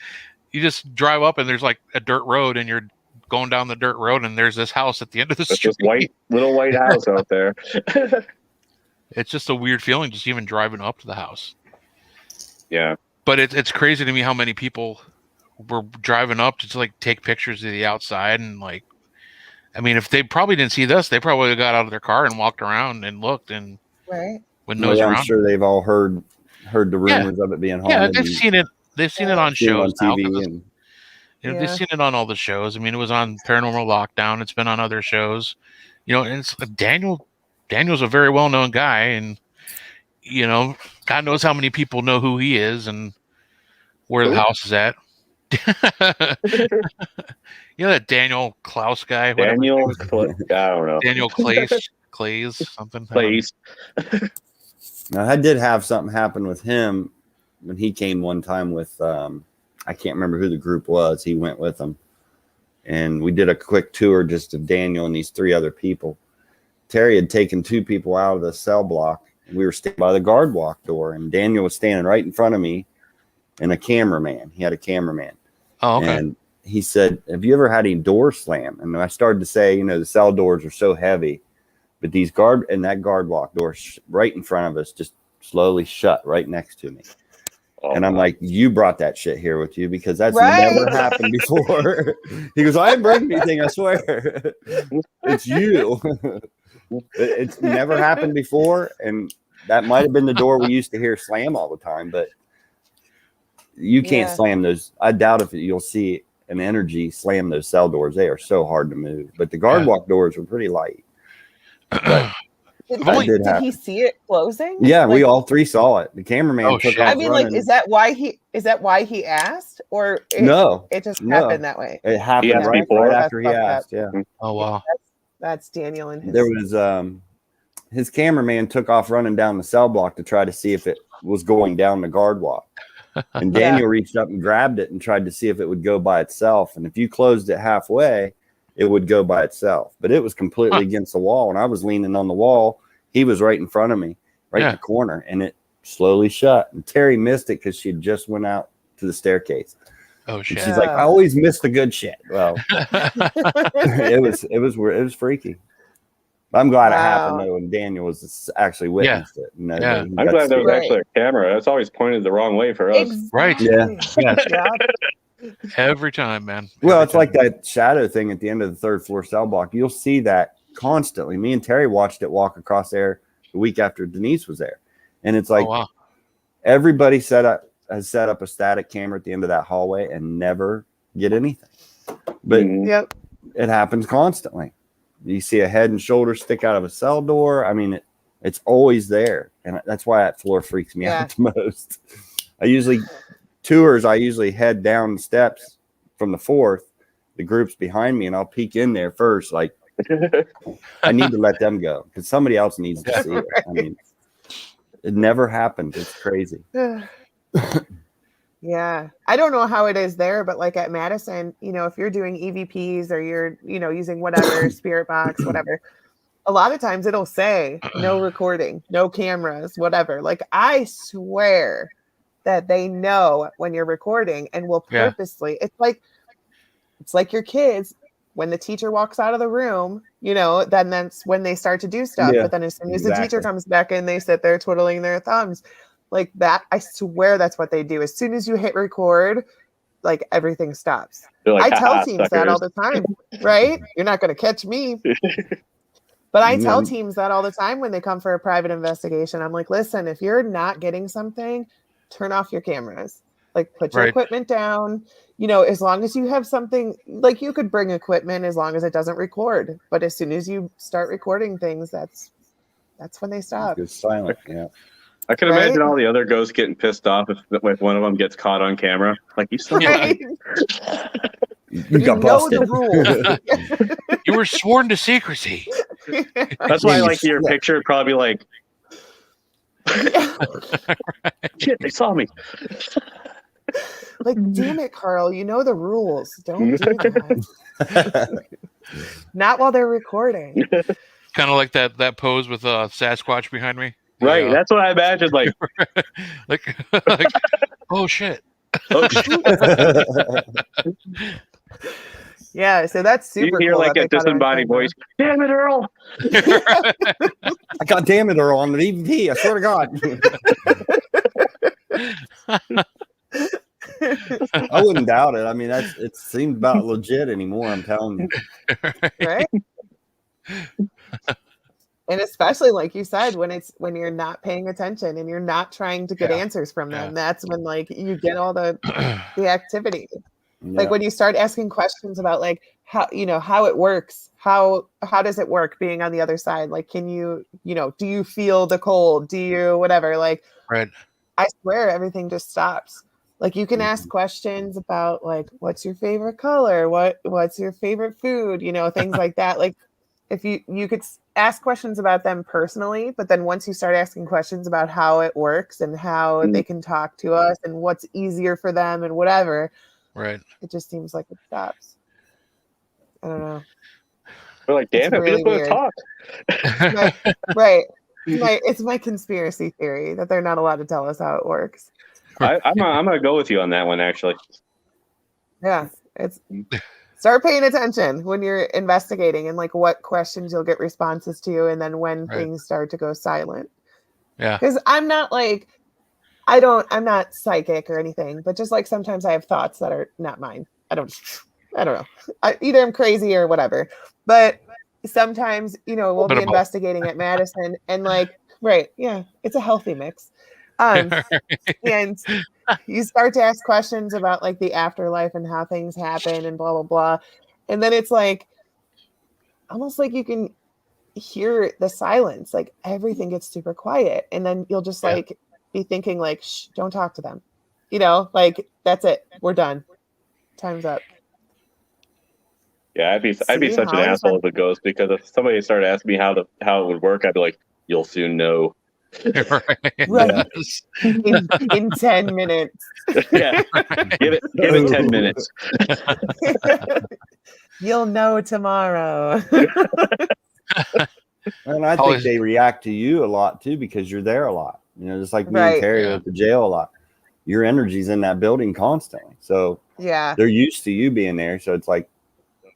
[SPEAKER 1] you just drive up and there's a dirt road and you're going down the dirt road and there's this house at the end of the street.
[SPEAKER 2] This little white house out there.
[SPEAKER 1] It's just a weird feeling just even driving up to the house.
[SPEAKER 2] Yeah.
[SPEAKER 1] But it's crazy to me how many people were driving up to take pictures of the outside and if they probably didn't see this, they probably got out of their car and walked around and looked and with nose around.
[SPEAKER 4] I'm sure they've all heard the rumors of it being haunted.
[SPEAKER 1] Yeah, they've seen it. They've seen it on shows
[SPEAKER 4] on TV
[SPEAKER 1] You know, they've seen it on all the shows. I mean, it was on Paranormal Lockdown. It's been on other shows. You know, and it's Daniel's a very well-known guy, and you know, God knows how many people know who he is and where the house is at. You know that Daniel Klaus guy?
[SPEAKER 2] Daniel, I don't know.
[SPEAKER 1] Daniel Clays, something.
[SPEAKER 2] Clays.
[SPEAKER 4] Now, I did have something happen with him when he came one time with, I can't remember who the group was. He went with them. And we did a quick tour just of Daniel and these 3 other people. Terry had taken 2 people out of the cell block. And we were standing by the guard walk door. And Daniel was standing right in front of me and a cameraman. He had a cameraman.
[SPEAKER 1] Oh, okay.
[SPEAKER 4] And he said, have you ever had any door slam? And I started to say, you know, the cell doors are so heavy. But these that guard walk door right in front of us just slowly shut right next to me. And I'm like, you brought that shit here with you because that's never happened before. He goes, I didn't bring anything, I swear. It's you. It's never happened before. And that might have been the door we used to hear slam all the time, but you can't slam those. I doubt if you'll see an energy slam those cell doors. They are so hard to move. But the guard walk doors were pretty light. But
[SPEAKER 3] did he see it closing?
[SPEAKER 4] Yeah, we all 3 saw it. The cameraman took off.
[SPEAKER 3] I mean, running. Like, is that why he asked, or it just happened that way?
[SPEAKER 4] It happened right after he asked. Yeah.
[SPEAKER 1] Oh wow.
[SPEAKER 3] That's Daniel and his.
[SPEAKER 4] There was his cameraman took off running down the cell block to try to see if it was going down the guard walk, and Daniel reached up and grabbed it and tried to see if it would go by itself. And if you closed it halfway, it would go by itself. But it was completely against the wall, and I was leaning on the wall. He was right in front of me, right in the corner, and it slowly shut. And Terry missed it because she had just went out to the staircase.
[SPEAKER 1] Oh shit!
[SPEAKER 4] And she's like, I always miss the good shit. Well, it was freaky. I'm glad it happened though, and Daniel was actually witnessed it. You know,
[SPEAKER 2] I'm glad there was actually a camera. That's always pointed the wrong way for us.
[SPEAKER 1] Right?
[SPEAKER 4] Yeah.
[SPEAKER 1] Every time, man.
[SPEAKER 4] Well, it's like that shadow thing at the end of the 3rd floor cell block. You'll see that constantly. Me and Terry watched it walk across there the week after Denise was there, and it's like everybody has set up a static camera at the end of that hallway and never get anything. But it happens constantly. You see a head and shoulders stick out of a cell door. I mean, it's always there, and that's why that floor freaks me out the most. I usually head down the steps from the 4th. The group's behind me, and I'll peek in there first. Like, I need to let them go because somebody else needs to see it. I mean, it never happened. It's crazy.
[SPEAKER 3] Yeah. I don't know how it is there, but like at Madison, you know, if you're doing EVPs or you're, you know, using whatever, Spirit Box, whatever, a lot of times it'll say no recording, no cameras, whatever. Like, I swear that they know when you're recording and will purposely, it's like your kids, when the teacher walks out of the room, you know, then that's when they start to do stuff. But then as soon as the teacher comes back in, they sit there twiddling their thumbs. Like that, I swear that's what they do. As soon as you hit record, like everything stops.
[SPEAKER 2] Like,
[SPEAKER 3] I tell teams that all the time, right? You're not going to catch me. But I tell teams that all the time when they come for a private investigation. I'm like, listen, if you're not getting something, turn off your cameras. Like, put your equipment down. You know, as long as you have something, like you could bring equipment as long as it doesn't record. But as soon as you start recording things, that's when they stop.
[SPEAKER 4] It's silent. Yeah.
[SPEAKER 2] I can imagine all the other ghosts getting pissed off if one of them gets caught on camera. Like, you still
[SPEAKER 4] you got busted.
[SPEAKER 3] The rule.
[SPEAKER 1] You were sworn to secrecy.
[SPEAKER 2] That's why, like, your picture probably like, shit, they saw me.
[SPEAKER 3] Like, damn it, Carl, you know the rules. Don't do that. Not while they're recording.
[SPEAKER 1] Kind of like that pose with Sasquatch behind me.
[SPEAKER 2] Right, that's what I imagined. Like,
[SPEAKER 1] like oh shit.
[SPEAKER 3] Yeah, so that's super.
[SPEAKER 2] You hear
[SPEAKER 3] cool
[SPEAKER 2] like a disembodied voice. Damn it, Earl!
[SPEAKER 4] I got damn it, Earl, on the EVP. I swear to God. I wouldn't doubt it. I mean, it seems about legit anymore. I'm telling you.
[SPEAKER 3] Right. And especially like you said, when you're not paying attention and you're not trying to get answers from them, that's when like you get all the activity. Like when you start asking questions about like how, how it works, how does it work being on the other side? Like, can you, do you feel the cold? Do you, whatever, like,
[SPEAKER 1] Right.
[SPEAKER 3] I swear everything just stops. Like you can ask questions about like, what's your favorite color? What's your favorite food? Things like that. Like if you could ask questions about them personally, but then once you start asking questions about how it works and how they can talk to us and what's easier for them and whatever,
[SPEAKER 1] Right.
[SPEAKER 3] it just seems like it stops. I don't know.
[SPEAKER 2] We're like, damn it,
[SPEAKER 3] really
[SPEAKER 2] we just want to talk.
[SPEAKER 3] Right. It's my conspiracy theory that they're not allowed to tell us how it works.
[SPEAKER 2] I'm gonna go with you on that one, actually.
[SPEAKER 3] Yeah, it's start paying attention when you're investigating and like what questions you'll get responses to, and then when things start to go silent.
[SPEAKER 1] Yeah,
[SPEAKER 3] because I'm not like I'm not psychic or anything, but just like sometimes I have thoughts that are not mine. I don't know. Either I'm crazy or whatever. But sometimes, we'll be investigating at Madison and like, right. Yeah. It's a healthy mix. And you start to ask questions about like the afterlife and how things happen and blah, blah, blah. And then it's like, almost like you can hear the silence, like everything gets super quiet. And then you'll just like be thinking like, shh, don't talk to them. Like that's it. We're done. Time's up.
[SPEAKER 2] Yeah, I'd be such an asshole if it goes, because if somebody started asking me how it would work, I'd be like, "You'll soon know."
[SPEAKER 3] Right. In 10 minutes.
[SPEAKER 2] Yeah. Give it 10 minutes.
[SPEAKER 3] You'll know tomorrow.
[SPEAKER 4] And I think they react to you a lot too, because you're there a lot. Just like me and Terry at the jail a lot. Your energy's in that building constantly. So they're used to you being there. So it's like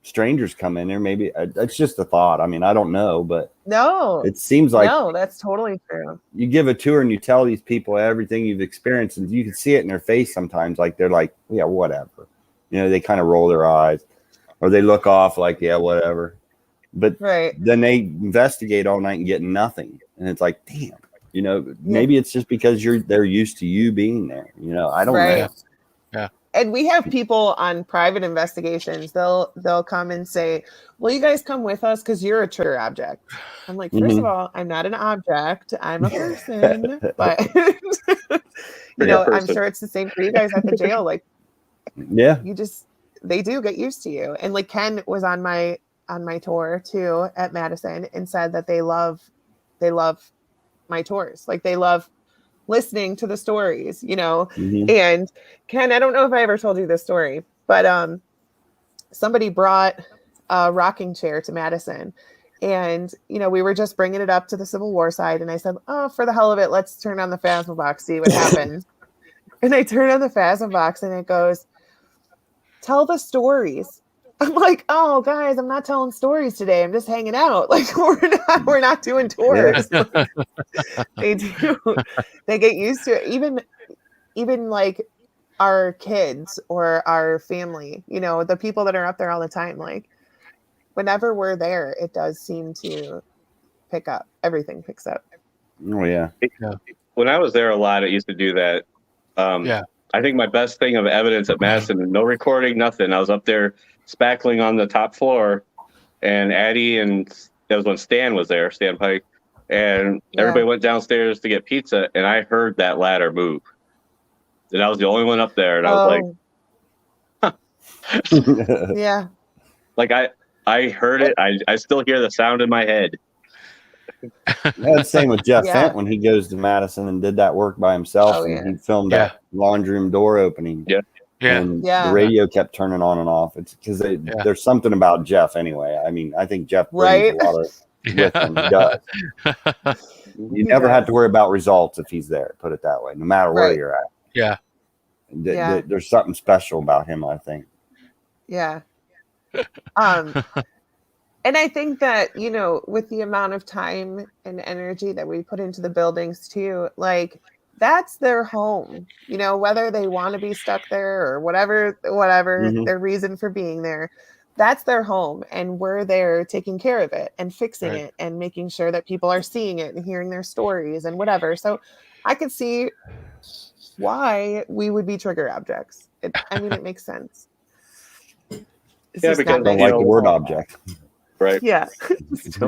[SPEAKER 4] strangers come in there. Maybe it's just a thought. I mean, I don't know, but
[SPEAKER 3] no,
[SPEAKER 4] it seems like
[SPEAKER 3] that's totally true.
[SPEAKER 4] You give a tour and you tell these people everything you've experienced, and you can see it in their face sometimes. Like they're like, yeah, whatever. They kind of roll their eyes, or they look off like, yeah, whatever. But then they investigate all night and get nothing, and it's like, damn. Maybe it's just because they're used to you being there. I don't know.
[SPEAKER 1] Yeah.
[SPEAKER 3] And we have people on private investigations. They'll come and say, "Will you guys come with us? Because you're a trigger object." I'm like, first of all, I'm not an object. I'm a person. But I'm sure it's the same for you guys at the jail. Like, they do get used to you. And like Ken was on my tour too at Madison and said that they love my tours. Like they love listening to the stories, and Ken, I don't know if I ever told you this story, but somebody brought a rocking chair to Madison, and we were just bringing it up to the Civil War side, and I said, oh, for the hell of it, let's turn on the Phasma box, see what happens. And I turn on the Phasma box and it goes, tell the stories. I'm like, oh guys, I'm not telling stories today. I'm just hanging out. Like we're not doing tours. Like, they do. They get used to it. Even like our kids or our family, the people that are up there all the time. Like whenever we're there, it does seem to pick up. Everything picks up.
[SPEAKER 4] Oh yeah.
[SPEAKER 2] When I was there a lot, it used to do that. I think my best thing of evidence at Madison, no recording, nothing. I was up there spackling on the top floor, and Addie and that was when Stan was there, Stan Pike, and everybody went downstairs to get pizza, and I heard that ladder move. And I was the only one up there, and I was like, huh.
[SPEAKER 3] Yeah.
[SPEAKER 2] Like I heard it. I still hear the sound in my head.
[SPEAKER 4] That's the same with Jeff Fent when he goes to Madison and did that work by himself, and he filmed that laundry room door opening. And the radio kept turning on and off. It's because there's something about Jeff anyway. I mean, I think Jeff brings a lot of with him. He does. You never have to worry about results if he's there. Put it that way. No matter where you're at.
[SPEAKER 1] Yeah.
[SPEAKER 4] There's something special about him, I think.
[SPEAKER 3] Yeah. And I think that, with the amount of time and energy that we put into the buildings too, like that's their home, whether they want to be stuck there or whatever their reason for being there, that's their home. And we're there taking care of it and fixing it and making sure that people are seeing it and hearing their stories and whatever. So I could see why we would be trigger objects. It makes sense. It's
[SPEAKER 2] Yeah,
[SPEAKER 3] just
[SPEAKER 2] because
[SPEAKER 3] not
[SPEAKER 4] Don't
[SPEAKER 3] nice.
[SPEAKER 4] like the word object.
[SPEAKER 2] Right.
[SPEAKER 3] Yeah. Just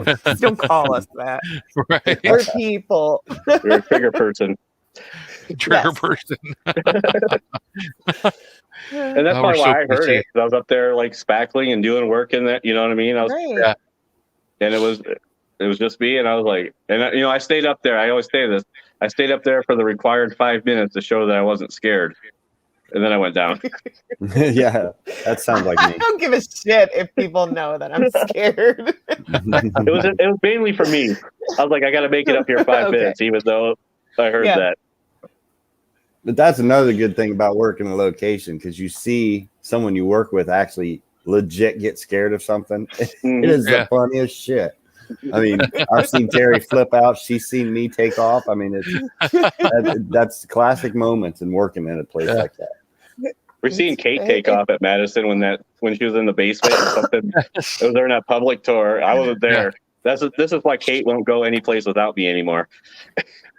[SPEAKER 3] don't call us that.
[SPEAKER 1] Right.
[SPEAKER 3] We're people.
[SPEAKER 2] You're a trigger person.
[SPEAKER 1] Trigger
[SPEAKER 3] Yes.
[SPEAKER 1] person.
[SPEAKER 2] And that's
[SPEAKER 1] Oh, we're
[SPEAKER 2] probably
[SPEAKER 1] so
[SPEAKER 2] why I heard
[SPEAKER 1] PC.
[SPEAKER 2] it. 'Cause I was up there like spackling and doing work in that, you know what I mean? I was,
[SPEAKER 3] Right.
[SPEAKER 1] Yeah.
[SPEAKER 2] and it was just me, and I was like, and I stayed up there. I always say this. I stayed up there for the required 5 minutes to show that I wasn't scared, and then I went down.
[SPEAKER 4] Yeah, that sounds like
[SPEAKER 3] I
[SPEAKER 4] me.
[SPEAKER 3] don't give a shit if people know that I'm scared.
[SPEAKER 2] It was mainly for me. I was like, I got to make it up here 5
[SPEAKER 3] Okay.
[SPEAKER 2] minutes, even though I heard
[SPEAKER 3] Yeah.
[SPEAKER 2] that.
[SPEAKER 4] But that's another good thing about working a location, because you see someone you work with actually legit get scared of something. It is
[SPEAKER 1] Yeah.
[SPEAKER 4] the funniest shit. I mean, I've seen Terry flip out. She's seen me take off. I mean, that's classic moments in working in a place
[SPEAKER 1] Yeah.
[SPEAKER 4] like that.
[SPEAKER 2] We're seeing Kate take off at Madison when she was in the basement or something. It was during that public tour. I wasn't there. This is why Kate won't go any place without me anymore,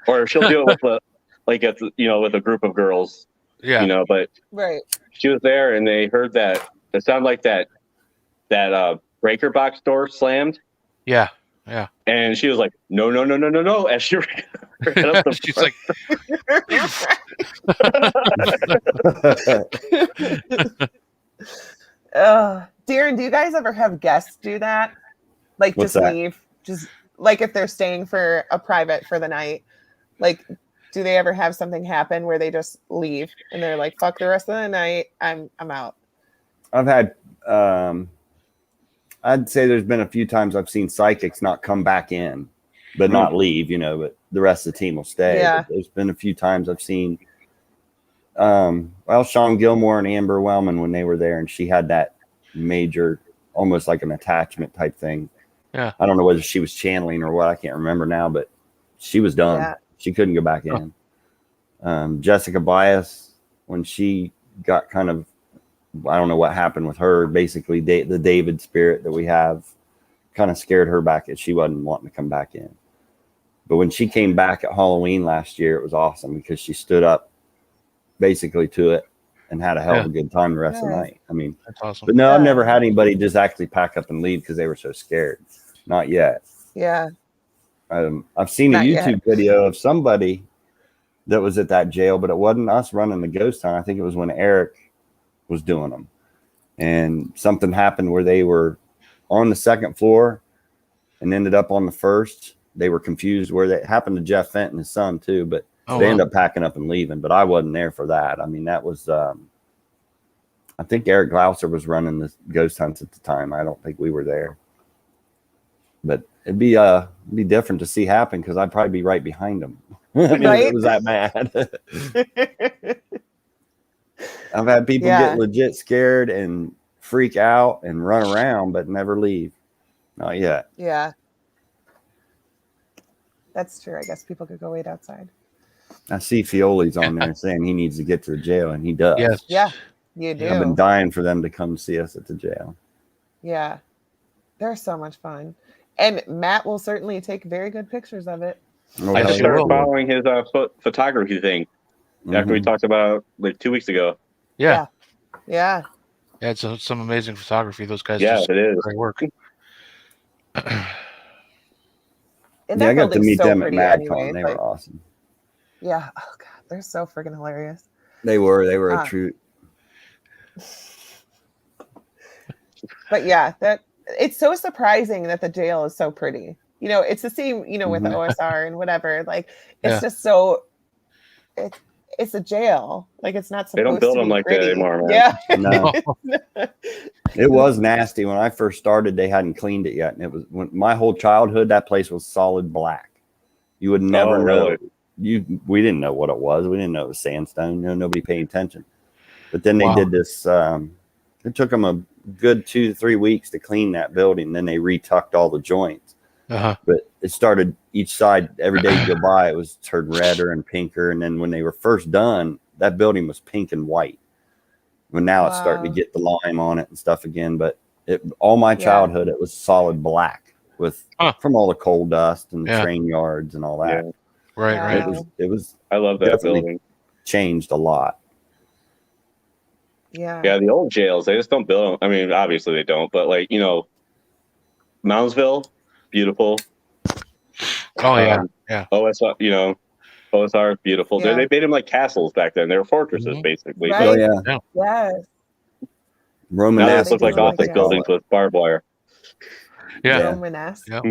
[SPEAKER 2] or she'll do it with with a group of girls.
[SPEAKER 1] Yeah.
[SPEAKER 2] But
[SPEAKER 3] Right.
[SPEAKER 2] she was there, and they heard that it sounded like that breaker box door slammed,
[SPEAKER 1] Yeah. Yeah.
[SPEAKER 2] and she was like, "No, no, no, no, no, no!" As she ran up the
[SPEAKER 1] She's
[SPEAKER 2] front.
[SPEAKER 3] like, Darrin, do you guys ever have guests do that? Like,
[SPEAKER 4] What's
[SPEAKER 3] just
[SPEAKER 4] that?
[SPEAKER 3] leave? Just like if they're staying for a private for the night, like, do they ever have something happen where they just leave and they're like, "Fuck the rest of the night, I'm out."
[SPEAKER 4] I've had, I'd say there's been a few times I've seen psychics not come back in, but not leave, but the rest of the team will stay.
[SPEAKER 3] Yeah.
[SPEAKER 4] But there's been a few times I've seen, Sean Gilmore and Amber Wellman when they were there, and she had that major, almost like an attachment type thing.
[SPEAKER 1] Yeah.
[SPEAKER 4] I don't know whether she was channeling or what. I can't remember now, but she was done.
[SPEAKER 3] Yeah.
[SPEAKER 4] She couldn't go back in. Jessica Bias, when she got kind of, I don't know what happened with her. Basically, the David spirit that we have kind of scared her back. She wasn't wanting to come back in. But when she came back at Halloween last year, it was awesome because she stood up basically to it and had a hell of a good time the rest of the night. I mean,
[SPEAKER 1] That's awesome.
[SPEAKER 4] but no, I've never had anybody just actually pack up and leave because they were so scared. Not yet.
[SPEAKER 3] Yeah.
[SPEAKER 4] I've seen
[SPEAKER 3] Not
[SPEAKER 4] a
[SPEAKER 3] yet.
[SPEAKER 4] YouTube video of somebody that was at that jail, but it wasn't us running the ghost hunt. I think it was when Eric was doing them, and something happened where they were on the second floor and ended up on the first. They were confused where they happened to Jeff Fenton, his son too, but they ended up packing up and leaving. But I wasn't there for that. I mean, that was, I think Eric Glouser was running the ghost hunts at the time. I don't think we were there, but it'd be different to see happen because I'd probably be right behind them. I mean,
[SPEAKER 3] Right?
[SPEAKER 4] it was that bad. I've had people get legit scared and freak out and run around, but never leave. Not yet.
[SPEAKER 3] Yeah. That's true. I guess people could go wait outside.
[SPEAKER 4] I see Fioli's on there saying he needs to get to the jail, and he does.
[SPEAKER 1] Yes.
[SPEAKER 3] Yeah, you do.
[SPEAKER 4] I've been dying for them to come see us at the jail.
[SPEAKER 3] Yeah. They're so much fun. And Matt will certainly take very good pictures of it.
[SPEAKER 4] Oh,
[SPEAKER 2] I
[SPEAKER 4] hell
[SPEAKER 2] just
[SPEAKER 4] yeah.
[SPEAKER 2] started following his photography thing after we talked about like 2 weeks ago.
[SPEAKER 1] Yeah.
[SPEAKER 3] Yeah.
[SPEAKER 1] Yeah. It's some amazing photography. Those guys
[SPEAKER 2] Yeah,
[SPEAKER 1] just
[SPEAKER 2] it is.
[SPEAKER 1] great work.
[SPEAKER 3] And
[SPEAKER 4] Yeah, I
[SPEAKER 3] that
[SPEAKER 4] got to
[SPEAKER 3] building's
[SPEAKER 4] meet
[SPEAKER 3] so
[SPEAKER 4] them at
[SPEAKER 3] pretty
[SPEAKER 4] MadCon.
[SPEAKER 3] anyway.
[SPEAKER 4] They
[SPEAKER 3] Like,
[SPEAKER 4] were awesome.
[SPEAKER 3] yeah. Oh god, they're so freaking hilarious.
[SPEAKER 4] They were a true.
[SPEAKER 3] But yeah, that it's so surprising that the jail is so pretty. It's the same, with OSR and whatever. Like, it's just so. It's a jail. Like, it's not supposed
[SPEAKER 2] They don't build
[SPEAKER 3] to
[SPEAKER 2] them
[SPEAKER 3] be
[SPEAKER 2] like
[SPEAKER 3] pretty.
[SPEAKER 2] that anymore, man.
[SPEAKER 3] Yeah.
[SPEAKER 4] No. It was nasty when I first started. They hadn't cleaned it yet, and it was my whole childhood. That place was solid black. You would never know. We didn't know what it was. We didn't know it was sandstone. Nobody paid attention. But then they did this. It took them a good 2 to 3 weeks to clean that building. Then they retucked all the joints. But it started each side. Every day you go by, it was turned redder and pinker. And then when they were first done, that building was pink and white. But now it's starting to get the lime on it and stuff again. But all my childhood, it was solid black with from all the coal dust and train yards and all that.
[SPEAKER 2] Yeah.
[SPEAKER 1] Right.
[SPEAKER 4] It was.
[SPEAKER 2] I love that building.
[SPEAKER 4] Changed a lot.
[SPEAKER 2] Yeah, the old jails, they just don't build them. I mean, obviously they don't, but like, Moundsville, beautiful.
[SPEAKER 1] Oh yeah, yeah.
[SPEAKER 2] OSR, OSR, beautiful.
[SPEAKER 3] Yeah.
[SPEAKER 2] They made them like castles back then. They were fortresses, basically.
[SPEAKER 3] Right.
[SPEAKER 4] Oh yeah.
[SPEAKER 3] Yes.
[SPEAKER 4] Roman
[SPEAKER 2] Now
[SPEAKER 3] Yeah,
[SPEAKER 2] this looks
[SPEAKER 3] they
[SPEAKER 2] like
[SPEAKER 3] do look
[SPEAKER 2] office
[SPEAKER 3] like
[SPEAKER 2] buildings with barbed wire.
[SPEAKER 1] Yeah.
[SPEAKER 3] Romanesque.
[SPEAKER 1] Yeah.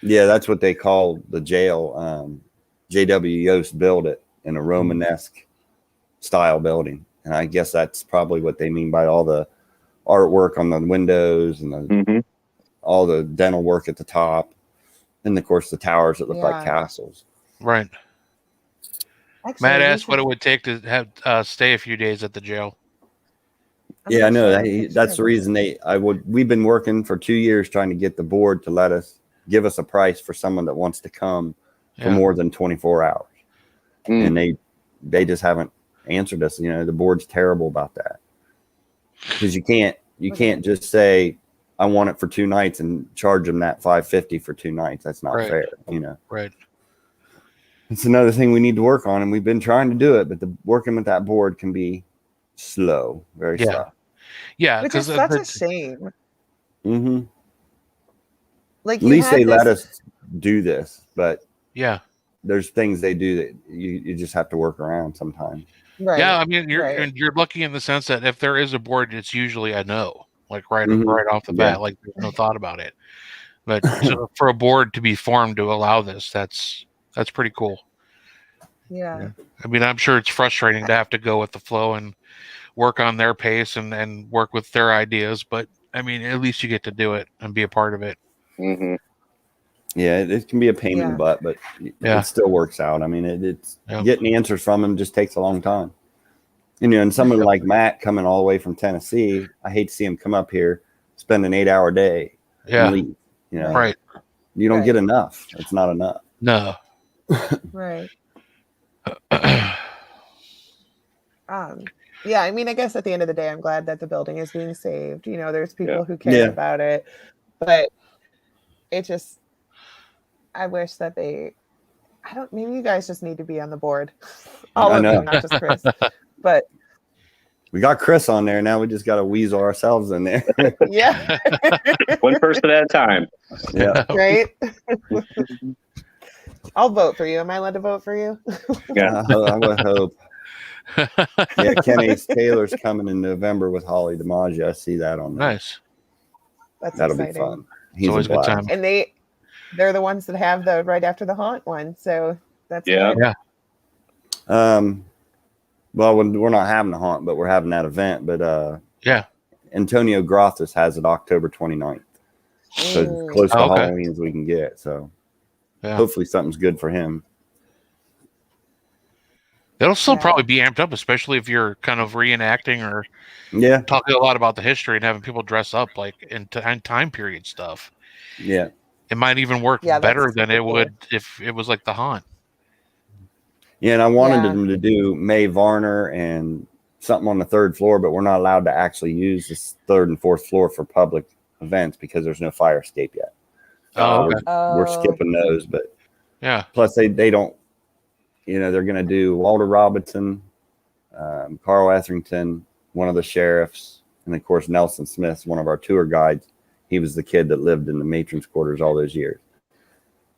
[SPEAKER 4] Yeah, that's what they call the jail. J.W. Yost built it in a Romanesque style building. And I guess that's probably what they mean by all the artwork on the windows and all the dental work at the top. And of course, the towers that look like castles.
[SPEAKER 1] Right.
[SPEAKER 3] Actually,
[SPEAKER 1] Matt asked what it would take to have stay a few days at the jail.
[SPEAKER 4] Yeah, I know. That's the reason we've been working for 2 years trying to get the board to give us a price for someone that wants to come for more than 24 hours. And they just haven't answered us. The board's terrible about that. Because you can't just say, I want it for 2 nights and charge them that $550 for 2 nights. That's not fair,
[SPEAKER 1] Right.
[SPEAKER 4] It's another thing we need to work on, and we've been trying to do it, but working with that board can be slow, very slow.
[SPEAKER 1] Yeah,
[SPEAKER 3] which is such a shame.
[SPEAKER 4] Mm-hmm.
[SPEAKER 3] Like,
[SPEAKER 4] at least they let us do this, but there's things they do that you just have to work around sometimes.
[SPEAKER 3] Right.
[SPEAKER 1] Yeah, I mean, you're lucky in the sense that if there is a board, it's usually a no, like right off the bat, like there's no thought about it. But for a board to be formed to allow this, that's pretty cool.
[SPEAKER 3] Yeah.
[SPEAKER 1] I mean, I'm sure it's frustrating to have to go with the flow and work on their pace and work with their ideas, but I mean, at least you get to do it and be a part of it.
[SPEAKER 2] Mm-hmm.
[SPEAKER 4] Yeah, it can be a pain in the butt, but it still works out. I mean, it's getting answers from them just takes a long time. And someone like Matt coming all the way from Tennessee, I hate to see him come up here, spend an 8-hour day, and leave.
[SPEAKER 1] Right.
[SPEAKER 4] You don't get enough. It's not enough.
[SPEAKER 1] No.
[SPEAKER 3] Right. Yeah, I mean, I guess at the end of the day, I'm glad that the building is being saved. There's people who care about it, but it just, I wish that maybe you guys just need to be on the board. All of you, not just Chris. But
[SPEAKER 4] we got Chris on there now. We just got to weasel ourselves in there.
[SPEAKER 3] Yeah.
[SPEAKER 2] One person at a time.
[SPEAKER 4] Yeah.
[SPEAKER 3] Right. I'll vote for you. Am I allowed to vote for you?
[SPEAKER 4] Yeah. I would hope. Yeah, Kenny Taylor's coming in November with Holly DiMaggio. I see that on there.
[SPEAKER 1] Nice.
[SPEAKER 3] That'll
[SPEAKER 4] be fun.
[SPEAKER 1] He's always a good time.
[SPEAKER 3] And they're the ones that have the right after the haunt one. So that's
[SPEAKER 2] good.
[SPEAKER 4] Well, we're not having the haunt, but we're having that event. But Antonio Grothis has it October 29th. So as close to Halloween as we can get. So hopefully something's good for him.
[SPEAKER 1] It'll still probably be amped up, especially if you're kind of reenacting or talking a lot about the history and having people dress up like in time period stuff.
[SPEAKER 4] Yeah.
[SPEAKER 1] It might even work better than it would if it was like the haunt.
[SPEAKER 4] Yeah, and I wanted them to do Mae Varner and something on the 3rd floor, but we're not allowed to actually use this 3rd and 4th floor for public events because there's no fire escape yet. We're skipping those, but plus they don't. They're going to do Walter Robinson, Carl Etherington, one of the sheriffs, and of course Nelson Smith, one of our tour guides. He was the kid that lived in the matron's quarters all those years.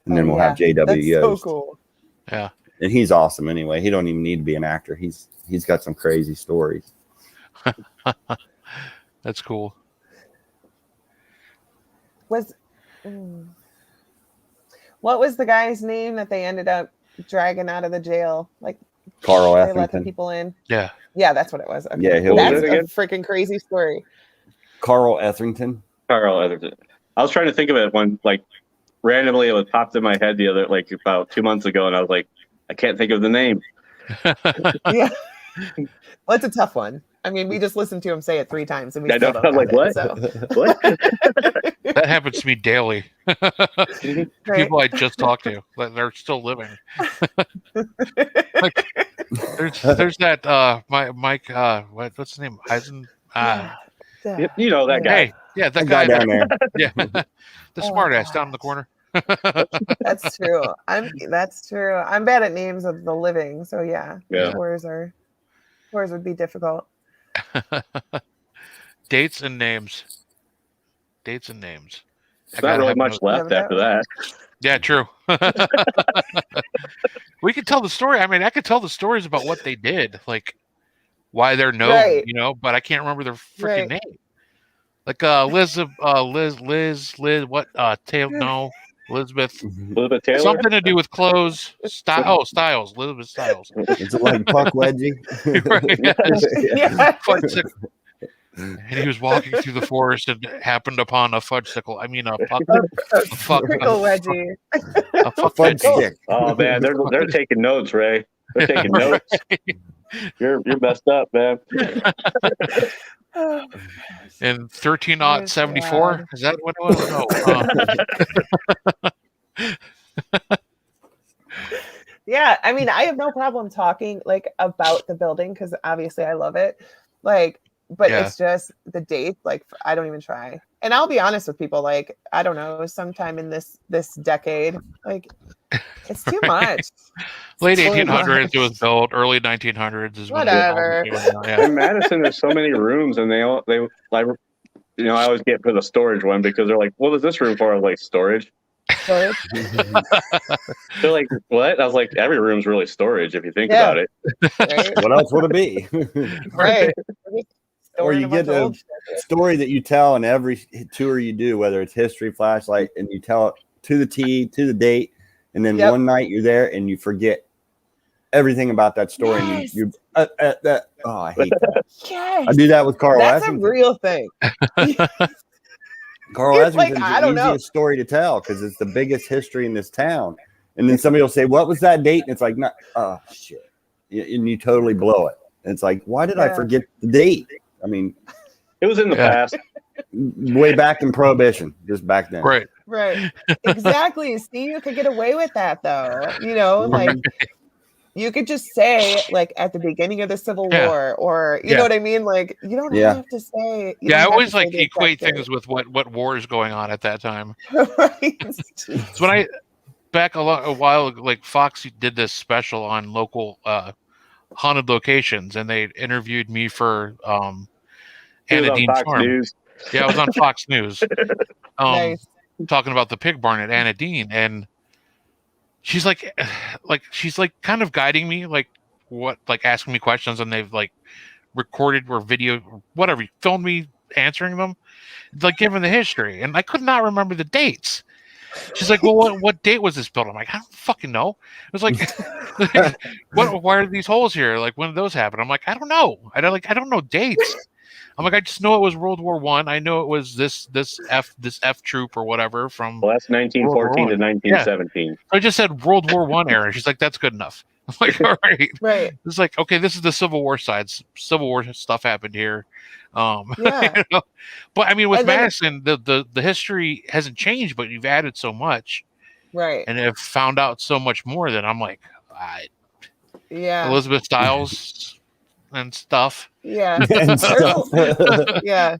[SPEAKER 4] And then we'll have J.W. Yost.
[SPEAKER 3] So cool.
[SPEAKER 1] Yeah.
[SPEAKER 4] And he's awesome anyway. He don't even need to be an actor. He's got some crazy stories.
[SPEAKER 1] That's cool.
[SPEAKER 3] What was the guy's name that they ended up dragging out of the jail? Like
[SPEAKER 4] Carl
[SPEAKER 3] they
[SPEAKER 4] Etherington.
[SPEAKER 3] let the people in.
[SPEAKER 1] Yeah,
[SPEAKER 3] that's what it was. Okay.
[SPEAKER 4] Yeah,
[SPEAKER 3] that's a freaking crazy story.
[SPEAKER 4] Carl Etherington.
[SPEAKER 2] I was trying to think of it when randomly it popped in my head about 2 months ago, and I was like, I can't think of the name.
[SPEAKER 3] Yeah. Well, it's a tough one. I mean, we just listened to him say it 3 times, and we still don't
[SPEAKER 2] I'm like, what?
[SPEAKER 3] So.
[SPEAKER 2] What?
[SPEAKER 1] That happens to me daily. People I just talked to, they're still living. There's that Mike. What's his name? Eisen.
[SPEAKER 2] You know that guy.
[SPEAKER 1] Hey, that guy
[SPEAKER 4] down there.
[SPEAKER 1] Yeah, the smart ass down in the corner.
[SPEAKER 3] That's true. That's true. I'm bad at names of the living, so yeah. Tours would be difficult.
[SPEAKER 1] Dates and names. Dates and names.
[SPEAKER 2] There's not really much left after that.
[SPEAKER 1] Yeah, true. We could tell the story. I mean, I could tell the stories about what they did, like why they're known,
[SPEAKER 3] Right.
[SPEAKER 1] you know, but I can't remember their freaking
[SPEAKER 3] Right.
[SPEAKER 1] name. Like Liz, what? Taylor? No, Elizabeth.
[SPEAKER 2] Elizabeth Taylor.
[SPEAKER 1] Something to do with clothes. Styles. Elizabeth Styles.
[SPEAKER 4] It's like Puck Wedgie.
[SPEAKER 1] Right.
[SPEAKER 3] Yeah.
[SPEAKER 1] Fudgesicle. And he was walking through the forest and happened upon a fudgesicle. I mean, a
[SPEAKER 3] Pickle wedgie.
[SPEAKER 1] A fuck
[SPEAKER 4] Fudge
[SPEAKER 1] wedgie.
[SPEAKER 4] stick.
[SPEAKER 2] Oh man, they're taking notes, Ray. They're taking notes. You're messed up, man.
[SPEAKER 1] In 1374, is that what it was? No.
[SPEAKER 3] Yeah, I mean, I have no problem talking like about the building because obviously I love it. Like, but
[SPEAKER 1] Yeah.
[SPEAKER 3] it's just the date. Like, I don't even try. And I'll be honest with people. Like, I don't know, sometime in this decade, like, it's too much.
[SPEAKER 1] Late
[SPEAKER 3] Too
[SPEAKER 1] 1800s
[SPEAKER 3] much.
[SPEAKER 1] it was built. Early 1900s is when
[SPEAKER 3] Whatever.
[SPEAKER 1] it was doing that,
[SPEAKER 2] In Madison, there's so many rooms, and they like, you know, I always get for the storage one because they're like, "What is this room for?" I was like, "Storage."
[SPEAKER 3] Storage.
[SPEAKER 2] They're like, "What?" I was like, "Every room's really storage if you think
[SPEAKER 3] Yeah.
[SPEAKER 2] about it."
[SPEAKER 3] Right.
[SPEAKER 4] What else would it be?
[SPEAKER 3] Right.
[SPEAKER 4] Or you
[SPEAKER 3] Storing
[SPEAKER 4] get
[SPEAKER 3] bunch of
[SPEAKER 4] a
[SPEAKER 3] old shit.
[SPEAKER 4] story that you tell in every tour you do, whether it's history, flashlight, and you tell it to the T, to the date, and then
[SPEAKER 3] Yep.
[SPEAKER 4] one night you're there and you forget everything about that story.
[SPEAKER 3] Yes.
[SPEAKER 4] And you I hate that.
[SPEAKER 3] Yes.
[SPEAKER 4] I do that with Carl
[SPEAKER 3] That's a
[SPEAKER 4] Essington.
[SPEAKER 3] real thing.
[SPEAKER 4] Carl
[SPEAKER 3] It's like,
[SPEAKER 4] Essington's
[SPEAKER 3] I
[SPEAKER 4] the
[SPEAKER 3] don't know.
[SPEAKER 4] easiest story to tell because it's the biggest history in this town. And then somebody will say, "What was that date?" And it's like, "Oh shit," and you totally blow it. And it's like, "Why did I
[SPEAKER 3] Yeah.
[SPEAKER 4] forget the date?" I mean,
[SPEAKER 2] It was in the
[SPEAKER 1] Yeah.
[SPEAKER 2] past.
[SPEAKER 4] way back in Prohibition, just back then.
[SPEAKER 1] Right.
[SPEAKER 3] Right. Exactly. See, you could get away with that though. You know, like you could just say like at the beginning of the Civil
[SPEAKER 1] Yeah.
[SPEAKER 3] War, or you
[SPEAKER 1] Yeah.
[SPEAKER 3] know what I mean? Like you don't
[SPEAKER 4] Yeah.
[SPEAKER 3] have to say.
[SPEAKER 1] Yeah, I
[SPEAKER 3] you don't have
[SPEAKER 1] always
[SPEAKER 3] to say
[SPEAKER 1] like
[SPEAKER 3] the
[SPEAKER 1] equate
[SPEAKER 3] exact
[SPEAKER 1] things with what war is going on at that time.
[SPEAKER 3] date. Right.
[SPEAKER 1] So when I back a while ago, like Fox did this special on local haunted locations, and they interviewed me for
[SPEAKER 2] It was
[SPEAKER 1] Anna
[SPEAKER 2] on
[SPEAKER 1] Dean
[SPEAKER 2] Fox
[SPEAKER 1] Farm.
[SPEAKER 2] News.
[SPEAKER 1] Yeah, I was on Fox News.
[SPEAKER 3] Nice.
[SPEAKER 1] Talking about the pig barn at Anna Dean, and she's like kind of guiding me, like asking me questions, and they've like recorded or video or whatever, filmed me answering them, like giving the history, and I could not remember the dates. She's like, "Well, what date was this built?" I'm like, "I don't fucking know." It was like, why are these holes here? Like, when did those happen? I'm like, "I don't know. I don't know dates." I'm like, "I just know it was World War I. I know it was this F troop or whatever from."
[SPEAKER 2] Well, that's 1914 to 1917.
[SPEAKER 1] I just said World War I era. She's like, "That's good enough." I'm like, "All right."
[SPEAKER 3] Right.
[SPEAKER 1] It's like, okay, this is the Civil War side. Civil War stuff happened here.
[SPEAKER 3] Yeah.
[SPEAKER 1] You know? But I mean, with
[SPEAKER 3] And then-
[SPEAKER 1] Madison, the history hasn't changed, but you've added so much,
[SPEAKER 3] Right.
[SPEAKER 1] and have found out so much more that I'm like,
[SPEAKER 3] Yeah.
[SPEAKER 1] Elizabeth Styles and stuff.
[SPEAKER 3] Yeah.
[SPEAKER 4] And stuff.
[SPEAKER 3] Yeah.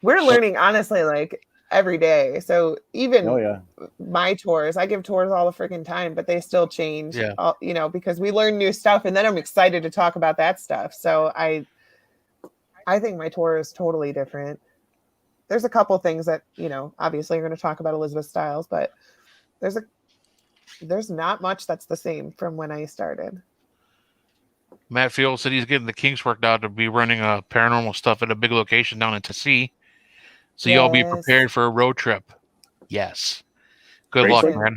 [SPEAKER 3] We're learning honestly like every day. So even
[SPEAKER 4] Oh yeah.
[SPEAKER 3] my tours, I give tours all the freaking time, but they still change.
[SPEAKER 1] Yeah.
[SPEAKER 3] You know, because we learn new stuff, and then I'm excited to talk about that stuff. So I think my tour is totally different. There's a couple things that, you know, obviously you're going to talk about Elizabeth Styles, but there's not much that's the same from when I started.
[SPEAKER 1] Matt Field said he's getting the kinks worked out to be running paranormal stuff at a big location down in Tennessee. So y'all be
[SPEAKER 3] Yes.
[SPEAKER 1] prepared for a road trip. Yes. Good
[SPEAKER 2] Great
[SPEAKER 1] luck,
[SPEAKER 2] plan.
[SPEAKER 1] man.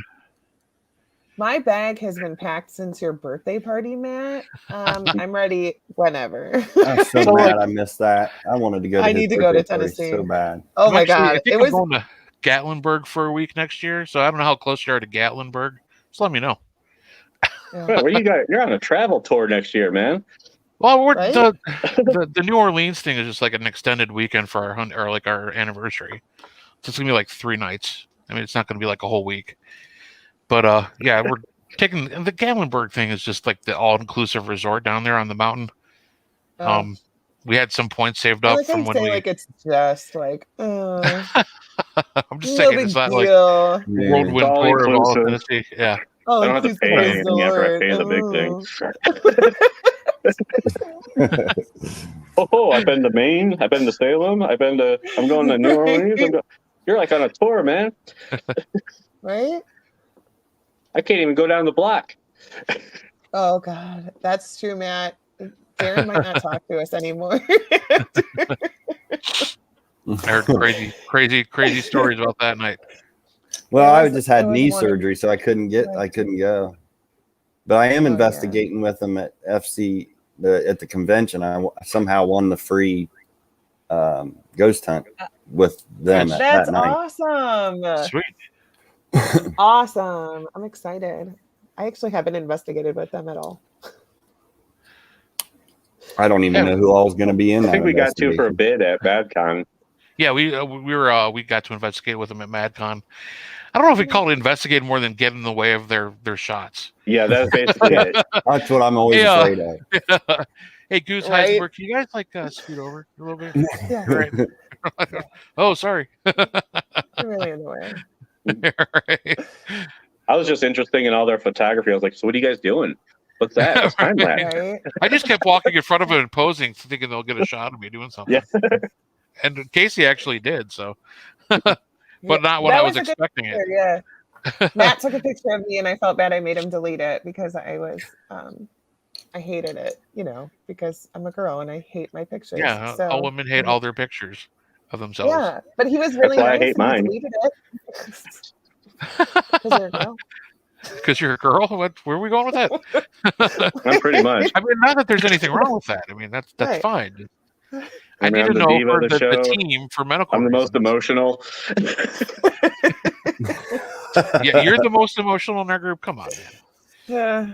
[SPEAKER 3] My bag has been packed since your birthday party, Matt. I'm ready whenever.
[SPEAKER 4] I'm so mad I missed that. I wanted to go to
[SPEAKER 3] I
[SPEAKER 4] his
[SPEAKER 3] need to go to
[SPEAKER 4] birthday party
[SPEAKER 3] Tennessee.
[SPEAKER 4] so bad.
[SPEAKER 3] Oh my
[SPEAKER 1] I
[SPEAKER 3] God.
[SPEAKER 1] think
[SPEAKER 3] It
[SPEAKER 1] I'm
[SPEAKER 3] was
[SPEAKER 1] going to Gatlinburg for a week next year, so I don't know how close you are to Gatlinburg. Just let me know.
[SPEAKER 2] Well, where you got? You're on a travel tour next year, man.
[SPEAKER 1] Well,
[SPEAKER 3] Right?
[SPEAKER 1] the New Orleans thing is just like an extended weekend for our anniversary. So it's gonna be like 3 nights. I mean, it's not gonna be like a whole week. But yeah, we're taking the Gatlinburg thing is just like the all-inclusive resort down there on the mountain. We had some points saved
[SPEAKER 3] I
[SPEAKER 1] up
[SPEAKER 3] like
[SPEAKER 1] from
[SPEAKER 3] I
[SPEAKER 1] when
[SPEAKER 3] say
[SPEAKER 1] we.
[SPEAKER 3] like it's just like
[SPEAKER 1] I'm just
[SPEAKER 3] no
[SPEAKER 1] saying
[SPEAKER 3] big
[SPEAKER 1] it's not like
[SPEAKER 3] deal.
[SPEAKER 1] whirlwind
[SPEAKER 2] It's all
[SPEAKER 1] tour of all of
[SPEAKER 2] inclusive.
[SPEAKER 1] Tennessee. Yeah.
[SPEAKER 3] Oh,
[SPEAKER 2] I don't have to
[SPEAKER 3] please
[SPEAKER 2] pay
[SPEAKER 3] close
[SPEAKER 2] anything after I
[SPEAKER 3] door.
[SPEAKER 2] pay the big
[SPEAKER 3] Oh.
[SPEAKER 2] thing. Oh, I've been to Maine. I've been to Salem. I'm going to New Orleans. You're like on a tour, man.
[SPEAKER 3] Right?
[SPEAKER 2] I can't even go down the block.
[SPEAKER 3] Oh God, that's true, Matt. Darrin might not talk to us anymore.
[SPEAKER 1] I heard crazy stories about that night.
[SPEAKER 4] Well, I just
[SPEAKER 3] it
[SPEAKER 4] had
[SPEAKER 3] was
[SPEAKER 4] knee
[SPEAKER 3] one of-
[SPEAKER 4] surgery, so I couldn't go. But I am
[SPEAKER 3] Oh,
[SPEAKER 4] investigating with them at FC at the convention. I somehow won the free ghost hunt with them
[SPEAKER 3] That's
[SPEAKER 4] that night.
[SPEAKER 3] awesome.
[SPEAKER 1] Sweet.
[SPEAKER 3] Awesome. I'm excited. I actually haven't investigated with them at all.
[SPEAKER 4] I don't even know who all is going to be in
[SPEAKER 2] I
[SPEAKER 4] that.
[SPEAKER 2] think we got to for a
[SPEAKER 4] investigation.
[SPEAKER 2] bid at BadCon.
[SPEAKER 1] Yeah, we got to investigate with them at MadCon. I don't know if we call it investigate more than get in the way of their shots.
[SPEAKER 2] Yeah, that's basically it.
[SPEAKER 4] That's what I'm always afraid of.
[SPEAKER 1] Hey, Goose
[SPEAKER 3] Right?
[SPEAKER 1] Heisenberg, can you guys scoot over a little bit?
[SPEAKER 3] Yeah.
[SPEAKER 1] Right. Oh, sorry.
[SPEAKER 3] I'm really in the way.
[SPEAKER 1] Right.
[SPEAKER 2] I was just interested in all their photography. I was like, so what are you guys doing? What's that? What's time lapse?
[SPEAKER 3] Right?
[SPEAKER 1] I just kept walking in front of it and posing, thinking they'll get a shot of me doing something.
[SPEAKER 2] Yeah.
[SPEAKER 1] And Casey actually did, so. But not when
[SPEAKER 3] That
[SPEAKER 1] I was
[SPEAKER 3] a good
[SPEAKER 1] expecting it.
[SPEAKER 3] picture, yeah. Matt took a picture of me and I felt bad I made him delete it because I was I hated it, because I'm a girl and I hate my pictures.
[SPEAKER 1] Yeah,
[SPEAKER 3] so,
[SPEAKER 1] all women hate all their pictures of themselves.
[SPEAKER 3] Yeah, but he was really
[SPEAKER 2] why I
[SPEAKER 3] nice.
[SPEAKER 2] hate
[SPEAKER 3] and he
[SPEAKER 2] mine.
[SPEAKER 3] deleted it. Because you're a girl.
[SPEAKER 1] Because you're a girl? Where are we going with that?
[SPEAKER 2] I'm pretty much.
[SPEAKER 1] I mean, not that there's anything wrong with that. I mean, that's
[SPEAKER 3] Right.
[SPEAKER 1] fine.
[SPEAKER 2] I mean,
[SPEAKER 1] need
[SPEAKER 2] I'm
[SPEAKER 1] to
[SPEAKER 2] the
[SPEAKER 1] know
[SPEAKER 2] diva
[SPEAKER 1] for
[SPEAKER 2] of the
[SPEAKER 1] the
[SPEAKER 2] show.
[SPEAKER 1] team for medical
[SPEAKER 2] I'm the most
[SPEAKER 1] reasons.
[SPEAKER 2] emotional.
[SPEAKER 1] Yeah, you're the most emotional in our group. Come on, man.
[SPEAKER 3] Yeah.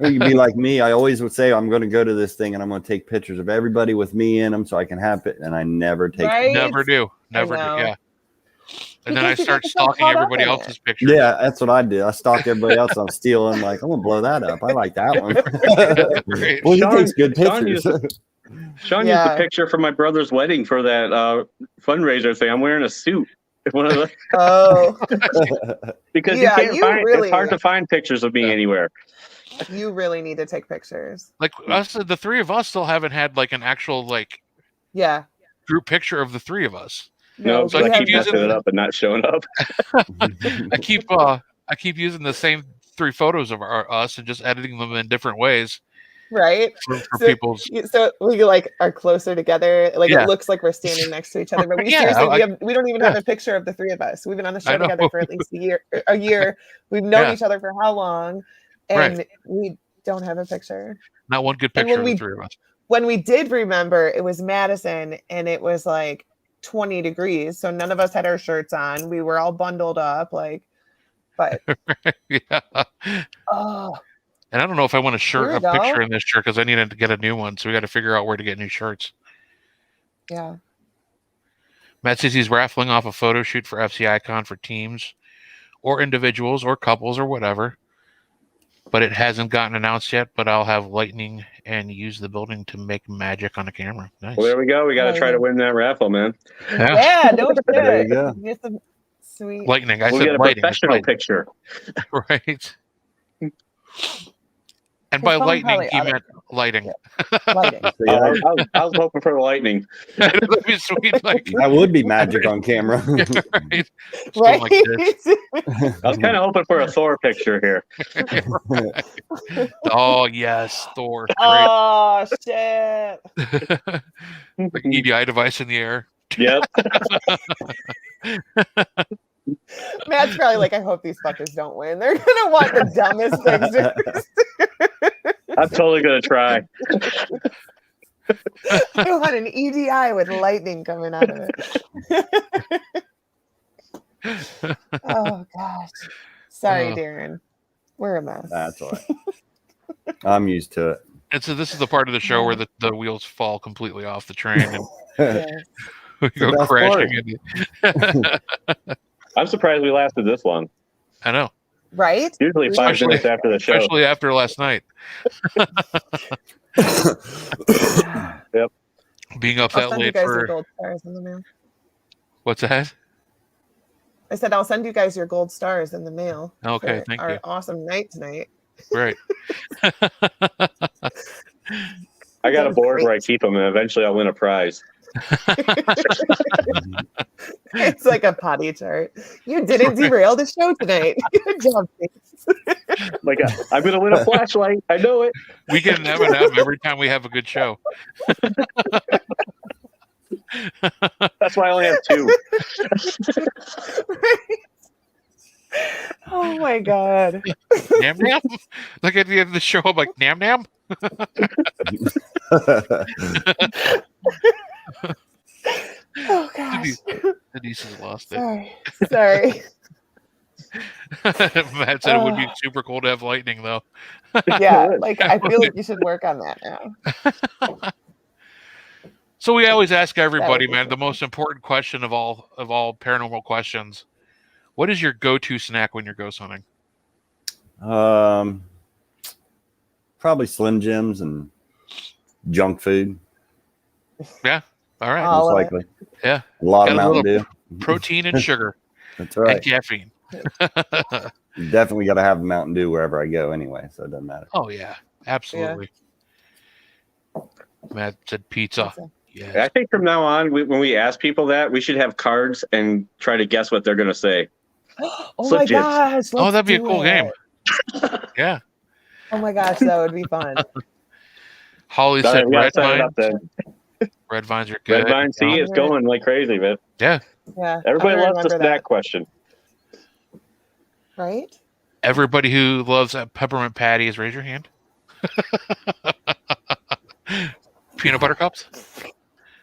[SPEAKER 4] Or you'd be like me. I always would say I'm going to go to this thing and I'm going to take pictures of everybody with me in them so I can have it. And I never take.
[SPEAKER 3] Right?
[SPEAKER 1] Never do. Never do.
[SPEAKER 3] know.
[SPEAKER 1] Yeah. And then I
[SPEAKER 3] Because you
[SPEAKER 1] start
[SPEAKER 3] get yourself
[SPEAKER 1] stalking
[SPEAKER 3] caught up
[SPEAKER 1] everybody
[SPEAKER 3] in
[SPEAKER 1] else's
[SPEAKER 3] it.
[SPEAKER 1] pictures.
[SPEAKER 4] Yeah, that's what I do. I stalk everybody else. I'm stealing. Like I'm going to blow that up. I like that one.
[SPEAKER 1] Great.
[SPEAKER 4] Well, he
[SPEAKER 2] Sean-
[SPEAKER 4] takes good
[SPEAKER 2] Sean
[SPEAKER 4] pictures.
[SPEAKER 2] Sean used
[SPEAKER 3] Yeah.
[SPEAKER 2] the picture from my brother's wedding for that fundraiser thing. I'm wearing a suit. One of the
[SPEAKER 3] Oh,
[SPEAKER 2] because
[SPEAKER 3] Yeah,
[SPEAKER 2] you can't
[SPEAKER 3] you
[SPEAKER 2] find.
[SPEAKER 3] really-
[SPEAKER 2] It's hard to find pictures of me
[SPEAKER 1] Yeah.
[SPEAKER 2] anywhere.
[SPEAKER 3] you really need to take pictures.
[SPEAKER 1] Like us, the three of us still haven't had like an actual like
[SPEAKER 3] Yeah.
[SPEAKER 1] group picture of the three of us.
[SPEAKER 2] No,
[SPEAKER 1] so
[SPEAKER 2] but
[SPEAKER 1] I
[SPEAKER 2] I
[SPEAKER 1] keep
[SPEAKER 2] keep messing it up and not showing up.
[SPEAKER 1] I keep using the same three photos of us and just editing them in different ways
[SPEAKER 3] Right.
[SPEAKER 1] for
[SPEAKER 3] So-
[SPEAKER 1] people's.
[SPEAKER 3] So we are closer together. Like
[SPEAKER 1] Yeah.
[SPEAKER 3] it looks like we're standing next to each other, but we
[SPEAKER 1] Yeah,
[SPEAKER 3] seriously we don't even have a picture of the three of us. We've been on the
[SPEAKER 1] I
[SPEAKER 3] show
[SPEAKER 1] know.
[SPEAKER 3] together for at least a year. We've known
[SPEAKER 1] Yeah.
[SPEAKER 3] each other for how long, and we don't have a picture.
[SPEAKER 1] Not one good
[SPEAKER 3] And
[SPEAKER 1] picture
[SPEAKER 3] when
[SPEAKER 1] of the
[SPEAKER 3] we-
[SPEAKER 1] three of us.
[SPEAKER 3] When we did remember, it was Madison, and it was like 20 degrees, so none of us had our shirts on. We were all bundled up, but
[SPEAKER 1] Yeah.
[SPEAKER 3] oh,
[SPEAKER 1] And I don't know if I want
[SPEAKER 3] There
[SPEAKER 1] a
[SPEAKER 3] we
[SPEAKER 1] picture
[SPEAKER 3] go.
[SPEAKER 1] in this shirt because I needed to get a new one. So we got to figure out where to get new shirts.
[SPEAKER 3] yeah.
[SPEAKER 1] Matt says he's raffling off a photo shoot for FC Icon for teams or individuals or couples or whatever. But it hasn't gotten announced yet. But I'll have lightning and use the building to make magic on a camera. Nice.
[SPEAKER 2] Well, there we go. We got to try to win that raffle, man.
[SPEAKER 3] Yeah, no shit.
[SPEAKER 4] There you go.
[SPEAKER 3] Get some sweet.
[SPEAKER 1] Lightning. I
[SPEAKER 2] We'll
[SPEAKER 1] said
[SPEAKER 2] get a
[SPEAKER 1] lighting. It's
[SPEAKER 2] professional
[SPEAKER 1] lighting.
[SPEAKER 2] picture.
[SPEAKER 1] Right. And
[SPEAKER 3] His
[SPEAKER 1] by
[SPEAKER 3] phone
[SPEAKER 1] lightning,
[SPEAKER 3] probably
[SPEAKER 1] he
[SPEAKER 3] auto-
[SPEAKER 1] meant lighting.
[SPEAKER 3] lighting.
[SPEAKER 4] So, yeah,
[SPEAKER 2] I was hoping for the lightning.
[SPEAKER 1] That'd be sweet. Like,
[SPEAKER 4] that would be magic on camera.
[SPEAKER 1] right? Just
[SPEAKER 3] Right?
[SPEAKER 1] going like this.
[SPEAKER 2] I was kind of hoping for a Thor picture here.
[SPEAKER 1] Oh yes, Thor. Great.
[SPEAKER 3] Oh shit.
[SPEAKER 1] Like EDI device in the air.
[SPEAKER 2] Yep.
[SPEAKER 3] Matt's probably like, I hope these fuckers don't win. They're gonna want the dumbest pictures.
[SPEAKER 2] I'm totally gonna try.
[SPEAKER 3] I want an EDI with lightning coming out of it. Oh gosh. Sorry,
[SPEAKER 1] Oh.
[SPEAKER 3] Darrin. We're a mess.
[SPEAKER 4] That's all right. I'm used to it.
[SPEAKER 1] And so this is the part of the show where the wheels fall completely off the train and
[SPEAKER 3] Yes.
[SPEAKER 1] we go
[SPEAKER 4] best
[SPEAKER 1] crashing
[SPEAKER 4] part.
[SPEAKER 1] into.
[SPEAKER 2] I'm surprised we lasted this long.
[SPEAKER 1] I know,
[SPEAKER 3] Right?
[SPEAKER 2] Usually 5
[SPEAKER 1] Especially-
[SPEAKER 2] minutes after the show.
[SPEAKER 1] especially after last night. Being up
[SPEAKER 3] I'll
[SPEAKER 1] that
[SPEAKER 3] send you
[SPEAKER 1] late
[SPEAKER 3] guys your
[SPEAKER 1] for
[SPEAKER 3] gold stars in the mail.
[SPEAKER 1] what's that?
[SPEAKER 3] I said I'll send you guys your gold stars in the mail.
[SPEAKER 1] Okay,
[SPEAKER 3] for
[SPEAKER 1] thank
[SPEAKER 3] our
[SPEAKER 1] you.
[SPEAKER 3] awesome night tonight.
[SPEAKER 1] Right.
[SPEAKER 2] I got a
[SPEAKER 3] That's
[SPEAKER 2] board
[SPEAKER 3] great.
[SPEAKER 2] where I keep them, and eventually I'll win a prize.
[SPEAKER 3] It's like a potty chart. You didn't derail the show tonight. Good job, Vince.
[SPEAKER 2] Like, I'm going to win a flashlight. I know it.
[SPEAKER 1] We get an M&M every time we have a good show.
[SPEAKER 2] That's why I only have 2.
[SPEAKER 3] Oh my god.
[SPEAKER 1] Nam Nam? Like at the end of the show, I'm like, Nam Nam?
[SPEAKER 3] Oh gosh.
[SPEAKER 1] Denise has lost it.
[SPEAKER 3] Sorry.
[SPEAKER 1] Matt said it would be super cool to have lightning, though.
[SPEAKER 3] Yeah, like I feel like you should work on that now.
[SPEAKER 1] So we always ask everybody,
[SPEAKER 3] be
[SPEAKER 1] man,
[SPEAKER 3] cool.
[SPEAKER 1] the most important question of all paranormal questions. What is your go-to snack when you're ghost hunting?
[SPEAKER 4] Probably Slim Jims and junk food.
[SPEAKER 1] Yeah. All right.
[SPEAKER 3] Oh,
[SPEAKER 4] Most likely.
[SPEAKER 1] Yeah.
[SPEAKER 4] A lot
[SPEAKER 1] Got
[SPEAKER 4] of
[SPEAKER 1] a
[SPEAKER 4] Mountain
[SPEAKER 1] little
[SPEAKER 4] Dew.
[SPEAKER 1] protein and sugar
[SPEAKER 4] That's right.
[SPEAKER 1] and caffeine.
[SPEAKER 4] You definitely got to have Mountain Dew wherever I go anyway, so it doesn't matter.
[SPEAKER 1] Oh, yeah. Absolutely. Matt said pizza. Yes.
[SPEAKER 2] I think from now on, when we ask people that, we should have cards and try to guess what they're going to say.
[SPEAKER 3] Oh
[SPEAKER 2] Slip
[SPEAKER 3] my
[SPEAKER 2] jibs.
[SPEAKER 3] gosh.
[SPEAKER 1] Oh, that'd be a
[SPEAKER 3] let's
[SPEAKER 1] cool
[SPEAKER 3] do
[SPEAKER 1] game.
[SPEAKER 3] it.
[SPEAKER 1] Yeah.
[SPEAKER 3] Oh my gosh, that would be fun.
[SPEAKER 1] Holly
[SPEAKER 2] All
[SPEAKER 1] said
[SPEAKER 2] right, we gotta
[SPEAKER 1] red
[SPEAKER 2] set it up
[SPEAKER 1] vines.
[SPEAKER 2] then.
[SPEAKER 1] Red vines are good.
[SPEAKER 2] Red Vine C is going like crazy, man.
[SPEAKER 1] Yeah.
[SPEAKER 3] Yeah.
[SPEAKER 2] Everybody
[SPEAKER 3] I'm gonna
[SPEAKER 2] loves the
[SPEAKER 3] remember
[SPEAKER 2] snack question.
[SPEAKER 3] Right?
[SPEAKER 1] Everybody who loves peppermint patties, raise your hand. Peanut butter cups.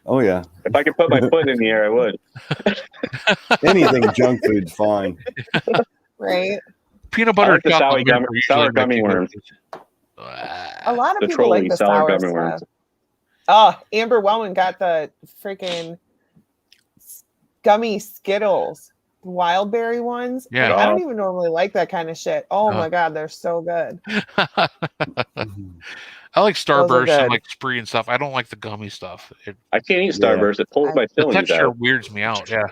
[SPEAKER 4] Oh yeah,
[SPEAKER 2] If I could put my foot in the air, I would.
[SPEAKER 4] anything junk food's fine.
[SPEAKER 3] Right?
[SPEAKER 1] Peanut
[SPEAKER 2] I
[SPEAKER 1] butter
[SPEAKER 2] like the
[SPEAKER 1] chocolate
[SPEAKER 2] sour
[SPEAKER 1] milk
[SPEAKER 2] gummy,
[SPEAKER 1] are usually
[SPEAKER 2] sour
[SPEAKER 1] my
[SPEAKER 2] gummy
[SPEAKER 1] favorite.
[SPEAKER 2] worms.
[SPEAKER 3] A lot of
[SPEAKER 2] The
[SPEAKER 3] people like
[SPEAKER 2] trolling
[SPEAKER 3] the
[SPEAKER 2] sour
[SPEAKER 3] sour
[SPEAKER 2] gummy
[SPEAKER 3] stuff.
[SPEAKER 2] worms.
[SPEAKER 3] Oh, Amber Wellman got the freaking gummy Skittles, wild berry ones.
[SPEAKER 1] Yeah.
[SPEAKER 3] Like, I don't even normally like that kind of shit. Oh
[SPEAKER 1] Oh.
[SPEAKER 3] my god, they're so good.
[SPEAKER 1] I like Starburst and
[SPEAKER 3] good.
[SPEAKER 1] like Spree and stuff. I don't like the gummy stuff.
[SPEAKER 2] I can't eat Starburst. It pulls my
[SPEAKER 1] The
[SPEAKER 2] fillings
[SPEAKER 1] texture
[SPEAKER 2] out.
[SPEAKER 1] weirds me out. Yeah.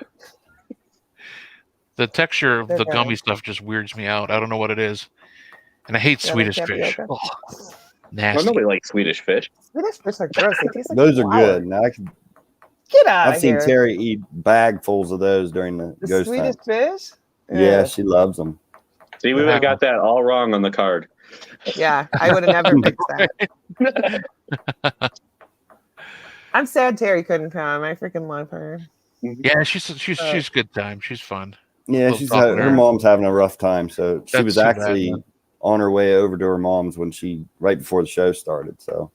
[SPEAKER 1] The texture of
[SPEAKER 3] They're
[SPEAKER 1] the
[SPEAKER 3] good.
[SPEAKER 1] gummy stuff just weirds me out. I don't know what it is. And I hate
[SPEAKER 3] Yeah,
[SPEAKER 1] Swedish
[SPEAKER 3] like
[SPEAKER 1] fish.
[SPEAKER 3] tapioca.
[SPEAKER 1] Oh,
[SPEAKER 2] Well,
[SPEAKER 1] nasty.
[SPEAKER 2] nobody likes Swedish fish.
[SPEAKER 3] Swedish fish are gross. They taste like
[SPEAKER 4] Those are
[SPEAKER 3] flour.
[SPEAKER 4] good. Now
[SPEAKER 3] Get out
[SPEAKER 4] I've
[SPEAKER 3] of
[SPEAKER 4] seen
[SPEAKER 3] here.
[SPEAKER 4] Terry eat bagfuls of those during the
[SPEAKER 3] The
[SPEAKER 4] ghost
[SPEAKER 3] Swedish
[SPEAKER 4] hunt.
[SPEAKER 3] fish?
[SPEAKER 4] Yeah,
[SPEAKER 3] Ugh.
[SPEAKER 4] she loves them.
[SPEAKER 2] See, we would have got that all wrong on the card.
[SPEAKER 3] Yeah, I would have never picked that. I'm sad Terry couldn't come. I freaking love her.
[SPEAKER 1] Yeah, she's good time. She's fun.
[SPEAKER 4] Yeah,
[SPEAKER 1] Little tough
[SPEAKER 4] her
[SPEAKER 1] there.
[SPEAKER 4] mom's having a rough time, so she
[SPEAKER 1] That's
[SPEAKER 4] was
[SPEAKER 1] too bad,
[SPEAKER 4] actually
[SPEAKER 1] man.
[SPEAKER 4] on her way over to her mom's right before the show started. So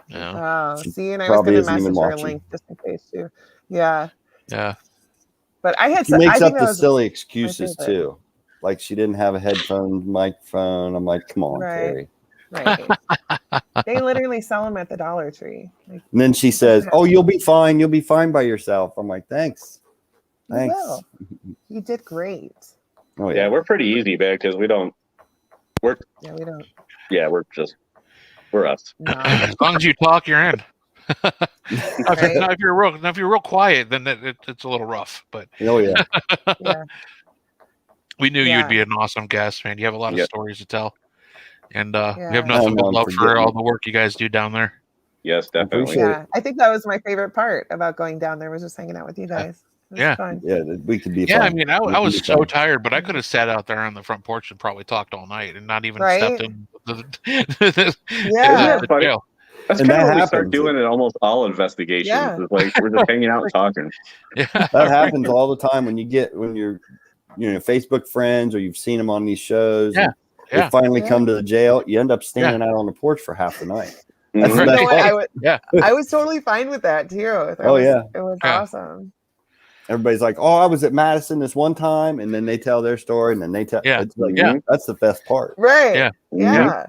[SPEAKER 1] Yeah.
[SPEAKER 3] Oh,
[SPEAKER 4] She
[SPEAKER 3] see, and I was
[SPEAKER 4] probably
[SPEAKER 3] going to
[SPEAKER 4] isn't even
[SPEAKER 3] message her a
[SPEAKER 4] watching.
[SPEAKER 3] link just in case too. Yeah,
[SPEAKER 1] Yeah.
[SPEAKER 3] but I had.
[SPEAKER 4] she
[SPEAKER 3] I
[SPEAKER 4] makes
[SPEAKER 3] think
[SPEAKER 4] up
[SPEAKER 3] that
[SPEAKER 4] the
[SPEAKER 3] was
[SPEAKER 4] silly excuses
[SPEAKER 3] favorite.
[SPEAKER 4] too. Like she didn't have a headphone microphone. I'm like, come on,
[SPEAKER 3] Right.
[SPEAKER 4] Terry.
[SPEAKER 3] right. They literally sell them at the Dollar Tree. Like,
[SPEAKER 4] And then she says, "Oh, you'll be fine. You'll be fine by yourself." I'm like, "Thanks,
[SPEAKER 3] you
[SPEAKER 4] thanks."
[SPEAKER 3] will. You did great.
[SPEAKER 4] Oh
[SPEAKER 2] Yeah, we're pretty easy, man, because we don't.
[SPEAKER 3] Yeah, we don't.
[SPEAKER 2] Yeah, we're us.
[SPEAKER 3] No.
[SPEAKER 1] As long as you talk, you're in.
[SPEAKER 3] Right?
[SPEAKER 1] Now, if you're real quiet, then it's a little rough. But
[SPEAKER 4] Oh yeah.
[SPEAKER 3] Yeah.
[SPEAKER 1] we knew
[SPEAKER 3] Yeah.
[SPEAKER 1] you'd be an awesome guest, man. You have a lot of
[SPEAKER 2] Yeah.
[SPEAKER 1] stories to tell, and
[SPEAKER 3] Yeah.
[SPEAKER 1] we have nothing but
[SPEAKER 4] I'm
[SPEAKER 1] love for
[SPEAKER 4] forgetting.
[SPEAKER 1] all the work you guys do down there.
[SPEAKER 2] Yes, definitely.
[SPEAKER 4] Appreciate
[SPEAKER 3] Yeah, I think that was my favorite part about going down there was just hanging out with you guys. It was
[SPEAKER 1] Yeah.
[SPEAKER 3] fun.
[SPEAKER 4] Yeah, we could be.
[SPEAKER 1] Yeah,
[SPEAKER 4] fun.
[SPEAKER 1] I mean, I
[SPEAKER 4] We could
[SPEAKER 1] was
[SPEAKER 4] be
[SPEAKER 1] so
[SPEAKER 4] fun.
[SPEAKER 1] tired, but I could have sat out there on the front porch and probably talked all night and not even
[SPEAKER 3] Right?
[SPEAKER 1] stepped in the
[SPEAKER 3] Yeah.
[SPEAKER 1] the
[SPEAKER 2] Funny.
[SPEAKER 1] jail.
[SPEAKER 2] That's
[SPEAKER 4] And
[SPEAKER 2] kind of
[SPEAKER 4] that
[SPEAKER 2] what we start
[SPEAKER 4] happens.
[SPEAKER 2] doing in almost all investigations.
[SPEAKER 3] Yeah.
[SPEAKER 2] It's like we're just hanging out and talking.
[SPEAKER 1] Yeah,
[SPEAKER 4] That happens all the time when you're Facebook friends or you've seen them on these shows.
[SPEAKER 1] Yeah.
[SPEAKER 4] and They
[SPEAKER 1] Yeah.
[SPEAKER 4] finally
[SPEAKER 3] Yeah.
[SPEAKER 4] come to the jail. You end up standing out on the porch for half the night.
[SPEAKER 2] Mhm.
[SPEAKER 4] That's the
[SPEAKER 3] You
[SPEAKER 4] best
[SPEAKER 3] know what?
[SPEAKER 4] part.
[SPEAKER 1] Yeah.
[SPEAKER 3] I was totally fine with that too. It
[SPEAKER 4] Oh,
[SPEAKER 3] was,
[SPEAKER 4] yeah.
[SPEAKER 3] It was
[SPEAKER 1] Yeah.
[SPEAKER 3] awesome.
[SPEAKER 4] Everybody's like, "Oh, I was at Madison this one time," and then they tell their story, and then they tell.
[SPEAKER 1] Yeah.
[SPEAKER 4] It's like,
[SPEAKER 2] Yeah.
[SPEAKER 4] that's the best part.
[SPEAKER 3] Right.
[SPEAKER 1] Yeah.
[SPEAKER 3] Yeah.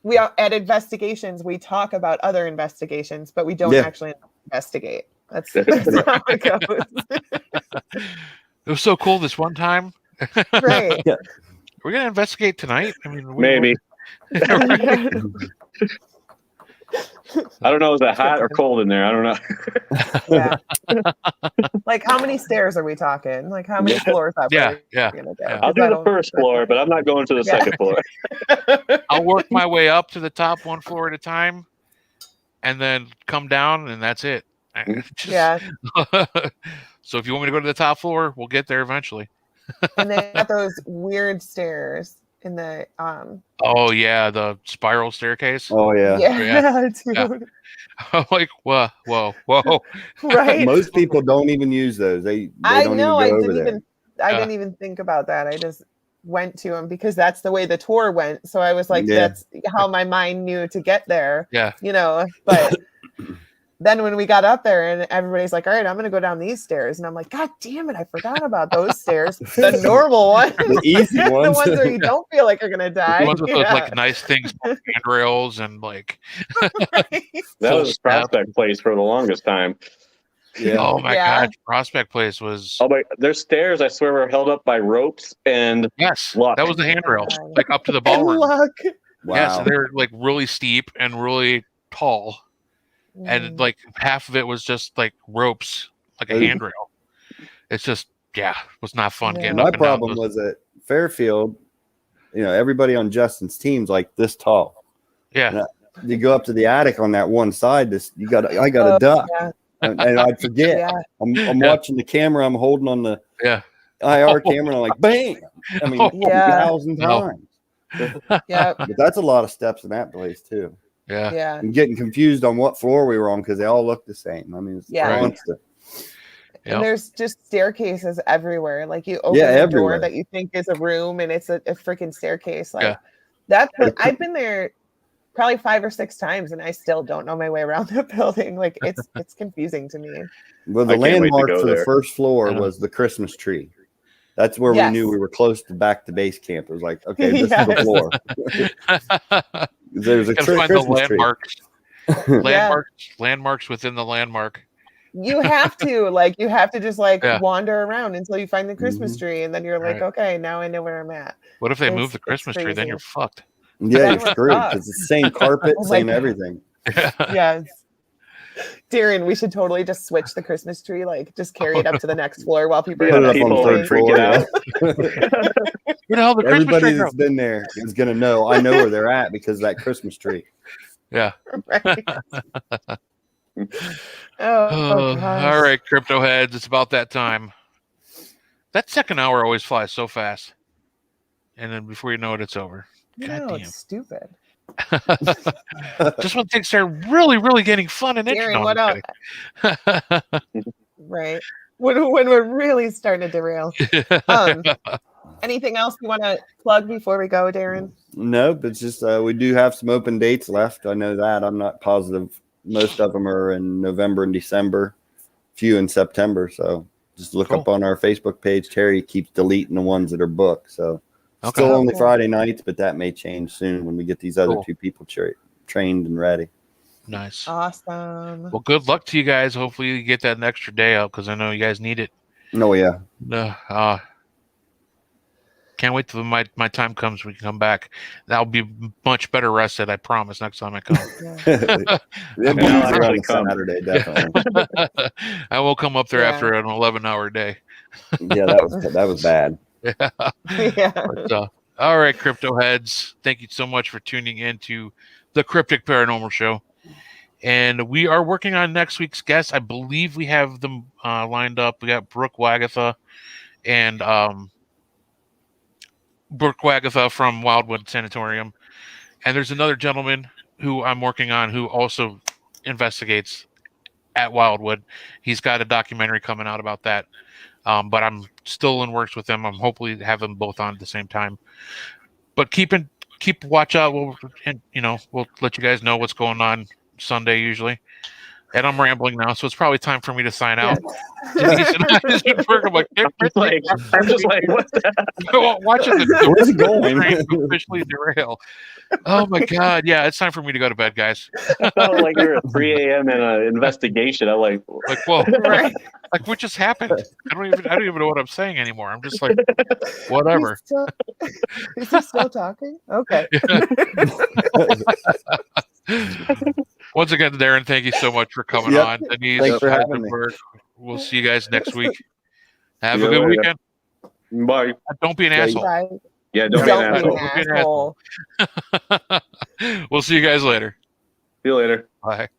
[SPEAKER 3] We are at investigations, we talk about other investigations, but we don't
[SPEAKER 4] Yeah.
[SPEAKER 3] actually investigate. That's how it goes.
[SPEAKER 1] It was so cool this one time.
[SPEAKER 3] Right.
[SPEAKER 1] We're gonna investigate tonight. I mean,
[SPEAKER 2] Maybe.
[SPEAKER 1] Right?
[SPEAKER 2] I don't know. Is it hot or cold in there? I don't know.
[SPEAKER 3] Yeah. Like, how many stairs are we talking? Like, how many floors up?
[SPEAKER 1] Yeah,
[SPEAKER 3] are we
[SPEAKER 1] yeah.
[SPEAKER 3] gonna do?
[SPEAKER 1] Yeah.
[SPEAKER 2] I'll do the first floor, but I'm not going to the
[SPEAKER 3] Yeah.
[SPEAKER 2] second floor.
[SPEAKER 1] I'll work my way up to the top one floor at a time. and then come down, and that's it.
[SPEAKER 3] Yeah.
[SPEAKER 1] So if you want me to go to the top floor, we'll get there eventually.
[SPEAKER 3] And they got those weird stairs in the
[SPEAKER 1] Oh yeah, the spiral staircase.
[SPEAKER 4] Oh yeah.
[SPEAKER 3] yeah, dude.
[SPEAKER 1] Yeah. I'm like, whoa.
[SPEAKER 3] Right.
[SPEAKER 4] Most people don't even use those. They
[SPEAKER 3] I
[SPEAKER 4] don't
[SPEAKER 3] know.
[SPEAKER 4] even
[SPEAKER 3] I
[SPEAKER 4] go over there.
[SPEAKER 3] didn't even think about that. I just went to them because that's the way the tour went. So I was like,
[SPEAKER 4] Yeah.
[SPEAKER 3] that's how my mind knew to get there.
[SPEAKER 1] Yeah.
[SPEAKER 3] You know, but then when we got up there and everybody's like, all right, I'm going to go down these stairs. And I'm like, God damn it. I forgot about those stairs. The normal ones.
[SPEAKER 4] The easy
[SPEAKER 3] the
[SPEAKER 4] ones.
[SPEAKER 3] ones where you don't feel like you're going to die.
[SPEAKER 1] The ones with those like nice things, handrails, and like.
[SPEAKER 3] Right.
[SPEAKER 2] That was Prospect Place for the longest time.
[SPEAKER 4] Yeah.
[SPEAKER 1] Oh my
[SPEAKER 3] Yeah.
[SPEAKER 1] God, Prospect Place was.
[SPEAKER 2] Oh my! Their stairs, I swear, were held up by ropes and
[SPEAKER 1] Yes,
[SPEAKER 2] luck.
[SPEAKER 1] that was the handrail,
[SPEAKER 3] God.
[SPEAKER 1] like up to the
[SPEAKER 3] And
[SPEAKER 1] ballroom.
[SPEAKER 3] luck.
[SPEAKER 4] Wow.
[SPEAKER 1] Yeah, so they're like really steep and really tall, and like half of it was just like ropes, like a handrail. It's just it was not fun getting
[SPEAKER 3] No.
[SPEAKER 1] up
[SPEAKER 4] My
[SPEAKER 1] and
[SPEAKER 4] problem
[SPEAKER 1] down.
[SPEAKER 4] was at Fairfield, everybody on Justin's team's like this tall.
[SPEAKER 1] Yeah,
[SPEAKER 4] You go up to the attic on that one side, I got a duck.
[SPEAKER 3] Yeah.
[SPEAKER 4] And I'd forget.
[SPEAKER 3] Yeah.
[SPEAKER 4] I'm watching the camera, I'm holding on the
[SPEAKER 1] yeah.
[SPEAKER 4] IR camera, and I'm like, bam! I mean,
[SPEAKER 3] Yeah.
[SPEAKER 4] 1,000
[SPEAKER 1] No.
[SPEAKER 4] times.
[SPEAKER 3] Yeah.
[SPEAKER 4] But that's a lot of steps in that place too.
[SPEAKER 1] Yeah.
[SPEAKER 3] Yeah.
[SPEAKER 4] I'm getting confused on what floor we were on because they all look the same. I mean, it's
[SPEAKER 3] Yeah.
[SPEAKER 4] constant.
[SPEAKER 1] Yep.
[SPEAKER 3] And there's just staircases everywhere. Like you open
[SPEAKER 4] Yeah,
[SPEAKER 3] the
[SPEAKER 4] everywhere.
[SPEAKER 3] door that you think is a room and it's a freaking staircase. Like
[SPEAKER 1] Yeah.
[SPEAKER 3] I've been there probably 5 or 6 times and I still don't know my way around the building. Like it's confusing to me.
[SPEAKER 4] Well, the
[SPEAKER 2] I can't wait to
[SPEAKER 4] landmark
[SPEAKER 2] go
[SPEAKER 4] for the
[SPEAKER 2] there.
[SPEAKER 4] first floor
[SPEAKER 1] Yeah.
[SPEAKER 4] was the Christmas tree. That's where
[SPEAKER 3] Yes.
[SPEAKER 4] we knew we were close to back to base camp. It was like, okay, this is
[SPEAKER 3] Yes.
[SPEAKER 4] the floor. There's a
[SPEAKER 1] Gotta find the
[SPEAKER 4] Christmas tree.
[SPEAKER 1] landmarks. Landmarks within the landmark.
[SPEAKER 3] You have to just
[SPEAKER 1] Yeah.
[SPEAKER 3] wander around until you find the Christmas
[SPEAKER 4] Mhm.
[SPEAKER 3] tree and then you're like,
[SPEAKER 1] Right.
[SPEAKER 3] okay, now I know where I'm at.
[SPEAKER 1] What if they move
[SPEAKER 3] It's
[SPEAKER 1] the Christmas tree? Then
[SPEAKER 3] crazy.
[SPEAKER 1] you're fucked.
[SPEAKER 4] Yeah,
[SPEAKER 3] Then
[SPEAKER 4] you're
[SPEAKER 3] we're
[SPEAKER 4] screwed
[SPEAKER 3] fucked.
[SPEAKER 4] because it's the same carpet,
[SPEAKER 3] Oh my
[SPEAKER 4] same
[SPEAKER 3] God.
[SPEAKER 4] everything.
[SPEAKER 3] Yes. Darren, we should totally just switch the Christmas tree, just carry it up to the next floor while people
[SPEAKER 2] Yeah,
[SPEAKER 3] are
[SPEAKER 4] Put it up
[SPEAKER 2] people
[SPEAKER 4] on the third
[SPEAKER 2] freak
[SPEAKER 4] floor.
[SPEAKER 2] it
[SPEAKER 4] Yeah.
[SPEAKER 1] Where the hell the Christmas
[SPEAKER 4] Everybody
[SPEAKER 1] tree
[SPEAKER 4] that's
[SPEAKER 1] go?
[SPEAKER 4] been there is gonna know. I know where they're at because of that Christmas tree.
[SPEAKER 1] Yeah.
[SPEAKER 3] Right.
[SPEAKER 1] Oh,
[SPEAKER 3] gosh.
[SPEAKER 1] all right, crypto heads. It's about that time. That second hour always flies so fast, and then before you know it, it's over.
[SPEAKER 3] No,
[SPEAKER 1] Goddamn.
[SPEAKER 3] it's stupid.
[SPEAKER 1] Just when things start really, really getting fun and interesting.
[SPEAKER 3] Darren, what else? Right. When we're really starting to derail. Anything else you want to plug before we go, Darren?
[SPEAKER 4] Nope, it's just we do have some open dates left. I know that. I'm not positive. Most of them are in November and December, few in September. So just look up on our Facebook page. Terry keeps deleting the ones that are booked. So still only Friday nights, but that may change soon when we get these other two people trained and ready.
[SPEAKER 1] Nice.
[SPEAKER 3] Awesome.
[SPEAKER 1] Well, good luck to you guys. Hopefully you get that extra day out because I know you guys need it.
[SPEAKER 4] Oh, yeah.
[SPEAKER 1] Can't wait till my time comes. We can come back. That'll be much better rested. I promise. Next time I come,
[SPEAKER 4] It'll be
[SPEAKER 2] I'll
[SPEAKER 4] easier on
[SPEAKER 2] actually
[SPEAKER 4] a
[SPEAKER 2] come.
[SPEAKER 4] Saturday, definitely.
[SPEAKER 1] I will come up there
[SPEAKER 3] Yeah.
[SPEAKER 1] after an 11-hour day.
[SPEAKER 4] Yeah, that was bad.
[SPEAKER 3] Yeah.
[SPEAKER 1] But, all right, crypto heads. Thank you so much for tuning in to the Cryptic Paranormal Show. And we are working on next week's guest. I believe we have them lined up. We got Brooke Wagatha and Brooke Wagatha from Wildwood Sanatorium. And there's another gentleman who I'm working on who also investigates at Wildwood. He's got a documentary coming out about that. But I'm still in works with them. I'm hopefully have them both on at the same time. But keep watch out. We'll let you guys know what's going on Sunday usually. And I'm rambling now, so it's probably time for me to sign out. Denise and I just been working.
[SPEAKER 2] I'm just like, what the hell?
[SPEAKER 1] Watching
[SPEAKER 4] Where's it going?
[SPEAKER 1] train officially derail. Oh my God! Yeah, it's time for me to go to bed, guys.
[SPEAKER 2] I felt like you're at 3 a.m. in an investigation. I'm like,
[SPEAKER 1] Whoa!
[SPEAKER 3] Right.
[SPEAKER 1] Like what just happened? I don't even know what I'm saying anymore. I'm just like, whatever.
[SPEAKER 3] Is he still talking? Okay.
[SPEAKER 1] Once again, Darren, thank you so much for coming
[SPEAKER 4] Yep.
[SPEAKER 1] on. Denise,
[SPEAKER 4] Thanks for having me.
[SPEAKER 1] We'll see you guys next week. Have
[SPEAKER 2] Yeah,
[SPEAKER 1] a good
[SPEAKER 2] later.
[SPEAKER 1] weekend.
[SPEAKER 2] bye.
[SPEAKER 1] Don't be an asshole.
[SPEAKER 3] Right.
[SPEAKER 2] Yeah, don't be an
[SPEAKER 3] Don't be
[SPEAKER 2] asshole.
[SPEAKER 3] an asshole.
[SPEAKER 1] We'll see you guys later.
[SPEAKER 2] See you later.
[SPEAKER 1] Bye.